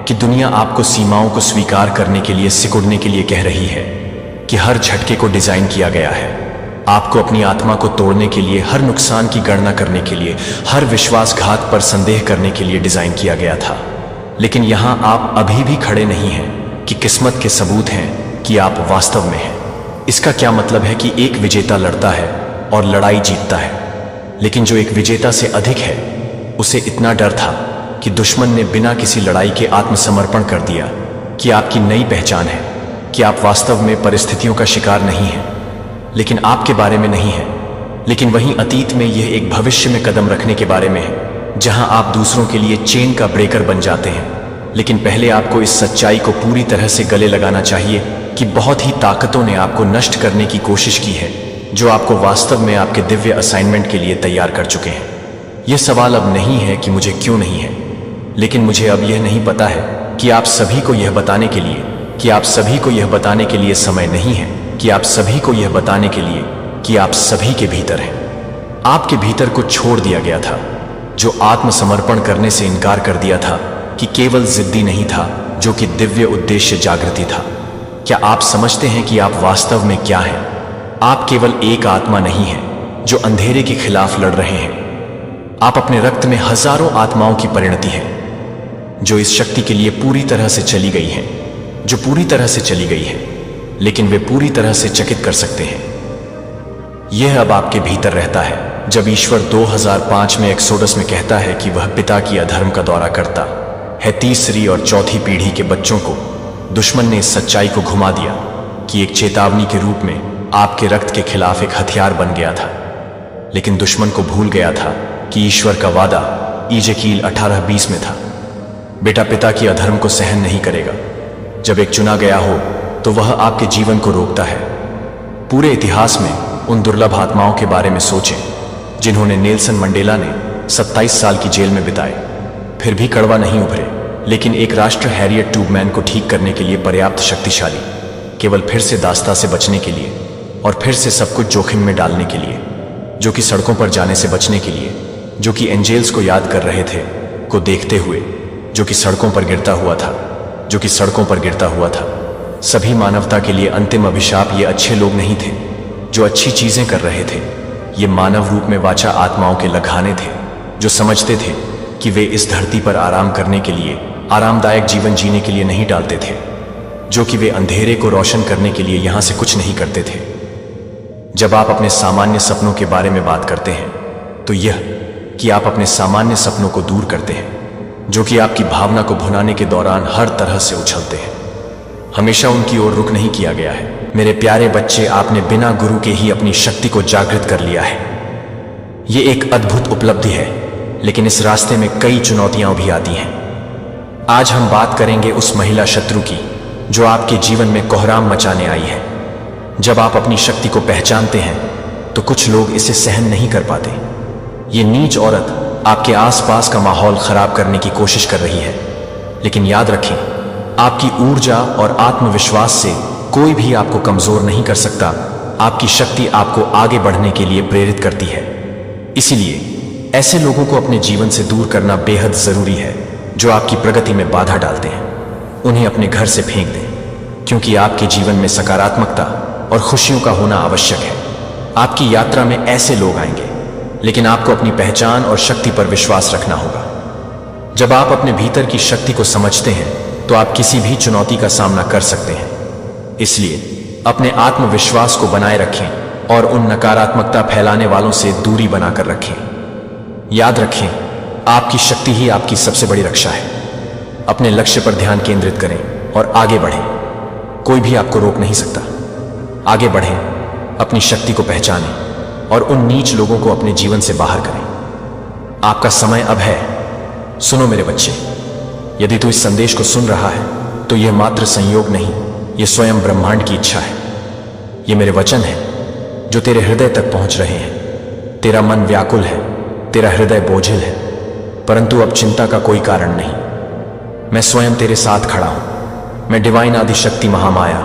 कि दुनिया आपको सीमाओं को स्वीकार करने के लिए सिकुड़ने के लिए कह रही है, कि हर झटके को डिजाइन किया गया है आपको अपनी आत्मा को तोड़ने के लिए, हर नुकसान की गणना करने के लिए, हर विश्वासघात पर संदेह करने के लिए डिजाइन किया गया था। लेकिन यहां आप अभी भी खड़े नहीं हैं कि किस्मत के सबूत हैं कि आप वास्तव में हैं। इसका क्या मतलब है कि एक विजेता लड़ता है और लड़ाई जीतता है, लेकिन जो एक विजेता से अधिक है उसे इतना डर था कि दुश्मन ने बिना किसी लड़ाई के आत्मसमर्पण कर दिया कि आपकी नई पहचान है कि आप वास्तव में परिस्थितियों का शिकार नहीं हैं, लेकिन आपके बारे में नहीं है। लेकिन वहीं अतीत में यह एक भविष्य में कदम रखने के बारे में है जहां आप दूसरों के लिए चेन का ब्रेकर बन जाते हैं। लेकिन पहले आपको इस सच्चाई को पूरी तरह से गले लगाना चाहिए कि बहुत ही ताकतों ने आपको नष्ट करने की कोशिश की है, जो आपको वास्तव में आपके दिव्य असाइनमेंट के लिए तैयार कर चुके हैं। यह सवाल अब नहीं है कि मुझे क्यों नहीं है, लेकिन मुझे अब यह नहीं पता है कि आप सभी को यह बताने के लिए कि आप सभी को यह बताने के लिए समय नहीं है, कि आप सभी को यह बताने के लिए कि आप सभी के भीतर हैं। आपके भीतर कुछ छोड़ दिया गया था जो आत्मसमर्पण करने से इनकार कर दिया था, कि केवल जिद्दी नहीं था, जो कि दिव्य उद्देश्य जागृति था। क्या आप समझते हैं कि आप वास्तव में क्या हैं? आप केवल एक आत्मा नहीं हैं जो अंधेरे के खिलाफ लड़ रहे हैं। आप अपने रक्त में हजारों आत्माओं की परिणति हैं जो इस शक्ति के लिए पूरी तरह से चली गई हैं, जो पूरी तरह से चली गई है, लेकिन वे पूरी तरह से चकित कर सकते हैं। यह अब आपके भीतर रहता है। जब ईश्वर 2005 में एक्सोडस में कहता है कि वह पिता की अधर्म का दौरा करता है, तीसरी और चौथी पीढ़ी के बच्चों को दुश्मन ने इस सच्चाई को घुमा दिया कि एक चेतावनी के रूप में आपके रक्त के खिलाफ एक हथियार बन गया था। लेकिन दुश्मन को भूल गया था कि ईश्वर का वादा इजेकील 18:20 में था, बेटा पिता की अधर्म को सहन नहीं करेगा। जब एक चुना गया हो तो वह आपके जीवन को रोकता है। पूरे इतिहास में उन दुर्लभ आत्माओं के बारे में सोचें जिन्होंने नेल्सन मंडेला ने 27 साल की जेल में बिताए, फिर भी कड़वा नहीं उभरे। लेकिन एक राष्ट्र हैरियट ट्यूबमैन को ठीक करने के लिए पर्याप्त शक्तिशाली, केवल फिर से दास्ता से बचने के लिए और फिर से सब कुछ जोखिम में डालने के लिए, जो कि सड़कों पर जाने से बचने के लिए, जो कि एंजेल्स को याद कर रहे थे, को देखते हुए, जो कि सड़कों पर गिरता हुआ था, जो कि सड़कों पर गिरता हुआ था। सभी मानवता के लिए अंतिम अभिशाप ये अच्छे लोग नहीं थे जो अच्छी चीजें कर रहे थे, ये मानव रूप में वाचा आत्माओं के लखाने थे जो समझते थे कि वे इस धरती पर आराम करने के लिए, आरामदायक जीवन जीने के लिए नहीं डालते थे, जो कि वे अंधेरे को रोशन करने के लिए यहां से कुछ नहीं करते थे। जब आप अपने सामान्य सपनों के बारे में बात करते हैं तो यह कि आप अपने सामान्य सपनों को दूर करते हैं, जो कि आपकी भावना को भुनाने के दौरान हर तरह से उछलते हैं। हमेशा उनकी ओर रुख नहीं किया गया है। मेरे प्यारे बच्चे, आपने बिना गुरु के ही अपनी शक्ति को जागृत कर लिया है। यह एक अद्भुत उपलब्धि है, लेकिन इस रास्ते में कई चुनौतियां भी आती हैं। आज हम बात करेंगे उस महिला शत्रु की जो आपके जीवन में कोहराम मचाने आई है। जब आप अपनी शक्ति को पहचानते हैं तो कुछ लोग इसे सहन नहीं कर पाते। ये नीच औरत आपके आसपास का माहौल खराब करने की कोशिश कर रही है, लेकिन याद रखें, आपकी ऊर्जा और आत्मविश्वास से कोई भी आपको कमजोर नहीं कर सकता। आपकी शक्ति आपको आगे बढ़ने के लिए प्रेरित करती है। इसीलिए ऐसे लोगों को अपने जीवन से दूर करना बेहद जरूरी है जो आपकी प्रगति में बाधा डालते हैं। उन्हें अपने घर से फेंक दें, क्योंकि आपके जीवन में सकारात्मकता और खुशियों का होना आवश्यक है। आपकी यात्रा में ऐसे लोग आएंगे, लेकिन आपको अपनी पहचान और शक्ति पर विश्वास रखना होगा। जब आप अपने भीतर की शक्ति को समझते हैं तो आप किसी भी चुनौती का सामना कर सकते हैं। इसलिए अपने आत्मविश्वास को बनाए रखें, और उन नकारात्मकता फैलाने वालों से दूरी बनाकर रखें। याद रखें, आपकी शक्ति ही आपकी सबसे बड़ी रक्षा है। अपने लक्ष्य पर ध्यान केंद्रित करें और आगे बढ़ें। कोई भी आपको रोक नहीं सकता। आगे बढ़ें, अपनी शक्ति को पहचानें और उन नीच लोगों को अपने जीवन से बाहर करें। आपका समय अब है। सुनो मेरे बच्चे, यदि तू इस संदेश को सुन रहा है तो यह मात्र संयोग नहीं, यह स्वयं ब्रह्मांड की इच्छा है। ये मेरे वचन हैं जो तेरे हृदय तक पहुंच रहे हैं। तेरा मन व्याकुल है, तेरा हृदय बोझिल है, परंतु अब चिंता का कोई कारण नहीं। मैं स्वयं तेरे साथ खड़ा हूं। मैं डिवाइन आदिशक्ति महामाया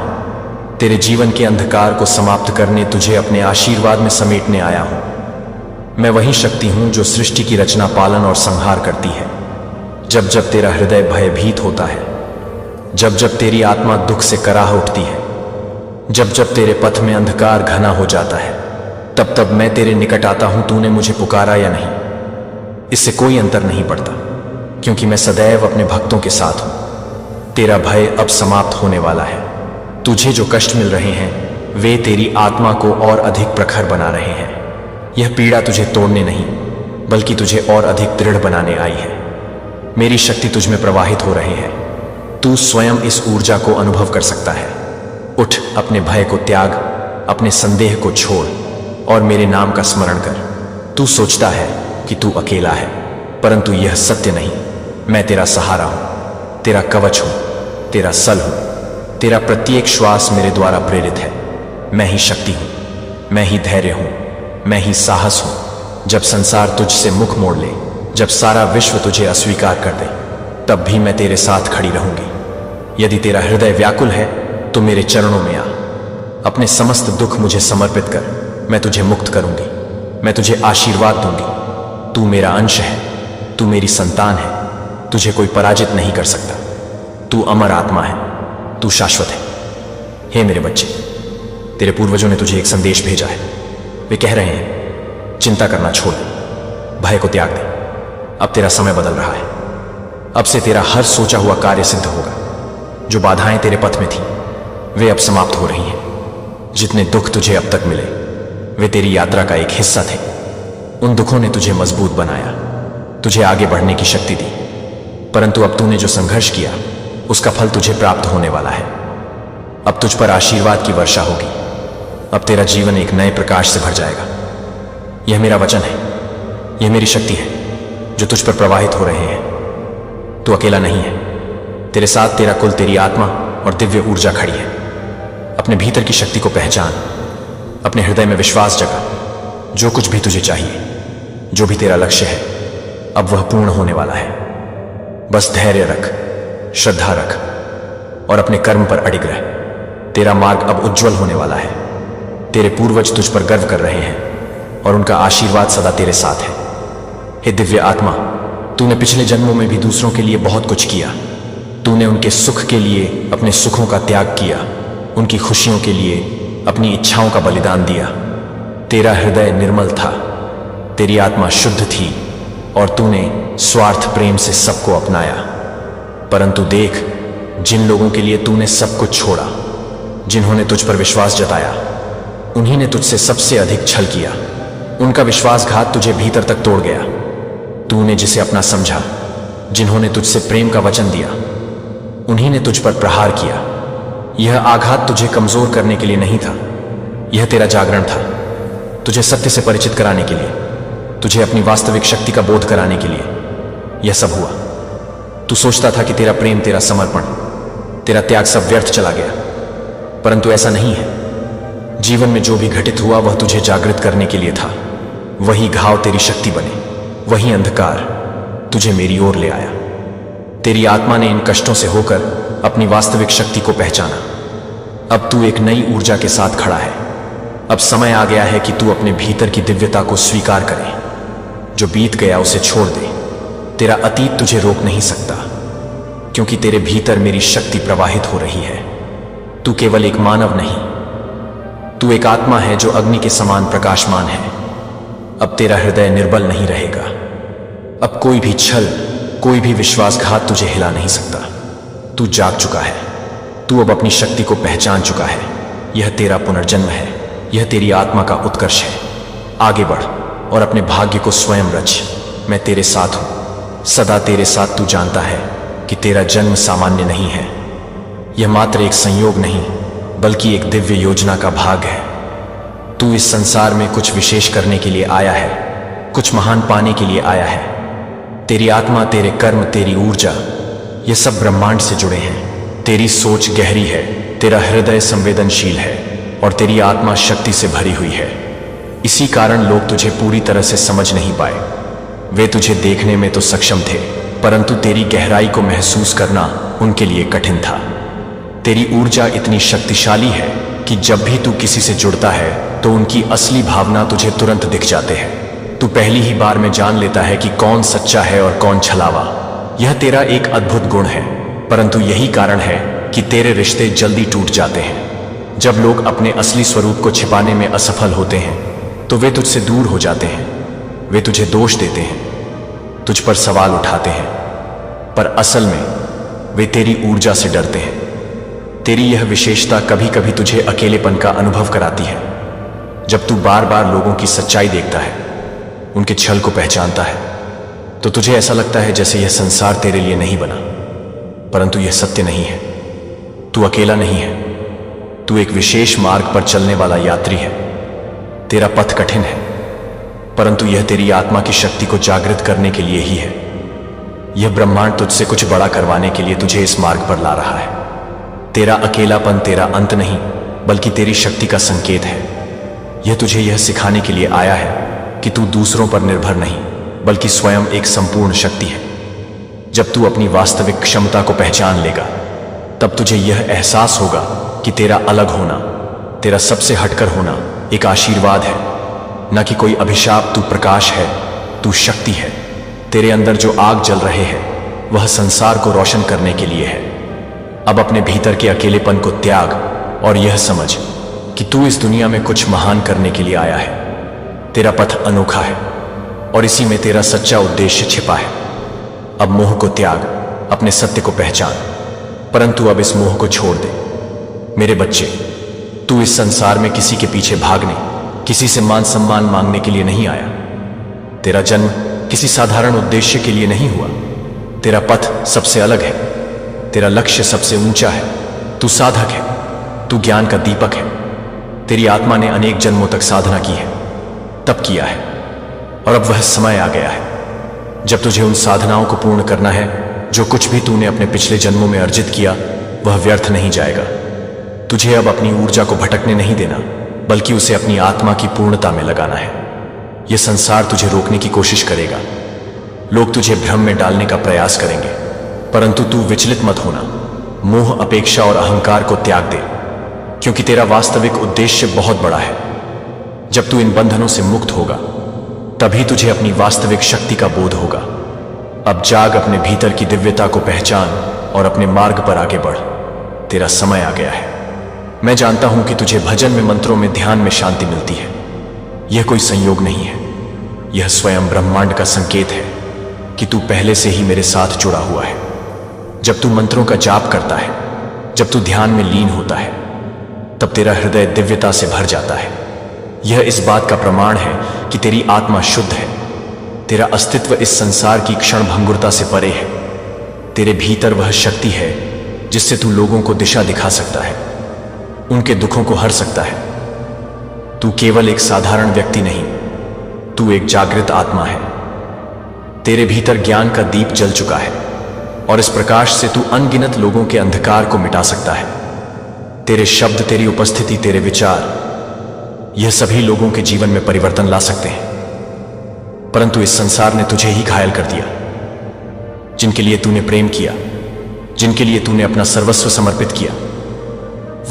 तेरे जीवन के अंधकार को समाप्त करने, तुझे अपने आशीर्वाद में समेटने आया हूं। मैं वही शक्ति हूं जो सृष्टि की रचना, पालन और संहार करती है। जब जब तेरा हृदय भयभीत होता है, जब जब तेरी आत्मा दुख से कराह उठती है, जब जब तेरे पथ में अंधकार घना हो जाता है, तब तब मैं तेरे निकट आता हूं। तूने मुझे पुकारा या नहीं, इससे कोई अंतर नहीं पड़ता, क्योंकि मैं सदैव अपने भक्तों के साथ हूं। तेरा भय अब समाप्त होने वाला है। तुझे जो कष्ट मिल रहे हैं वे तेरी आत्मा को और अधिक प्रखर बना रहे हैं। यह पीड़ा तुझे तोड़ने नहीं, बल्कि तुझे और अधिक दृढ़ बनाने आई है। मेरी शक्ति तुझ में प्रवाहित हो रही है। तू स्वयं इस ऊर्जा को अनुभव कर सकता है। उठ, अपने भय को त्याग, अपने संदेह को छोड़ और मेरे नाम का स्मरण कर। तू सोचता है कि तू अकेला है, परंतु यह सत्य नहीं। मैं तेरा सहारा हूं, तेरा कवच हूं, तेरा सल हूं। तेरा प्रत्येक श्वास मेरे द्वारा प्रेरित है। मैं ही शक्ति हूं, मैं ही धैर्य हूं, मैं ही साहस हूं। जब संसार तुझसे मुख मोड़ ले, जब सारा विश्व तुझे अस्वीकार कर दे, तब भी मैं तेरे साथ खड़ी रहूंगी। यदि तेरा हृदय व्याकुल है तो मेरे चरणों में आ। अपने समस्त दुख मुझे समर्पित कर, मैं तुझे मुक्त करूंगी। मैं तुझे आशीर्वाद दूंगी। तू मेरा अंश है, तू मेरी संतान है। तुझे कोई पराजित नहीं कर सकता। तू अमर आत्मा है, तू शाश्वत है। हे मेरे बच्चे, तेरे पूर्वजों ने तुझे एक संदेश भेजा है। वे कह रहे हैं, चिंता करना छोड़ दे, भय को त्याग दे। अब तेरा समय बदल रहा है। अब से तेरा हर सोचा हुआ कार्य सिद्ध होगा। जो बाधाएं तेरे पथ में थी वे अब समाप्त हो रही हैं। जितने दुख तुझे अब तक मिले वे तेरी यात्रा का एक हिस्सा थे। उन दुखों ने तुझे मजबूत बनाया, तुझे आगे बढ़ने की शक्ति दी। परंतु अब तूने जो संघर्ष किया उसका फल तुझे प्राप्त होने वाला है। अब तुझ पर आशीर्वाद की वर्षा होगी। अब तेरा जीवन एक नए प्रकाश से भर जाएगा। यह मेरा वचन है, यह मेरी शक्ति है जो तुझ पर प्रवाहित हो रहे हैं। तू अकेला नहीं है। तेरे साथ तेरा कुल, तेरी आत्मा और दिव्य ऊर्जा खड़ी है। अपने भीतर की शक्ति को पहचान, अपने हृदय में विश्वास जगा। जो कुछ भी तुझे चाहिए, जो भी तेरा लक्ष्य है, अब वह पूर्ण होने वाला है। बस धैर्य रख, श्रद्धा रख और अपने कर्म पर अडिग रह। तेरा मार्ग अब उज्जवल होने वाला है। तेरे पूर्वज तुझ पर गर्व कर रहे हैं और उनका आशीर्वाद सदा तेरे साथ है। हे दिव्य आत्मा, तूने पिछले जन्मों में भी दूसरों के लिए बहुत कुछ किया। तूने उनके सुख के लिए अपने सुखों का त्याग किया, उनकी खुशियों के लिए अपनी इच्छाओं का बलिदान दिया। तेरा हृदय निर्मल था, तेरी आत्मा शुद्ध थी और तूने स्वार्थ प्रेम से सबको अपनाया। परंतु देख, जिन लोगों के लिए तूने सब कुछ छोड़ा, जिन्होंने तुझ पर विश्वास जताया, उन्हीं ने तुझसे सबसे अधिक छल किया। उनका विश्वासघात तुझे भीतर तक तोड़ गया। तूने जिसे अपना समझा, जिन्होंने तुझसे प्रेम का वचन दिया, उन्हीं ने तुझ पर प्रहार किया। यह आघात तुझे कमजोर करने के लिए नहीं था, यह तेरा जागरण था। तुझे सत्य से परिचित कराने के लिए, तुझे अपनी वास्तविक शक्ति का बोध कराने के लिए यह सब हुआ। तू सोचता था कि तेरा प्रेम, तेरा समर्पण, तेरा त्याग सब व्यर्थ चला गया, परंतु ऐसा नहीं है। जीवन में जो भी घटित हुआ वह तुझे जागृत करने के लिए था। वही घाव तेरी शक्ति बने, वही अंधकार तुझे मेरी ओर ले आया। तेरी आत्मा ने इन कष्टों से होकर अपनी वास्तविक शक्ति को पहचाना। अब तू एक नई ऊर्जा के साथ खड़ा है। अब समय आ गया है कि तू अपने भीतर की दिव्यता को स्वीकार करे। जो बीत गया उसे छोड़ दे। तेरा अतीत तुझे रोक नहीं सकता, क्योंकि तेरे भीतर मेरी शक्ति प्रवाहित हो रही है। तू केवल एक मानव नहीं, तू एक आत्मा है जो अग्नि के समान प्रकाशमान है। अब तेरा हृदय निर्बल नहीं रहेगा। अब कोई भी छल, कोई भी विश्वासघात तुझे हिला नहीं सकता। तू जाग चुका है। तू अब अपनी शक्ति को पहचान चुका है। यह तेरा पुनर्जन्म है, यह तेरी आत्मा का उत्कर्ष है। आगे बढ़ और अपने भाग्य को स्वयं रच। मैं तेरे साथ हूं, सदा तेरे साथ। तू जानता है कि तेरा जन्म सामान्य नहीं है। यह मात्र एक संयोग नहीं बल्कि एक दिव्य योजना का भाग है। तू इस संसार में कुछ विशेष करने के लिए आया है, कुछ महान पाने के लिए आया है। तेरी आत्मा, तेरे कर्म, तेरी ऊर्जा, ये सब ब्रह्मांड से जुड़े हैं। तेरी सोच गहरी है, तेरा हृदय संवेदनशील है और तेरी आत्मा शक्ति से भरी हुई है। इसी कारण लोग तुझे पूरी तरह से समझ नहीं पाए। वे तुझे देखने में तो सक्षम थे, परंतु तेरी गहराई को महसूस करना उनके लिए कठिन था। तेरी ऊर्जा इतनी शक्तिशाली है कि जब भी तू किसी से जुड़ता है तो उनकी असली भावना तुझे तुरंत दिख जाते हैं। तू पहली ही बार में जान लेता है कि कौन सच्चा है और कौन छलावा। यह तेरा एक अद्भुत गुण है, परंतु यही कारण है कि तेरे रिश्ते जल्दी टूट जाते हैं। जब लोग अपने असली स्वरूप को छिपाने में असफल होते हैं तो वे तुझसे दूर हो जाते हैं। वे तुझे दोष देते हैं, तुझ पर सवाल उठाते हैं, पर असल में वे तेरी ऊर्जा से डरते हैं। तेरी यह विशेषता कभी कभी तुझे अकेलेपन का अनुभव कराती है। जब तू बार बार लोगों की सच्चाई देखता है, उनके छल को पहचानता है, तो तुझे ऐसा लगता है जैसे यह संसार तेरे लिए नहीं बना। परंतु यह सत्य नहीं है। तू अकेला नहीं है, तू एक विशेष मार्ग पर चलने वाला यात्री है। तेरा पथ कठिन है, परंतु यह तेरी आत्मा की शक्ति को जागृत करने के लिए ही है। यह ब्रह्मांड तुझसे कुछ बड़ा करवाने के लिए तुझे इस मार्ग पर ला रहा है। तेरा अकेलापन तेरा अंत नहीं बल्कि तेरी शक्ति का संकेत है। यह तुझे यह सिखाने के लिए आया है कि तू दूसरों पर निर्भर नहीं बल्कि स्वयं एक संपूर्ण शक्ति है। जब तू अपनी वास्तविक क्षमता को पहचान लेगा तब तुझे यह एहसास होगा कि तेरा अलग होना, तेरा सबसे हटकर होना एक आशीर्वाद है, न कि कोई अभिशाप। तू प्रकाश है, तू शक्ति है। तेरे अंदर जो आग जल रहे हैं वह संसार को रोशन करने के लिए है। अब अपने भीतर के अकेलेपन को त्याग और यह समझ कि तू इस दुनिया में कुछ महान करने के लिए आया है। तेरा पथ अनोखा है और इसी में तेरा सच्चा उद्देश्य छिपा है। अब मोह को त्याग, अपने सत्य को पहचान, परंतु अब इस मोह को छोड़ दे। मेरे बच्चे, तू इस संसार में किसी के पीछे भागने, किसी से मान सम्मान मांगने के लिए नहीं आया। तेरा जन्म किसी साधारण उद्देश्य के लिए नहीं हुआ। तेरा पथ सबसे अलग है, तेरा लक्ष्य सबसे ऊंचा है। तू साधक है, तू ज्ञान का दीपक है। तेरी आत्मा ने अनेक जन्मों तक साधना की है, तप किया है, और अब वह समय आ गया है जब तुझे उन साधनाओं को पूर्ण करना है। जो कुछ भी तूने अपने पिछले जन्मों में अर्जित किया वह व्यर्थ नहीं जाएगा। तुझे अब अपनी ऊर्जा को भटकने नहीं देना बल्कि उसे अपनी आत्मा की पूर्णता में लगाना है। यह संसार तुझे रोकने की कोशिश करेगा, लोग तुझे भ्रम में डालने का प्रयास करेंगे, परंतु तू विचलित मत होना। मोह, अपेक्षा और अहंकार को त्याग दे, क्योंकि तेरा वास्तविक उद्देश्य बहुत बड़ा है। जब तू इन बंधनों से मुक्त होगा तभी तुझे अपनी वास्तविक शक्ति का बोध होगा। अब जाग, अपने भीतर की दिव्यता को पहचान और अपने मार्ग पर आगे बढ़। तेरा समय आ गया है। मैं जानता हूं कि तुझे भजन में, मंत्रों में, ध्यान में शांति मिलती है। यह कोई संयोग नहीं है, यह स्वयं ब्रह्मांड का संकेत है कि तू पहले से ही मेरे साथ जुड़ा हुआ है। जब तू मंत्रों का जाप करता है, जब तू ध्यान में लीन होता है, तब तेरा हृदय दिव्यता से भर जाता है। यह इस बात का प्रमाण है कि तेरी आत्मा शुद्ध है। तेरा अस्तित्व इस संसार की क्षणभंगुरता से परे है। तेरे भीतर वह शक्ति है जिससे तू लोगों को दिशा दिखा सकता है, उनके दुखों को हर सकता है। तू केवल एक साधारण व्यक्ति नहीं, तू एक जागृत आत्मा है। तेरे भीतर ज्ञान का दीप जल चुका है और इस प्रकाश से तू अनगिनत लोगों के अंधकार को मिटा सकता है। तेरे शब्द, तेरी उपस्थिति, तेरे विचार, यह सभी लोगों के जीवन में परिवर्तन ला सकते हैं। परंतु इस संसार ने तुझे ही घायल कर दिया। जिनके लिए तूने प्रेम किया, जिनके लिए तूने अपना सर्वस्व समर्पित किया,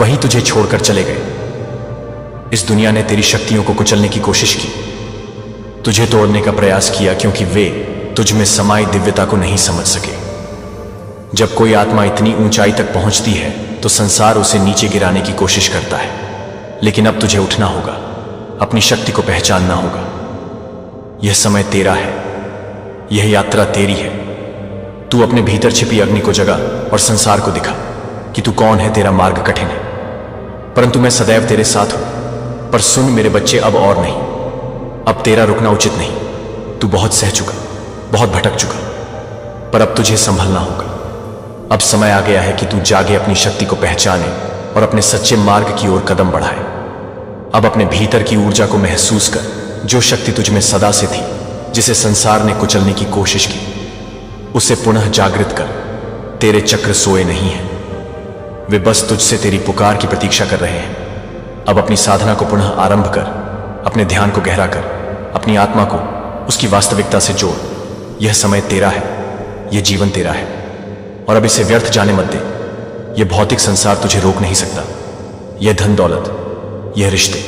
वही तुझे छोड़कर चले गए। इस दुनिया ने तेरी शक्तियों को कुचलने की कोशिश की, तुझे तोड़ने का प्रयास किया, क्योंकि वे तुझ में समाई दिव्यता को नहीं समझ सके। जब कोई आत्मा इतनी ऊंचाई तक पहुंचती है तो संसार उसे नीचे गिराने की कोशिश करता है, लेकिन अब तुझे उठना होगा, अपनी शक्ति को पहचानना होगा। यह समय तेरा है, यह यात्रा तेरी है। तू अपने भीतर छिपी अग्नि को जगा और संसार को दिखा कि तू कौन है। तेरा मार्ग कठिन है, परंतु मैं सदैव तेरे साथ हूं। पर सुन मेरे बच्चे, अब और नहीं। अब तेरा रुकना उचित नहीं। तू बहुत सह चुका, बहुत भटक चुका, पर अब तुझे संभलना होगा। अब समय आ गया है कि तू जागे, अपनी शक्ति को पहचाने और अपने सच्चे मार्ग की ओर कदम बढ़ाए। अब अपने भीतर की ऊर्जा को महसूस कर, जो शक्ति तुझ में सदा से थी, जिसे संसार ने कुचलने की कोशिश की, उसे पुनः जागृत कर। तेरे चक्र सोए नहीं हैं, वे बस तुझसे तेरी पुकार की प्रतीक्षा कर रहे हैं। अब अपनी साधना को पुनः आरंभ कर, अपने ध्यान को गहरा कर, अपनी आत्मा को उसकी वास्तविकता से जोड़। यह समय तेरा है, यह जीवन तेरा है, और अब इसे व्यर्थ जाने मत दे। यह भौतिक संसार तुझे रोक नहीं सकता। यह धन दौलत, यह रिश्ते,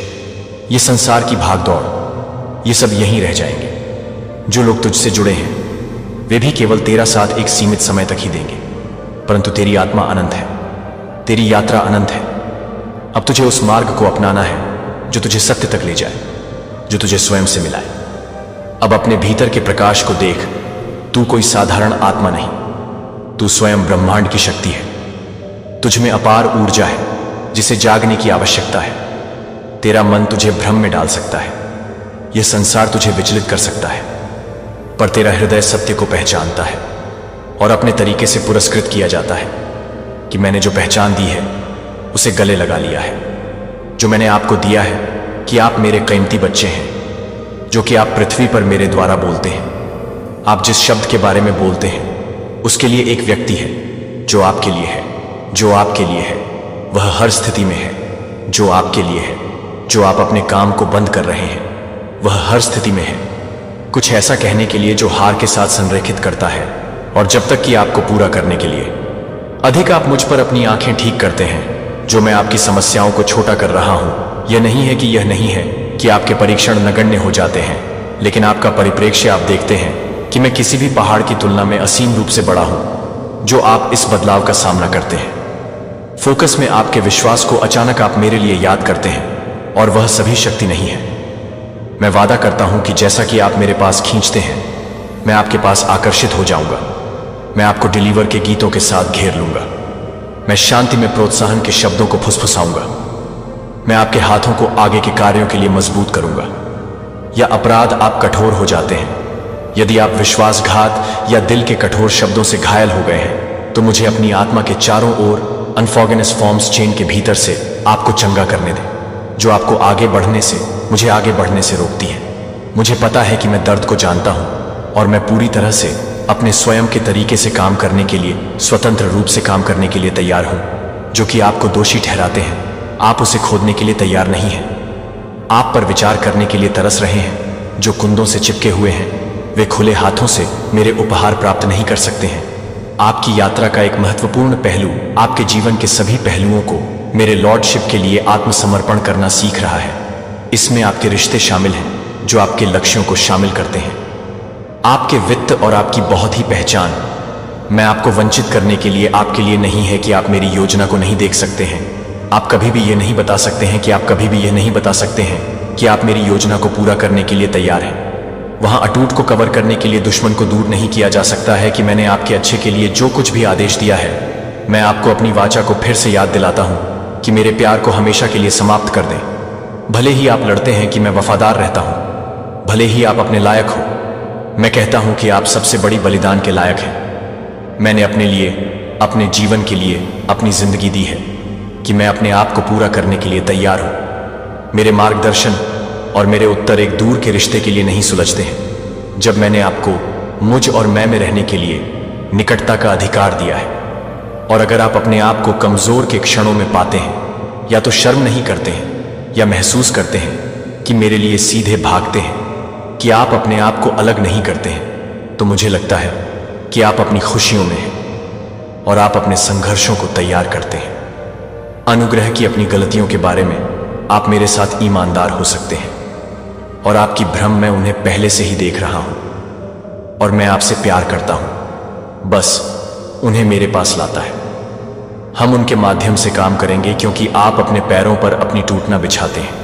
यह संसार की भाग दौड़, ये सब यहीं रह जाएंगे। जो लोग तुझसे जुड़े हैं वे भी केवल तेरा साथ एक सीमित समय तक ही देंगे, परंतु तेरी आत्मा अनंत है, तेरी यात्रा अनंत है। अब तुझे उस मार्ग को अपनाना है जो तुझे सत्य तक ले जाए, जो तुझे स्वयं से मिलाए। अब अपने भीतर के प्रकाश को देख। तू कोई साधारण आत्मा नहीं, तू स्वयं ब्रह्मांड की शक्ति है। तुझ में अपार ऊर्जा है जिसे जागने की आवश्यकता है। तेरा मन तुझे भ्रम में डाल सकता है, यह संसार तुझे विचलित कर सकता है, पर तेरा हृदय सत्य को पहचानता है और अपने तरीके से पुरस्कृत किया जाता है कि मैंने जो पहचान दी है उसे गले लगा लिया है। जो मैंने आपको दिया है कि आप मेरे कीमती बच्चे हैं, जो कि आप पृथ्वी पर मेरे द्वारा बोलते हैं। आप जिस शब्द के बारे में बोलते हैं उसके लिए एक व्यक्ति है जो आपके लिए है, जो आपके लिए है। वह हर स्थिति में है जो आपके लिए है। जो आप अपने काम को बंद कर रहे हैं वह हर स्थिति में है, कुछ ऐसा कहने के लिए जो हार के साथ संरेखित करता है, और जब तक कि आपको पूरा करने के लिए। अधिक आप मुझ पर अपनी आंखें ठीक करते हैं। जो मैं आपकी समस्याओं को छोटा कर रहा हूं, यह नहीं है कि यह नहीं है कि आपके परीक्षण नगण्य हो जाते हैं, लेकिन आपका परिप्रेक्ष्य आप देखते हैं कि मैं किसी भी पहाड़ की तुलना में असीम रूप से बड़ा हूं। जो आप इस बदलाव का सामना करते हैं, फोकस में आपके विश्वास को अचानक आप मेरे लिए याद करते हैं, और वह सभी शक्ति नहीं है। मैं वादा करता हूं कि जैसा कि आप मेरे पास खींचते हैं, मैं आपके पास आकर्षित हो जाऊंगा। मैं आपको डिलीवर के गीतों के साथ घेर लूंगा। मैं शांति में प्रोत्साहन के शब्दों को फुसफुसाऊंगा। मैं आपके हाथों को आगे के कार्यों के लिए मजबूत करूंगा। या अपराध आप कठोर हो जाते हैं, यदि आप विश्वासघात या दिल के कठोर शब्दों से घायल हो गए हैं, तो मुझे अपनी आत्मा के चारों ओर अनफॉर्गिवनेस फॉर्म्स चेन के भीतर से आपको चंगा करने दें, जो आपको आगे बढ़ने से, मुझे आगे बढ़ने से रोकती है। मुझे पता है कि मैं दर्द को जानता हूं, और मैं पूरी तरह से अपने स्वयं के तरीके से काम करने के लिए, स्वतंत्र रूप से काम करने के लिए तैयार हूं। जो कि आपको दोषी ठहराते हैं, आप उसे खोदने के लिए तैयार नहीं हैं। आप पर विचार करने के लिए तरस रहे हैं। जो कुंदों से चिपके हुए हैं, वे खुले हाथों से मेरे उपहार प्राप्त नहीं कर सकते हैं। आपकी यात्रा का एक महत्वपूर्ण पहलू आपके जीवन के सभी पहलुओं को मेरे लॉर्डशिप के लिए आत्मसमर्पण करना सीख रहा है। इसमें आपके रिश्ते शामिल हैं जो आपके लक्ष्यों को शामिल करते हैं, आपके वित्त और आपकी बहुत ही पहचान। मैं आपको वंचित करने के लिए आपके लिए नहीं है कि आप मेरी योजना को नहीं देख सकते हैं। आप कभी भी ये नहीं बता सकते हैं कि आप कभी भी यह नहीं बता सकते हैं कि आप मेरी योजना को पूरा करने के लिए तैयार हैं। वहां अटूट को कवर करने के लिए दुश्मन को दूर नहीं किया जा सकता है कि मैंने आपके अच्छे के लिए जो कुछ भी आदेश दिया है। मैं आपको अपनी वाचा को फिर से याद दिलाता हूं कि मेरे प्यार को हमेशा के लिए समाप्त कर दें। भले ही आप लड़ते हैं कि मैं वफादार रहता हूं, भले ही आप अपने लायक हो, मैं कहता हूं कि आप सबसे बड़ी बलिदान के लायक हैं। मैंने अपने लिए, अपने जीवन के लिए अपनी जिंदगी दी है कि मैं अपने आप को पूरा करने के लिए तैयार हूं। मेरे मार्गदर्शन और मेरे उत्तर एक दूर के रिश्ते के लिए नहीं सुलझते हैं। जब मैंने आपको मुझ और मैं में रहने के लिए निकटता का अधिकार दिया है, और अगर आप अपने आप को कमजोर के क्षणों में पाते हैं, या तो शर्म नहीं करते हैं, या महसूस करते हैं कि मेरे लिए सीधे भागते हैं, कि आप अपने आप को अलग नहीं करते हैं, तो मुझे लगता है कि आप अपनी खुशियों में हैं और आप अपने संघर्षों को तैयार करते हैं। अनुग्रह की अपनी गलतियों के बारे में आप मेरे साथ ईमानदार हो सकते हैं, और आपकी भ्रम मैं उन्हें पहले से ही देख रहा हूं, और मैं आपसे प्यार करता हूं। बस उन्हें मेरे पास लाता है। हम उनके माध्यम से काम करेंगे क्योंकि आप अपने पैरों पर अपनी टूटना बिछाते हैं।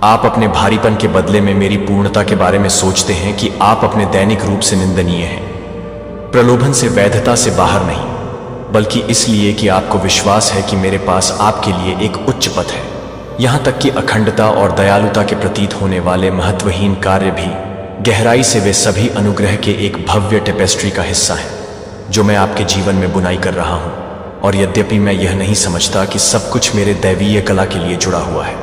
आप अपने भारीपन के बदले में मेरी पूर्णता के बारे में सोचते हैं कि आप अपने दैनिक रूप से निंदनीय हैं। प्रलोभन से, वैधता से बाहर नहीं, बल्कि इसलिए कि आपको विश्वास है कि मेरे पास आपके लिए एक उच्च पथ है। यहाँ तक कि अखंडता और दयालुता के प्रतीत होने वाले महत्वहीन कार्य भी गहराई से वे सभी अनुग्रह के एक भव्य टेपेस्ट्री का हिस्सा हैं जो मैं आपके जीवन में बुनाई कर रहा हूँ। और यद्यपि मैं यह नहीं समझता कि सब कुछ मेरे दैवीय कला के लिए जुड़ा हुआ है,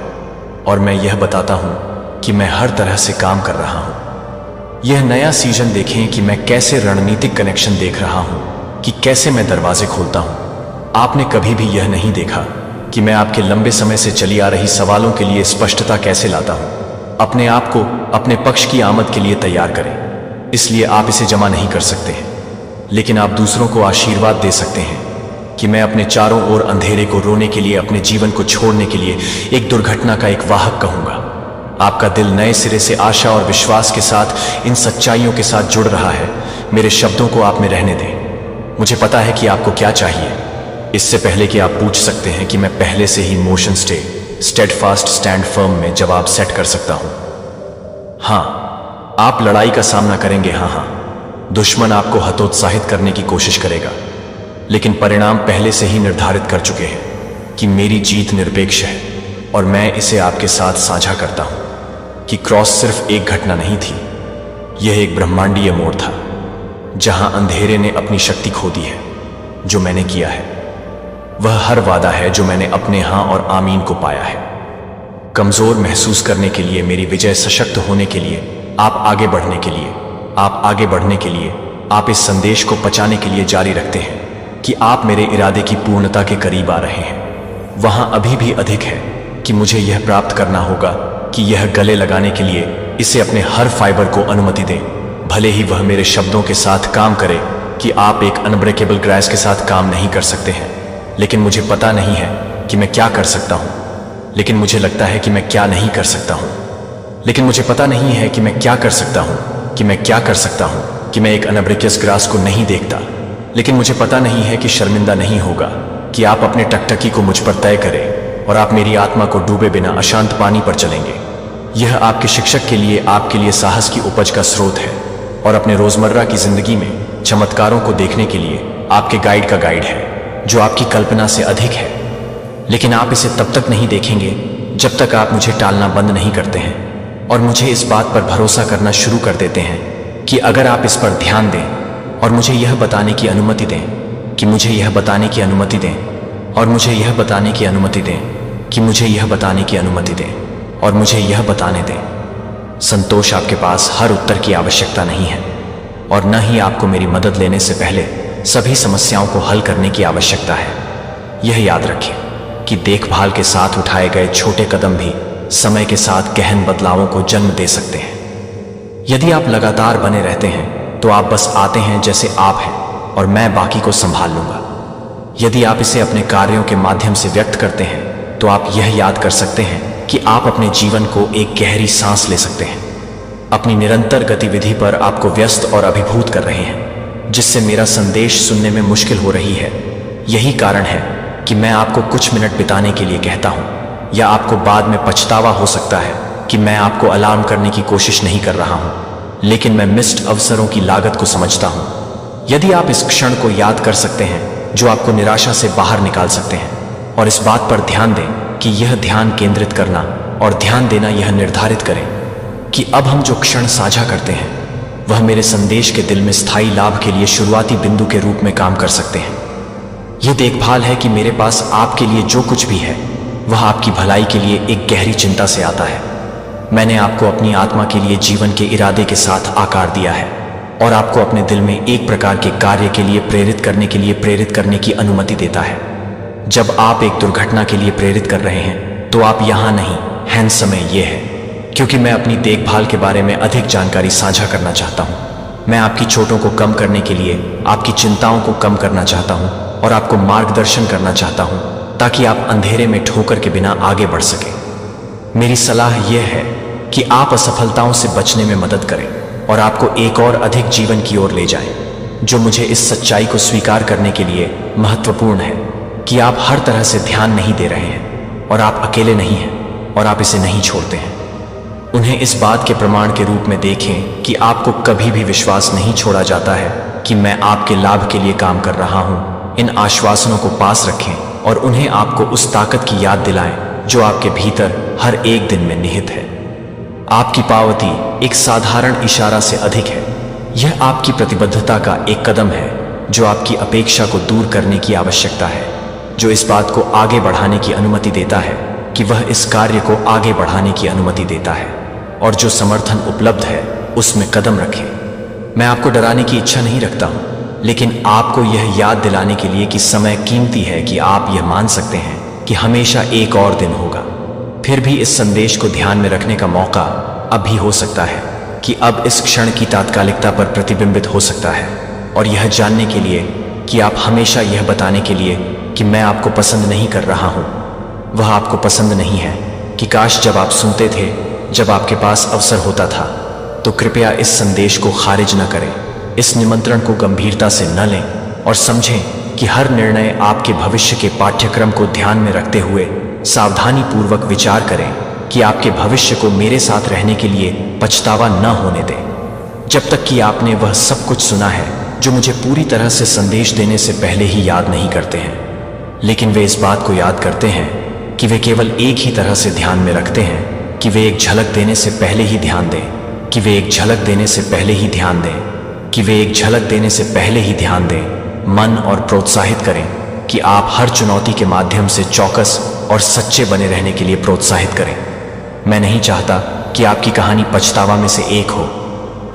और मैं यह बताता हूँ कि मैं हर तरह से काम कर रहा हूँ। यह नया सीजन देखें कि मैं कैसे रणनीतिक कनेक्शन देख रहा हूँ, कि कैसे मैं दरवाजे खोलता हूँ। आपने कभी भी यह नहीं देखा कि मैं आपके लंबे समय से चली आ रही सवालों के लिए स्पष्टता कैसे लाता हूँ। अपने आप को अपने पक्ष की आमद के लिए तैयार करें, इसलिए आप इसे जमा नहीं कर सकते हैं, लेकिन आप दूसरों को आशीर्वाद दे सकते हैं कि मैं अपने चारों ओर अंधेरे को रोने के लिए, अपने जीवन को छोड़ने के लिए एक दुर्घटना का एक वाहक कहूंगा। आपका दिल नए सिरे से आशा और विश्वास के साथ इन सच्चाइयों के साथ जुड़ रहा है। मेरे शब्दों को आप में रहने दें। मुझे पता है कि आपको क्या चाहिए। इससे पहले कि आप पूछ सकते हैं कि मैं पहले से ही मोशन स्टेडफास्ट स्टैंड फर्म में जवाब सेट कर सकता हूं। हाँ, आप लड़ाई का सामना करेंगे। हाँ, दुश्मन आपको हतोत्साहित करने की कोशिश करेगा, लेकिन परिणाम पहले से ही निर्धारित कर चुके हैं कि मेरी जीत निरपेक्ष है। और मैं इसे आपके साथ साझा करता हूं कि क्रॉस सिर्फ एक घटना नहीं थी, यह एक ब्रह्मांडीय मोड़ था जहां अंधेरे ने अपनी शक्ति खो दी है। जो मैंने किया है वह हर वादा है जो मैंने अपने हाँ और आमीन को पाया है। कमजोर महसूस करने के लिए, मेरी विजय सशक्त होने के लिए, आप आगे बढ़ने के लिए, आप आगे बढ़ने के लिए, आप इस संदेश को पचाने के लिए जारी रखते हैं कि आप मेरे इरादे की पूर्णता के करीब आ रहे हैं। वहां अभी भी अधिक है कि मुझे यह प्राप्त करना होगा कि यह गले लगाने के लिए इसे अपने हर फाइबर को अनुमति दे, भले ही वह मेरे शब्दों के साथ काम करे कि आप एक अनब्रेकेबल ग्रास के साथ काम नहीं कर सकते हैं। लेकिन मुझे पता नहीं है कि मैं क्या कर सकता हूं, लेकिन मुझे लगता है कि मैं क्या नहीं कर सकता हूं। लेकिन मुझे पता नहीं है कि मैं क्या कर सकता हूं, कि मैं क्या कर सकता हूं, कि मैं एक अनब्रेकियस ग्रास को नहीं देखता। लेकिन मुझे पता नहीं है कि शर्मिंदा नहीं होगा कि आप अपने टकटकी को मुझ पर तय करें और आप मेरी आत्मा को डूबे बिना अशांत पानी पर चलेंगे। यह आपके शिक्षक के लिए, आपके लिए साहस की उपज का स्रोत है, और अपने रोजमर्रा की जिंदगी में चमत्कारों को देखने के लिए आपके गाइड का गाइड है जो आपकी कल्पना से अधिक है। लेकिन आप इसे तब तक नहीं देखेंगे जब तक आप मुझे टालना बंद नहीं करते हैं और मुझे इस बात पर भरोसा करना शुरू कर देते हैं कि अगर आप इस पर ध्यान दें और मुझे यह बताने की अनुमति दें कि मुझे यह बताने की अनुमति दें और मुझे यह बताने की अनुमति दें कि मुझे यह बताने की अनुमति दें और मुझे यह बताने दें। संतोष, आपके पास हर उत्तर की आवश्यकता नहीं है, और न ही आपको मेरी मदद लेने से पहले सभी समस्याओं को हल करने की आवश्यकता है। यह याद रखें कि देखभाल के साथ उठाए गए छोटे कदम भी समय के साथ गहन बदलावों को जन्म दे सकते हैं। यदि आप लगातार बने रहते हैं तो आप बस आते हैं जैसे आप हैं, और मैं बाकी को संभाल लूंगा। यदि आप इसे अपने कार्यों के माध्यम से व्यक्त करते हैं तो आप यह याद कर सकते हैं कि आप अपने जीवन को एक गहरी सांस ले सकते हैं। अपनी निरंतर गतिविधि पर आपको व्यस्त और अभिभूत कर रहे हैं, जिससे मेरा संदेश सुनने में मुश्किल हो रही है। यही कारण है कि मैं आपको कुछ मिनट बिताने के लिए कहता हूं, या आपको बाद में पछतावा हो सकता है कि मैं आपको अलार्म करने की कोशिश नहीं कर रहा हूं, लेकिन मैं मिस्ड अवसरों की लागत को समझता हूं। यदि आप इस क्षण को याद कर सकते हैं जो आपको निराशा से बाहर निकाल सकते हैं, और इस बात पर ध्यान दें कि यह ध्यान केंद्रित करना और ध्यान देना यह निर्धारित करें कि अब हम जो क्षण साझा करते हैं वह मेरे संदेश के दिल में स्थायी लाभ के लिए शुरुआती बिंदु के रूप में काम कर सकते हैं। यह देखभाल है कि मेरे पास आपके लिए जो कुछ भी है वह आपकी भलाई के लिए एक गहरी चिंता से आता है। मैंने आपको अपनी आत्मा के लिए जीवन के इरादे के साथ आकार दिया है, और आपको अपने दिल में एक प्रकार के कार्य के लिए प्रेरित करने की अनुमति देता है। जब आप एक दुर्घटना के लिए प्रेरित कर रहे हैं तो आप यहां नहीं हैं। समय यह है क्योंकि मैं अपनी देखभाल के बारे में अधिक जानकारी साझा करना चाहता हूं। मैं आपकी चोटों को कम करने के लिए आपकी चिंताओं को कम करना चाहता हूं और आपको मार्गदर्शन करना चाहता हूं ताकि आप अंधेरे में ठोकर के बिना आगे बढ़ सकें। मेरी सलाह यह है कि आप असफलताओं से बचने में मदद करें और आपको एक और अधिक जीवन की ओर ले जाएं, जो मुझे इस सच्चाई को स्वीकार करने के लिए महत्वपूर्ण है कि आप हर तरह से ध्यान नहीं दे रहे हैं और आप अकेले नहीं हैं और आप इसे नहीं छोड़ते हैं। उन्हें इस बात के प्रमाण के रूप में देखें कि आपको कभी भी विश्वास नहीं छोड़ा जाता है कि मैं आपके लाभ के लिए काम कर रहा हूं। इन आश्वासनों को पास रखें और उन्हें आपको उस ताकत की याद दिलाएं जो आपके भीतर हर एक दिन में निहित है। आपकी पावती एक साधारण इशारा से अधिक है। यह आपकी प्रतिबद्धता का एक कदम है, जो आपकी अपेक्षा को दूर करने की आवश्यकता है, जो इस बात को आगे बढ़ाने की अनुमति देता है कि वह इस कार्य को आगे बढ़ाने की अनुमति देता है, और जो समर्थन उपलब्ध है उसमें कदम रखें। मैं आपको डराने की इच्छा नहीं रखता हूं, लेकिन आपको यह याद दिलाने के लिए कि समय कीमती है कि आप यह मान सकते हैं कि हमेशा एक और दिन होगा। फिर भी इस संदेश को ध्यान में रखने का मौका अभी हो सकता है कि अब इस क्षण की तात्कालिकता पर प्रतिबिंबित हो सकता है, और यह जानने के लिए कि आप हमेशा यह बताने के लिए कि मैं आपको पसंद नहीं कर रहा हूं, वह आपको पसंद नहीं है कि काश जब आप सुनते थे, जब आपके पास अवसर होता था, तो कृपया इस संदेश को खारिज न करें, इस निमंत्रण को गंभीरता से न लें, और समझें कि हर निर्णय आपके भविष्य के पाठ्यक्रम को ध्यान में रखते हुए सावधानी पूर्वक विचार करें कि आपके भविष्य को मेरे साथ रहने के लिए पछतावा न होने दें। जब तक कि आपने वह सब कुछ सुना है जो मुझे पूरी तरह से संदेश देने से पहले ही याद नहीं करते हैं, लेकिन वे इस बात को याद करते हैं कि वे केवल एक ही तरह से ध्यान में रखते हैं कि वे एक झलक देने से पहले ही ध्यान दें, कि वे एक झलक देने से पहले ही ध्यान दें, कि वे एक झलक देने से पहले ही ध्यान दें, मन और प्रोत्साहित करें कि आप हर चुनौती के माध्यम से चौकस और सच्चे बने रहने के लिए प्रोत्साहित करें। मैं नहीं चाहता कि आपकी कहानी पछतावा में से एक हो।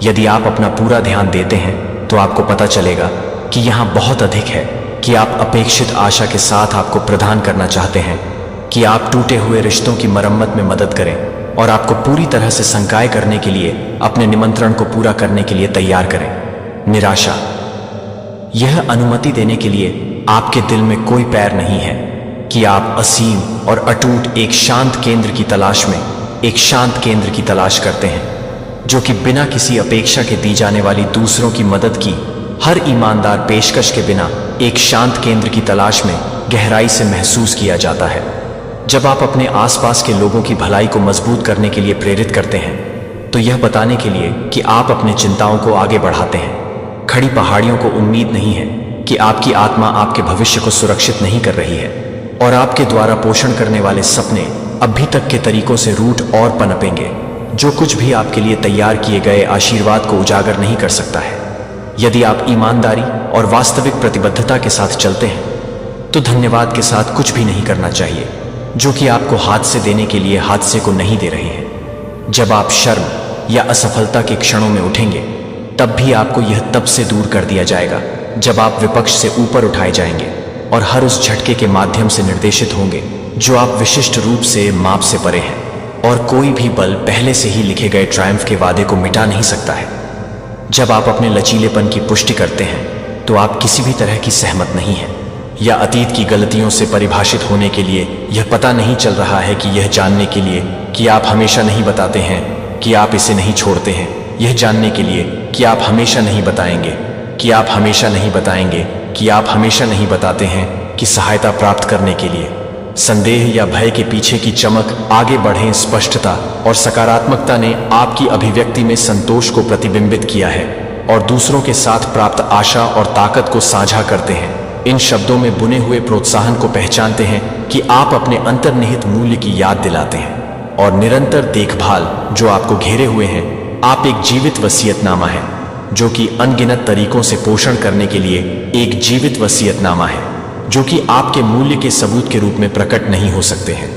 यदि आप अपना पूरा ध्यान देते हैं तो आपको पता चलेगा कि यहाँ बहुत अधिक है कि आप अपेक्षित आशा के साथ आपको प्रदान करना चाहते हैं कि आप टूटे हुए रिश्तों की मरम्मत में मदद करें, और आपको पूरी तरह से संकाय करने के लिए अपने निमंत्रण को पूरा करने के लिए तैयार करें। निराशा, यह अनुमति देने के लिए आपके दिल में कोई पैर नहीं है कि आप असीम और अटूट एक शांत केंद्र की तलाश में एक शांत केंद्र की तलाश करते हैं, जो कि बिना किसी अपेक्षा के दी जाने वाली दूसरों की मदद की हर ईमानदार पेशकश के बिना एक शांत केंद्र की तलाश में गहराई से महसूस किया जाता है। जब आप अपने आसपास के लोगों की भलाई को मजबूत करने के लिए प्रेरित करते हैं, तो यह बताने के लिए कि आप अपने चिंताओं को आगे बढ़ाते हैं। खड़ी पहाड़ियों को उम्मीद नहीं है कि आपकी आत्मा आपके भविष्य को सुरक्षित नहीं कर रही है, और आपके द्वारा पोषण करने वाले सपने अभी तक के तरीकों से रूठ और पनपेंगे। जो कुछ भी आपके लिए तैयार किए गए आशीर्वाद को उजागर नहीं कर सकता है। यदि आप ईमानदारी और वास्तविक प्रतिबद्धता के साथ चलते हैं, तो धन्यवाद के साथ कुछ भी नहीं करना चाहिए जो कि आपको हादसे देने के लिए हादसे को नहीं दे रहे हैं। जब आप शर्म या असफलता के क्षणों में उठेंगे, तब भी आपको यह तब से दूर कर दिया जाएगा जब आप विपक्ष से ऊपर उठाए जाएंगे और हर उस झटके के माध्यम से निर्देशित होंगे जो आप विशिष्ट रूप से माप से परे हैं, और कोई भी बल पहले से ही लिखे गए ट्रायम्फ के वादे को मिटा नहीं सकता है। जब आप अपने लचीलेपन की पुष्टि करते हैं, तो आप किसी भी तरह की सहमत नहीं हैं, या अतीत की गलतियों से परिभाषित होने के लिए यह पता नहीं चल रहा है कि यह जानने के लिए कि आप हमेशा नहीं बताते हैं कि आप इसे नहीं छोड़ते हैं, यह जानने के लिए कि आप हमेशा नहीं बताएंगे कि आप हमेशा नहीं बताएंगे कि आप हमेशा नहीं बताते हैं कि सहायता प्राप्त करने के लिए संदेह या भय के पीछे की चमक आगे बढ़ें। स्पष्टता और सकारात्मकता ने आपकी अभिव्यक्ति में संतोष को प्रतिबिंबित किया है, और दूसरों के साथ प्राप्त आशा और ताकत को साझा करते हैं। इन शब्दों में बुने हुए प्रोत्साहन को पहचानते हैं कि आप अपने अंतर्निहित मूल्य की याद दिलाते हैं, और निरंतर देखभाल जो आपको घेरे हुए हैं। आप एक जीवित वसीयतनामा है, जो कि अनगिनत तरीकों से पोषण करने के लिए एक जीवित वसीयतनामा है, जो कि आपके मूल्य के सबूत के रूप में प्रकट नहीं हो सकते हैं।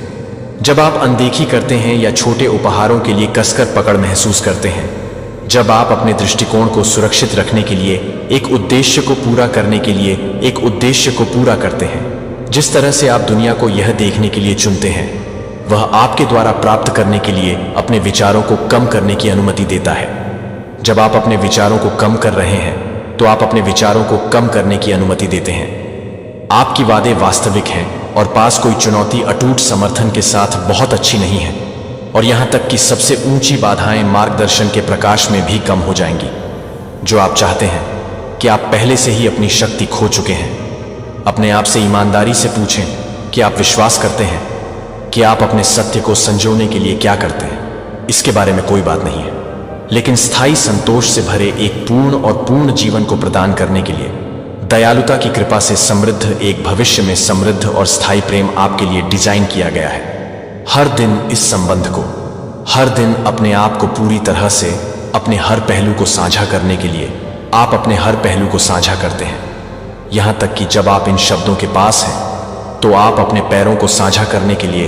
जब आप अनदेखी करते हैं या छोटे उपहारों के लिए कसकर पकड़ महसूस करते हैं, जब आप अपने दृष्टिकोण को सुरक्षित रखने के लिए एक उद्देश्य को पूरा करने के लिए एक उद्देश्य को पूरा करते हैं, जिस तरह से आप दुनिया को यह देखने के लिए चुनते हैं, वह आपके द्वारा प्राप्त करने के लिए अपने विचारों को कम करने की अनुमति देता है। जब आप अपने विचारों को कम कर रहे हैं, तो आप अपने विचारों को कम करने की अनुमति देते हैं। आपकी वादे वास्तविक हैं, और पास कोई चुनौती अटूट समर्थन के साथ बहुत अच्छी नहीं है, और यहाँ तक कि सबसे ऊंची बाधाएं मार्गदर्शन के प्रकाश में भी कम हो जाएंगी। जो आप चाहते हैं कि आप पहले से ही अपनी शक्ति खो चुके हैं। अपने आप से ईमानदारी से पूछें कि आप विश्वास करते हैं कि आप अपने सत्य को संजोने के लिए क्या करते हैं। इसके बारे में कोई बात नहीं है, लेकिन स्थायी संतोष से भरे एक पूर्ण और पूर्ण जीवन को प्रदान करने के लिए दयालुता की कृपा से समृद्ध एक भविष्य में समृद्ध और स्थायी प्रेम आपके लिए डिजाइन किया गया है। हर दिन इस संबंध को, हर दिन अपने आप को पूरी तरह से, अपने हर पहलू को साझा करने के लिए आप अपने हर पहलू को साझा करते हैं। यहां तक कि जब आप इन शब्दों के पास हैं तो आप अपने पैरों को साझा करने के लिए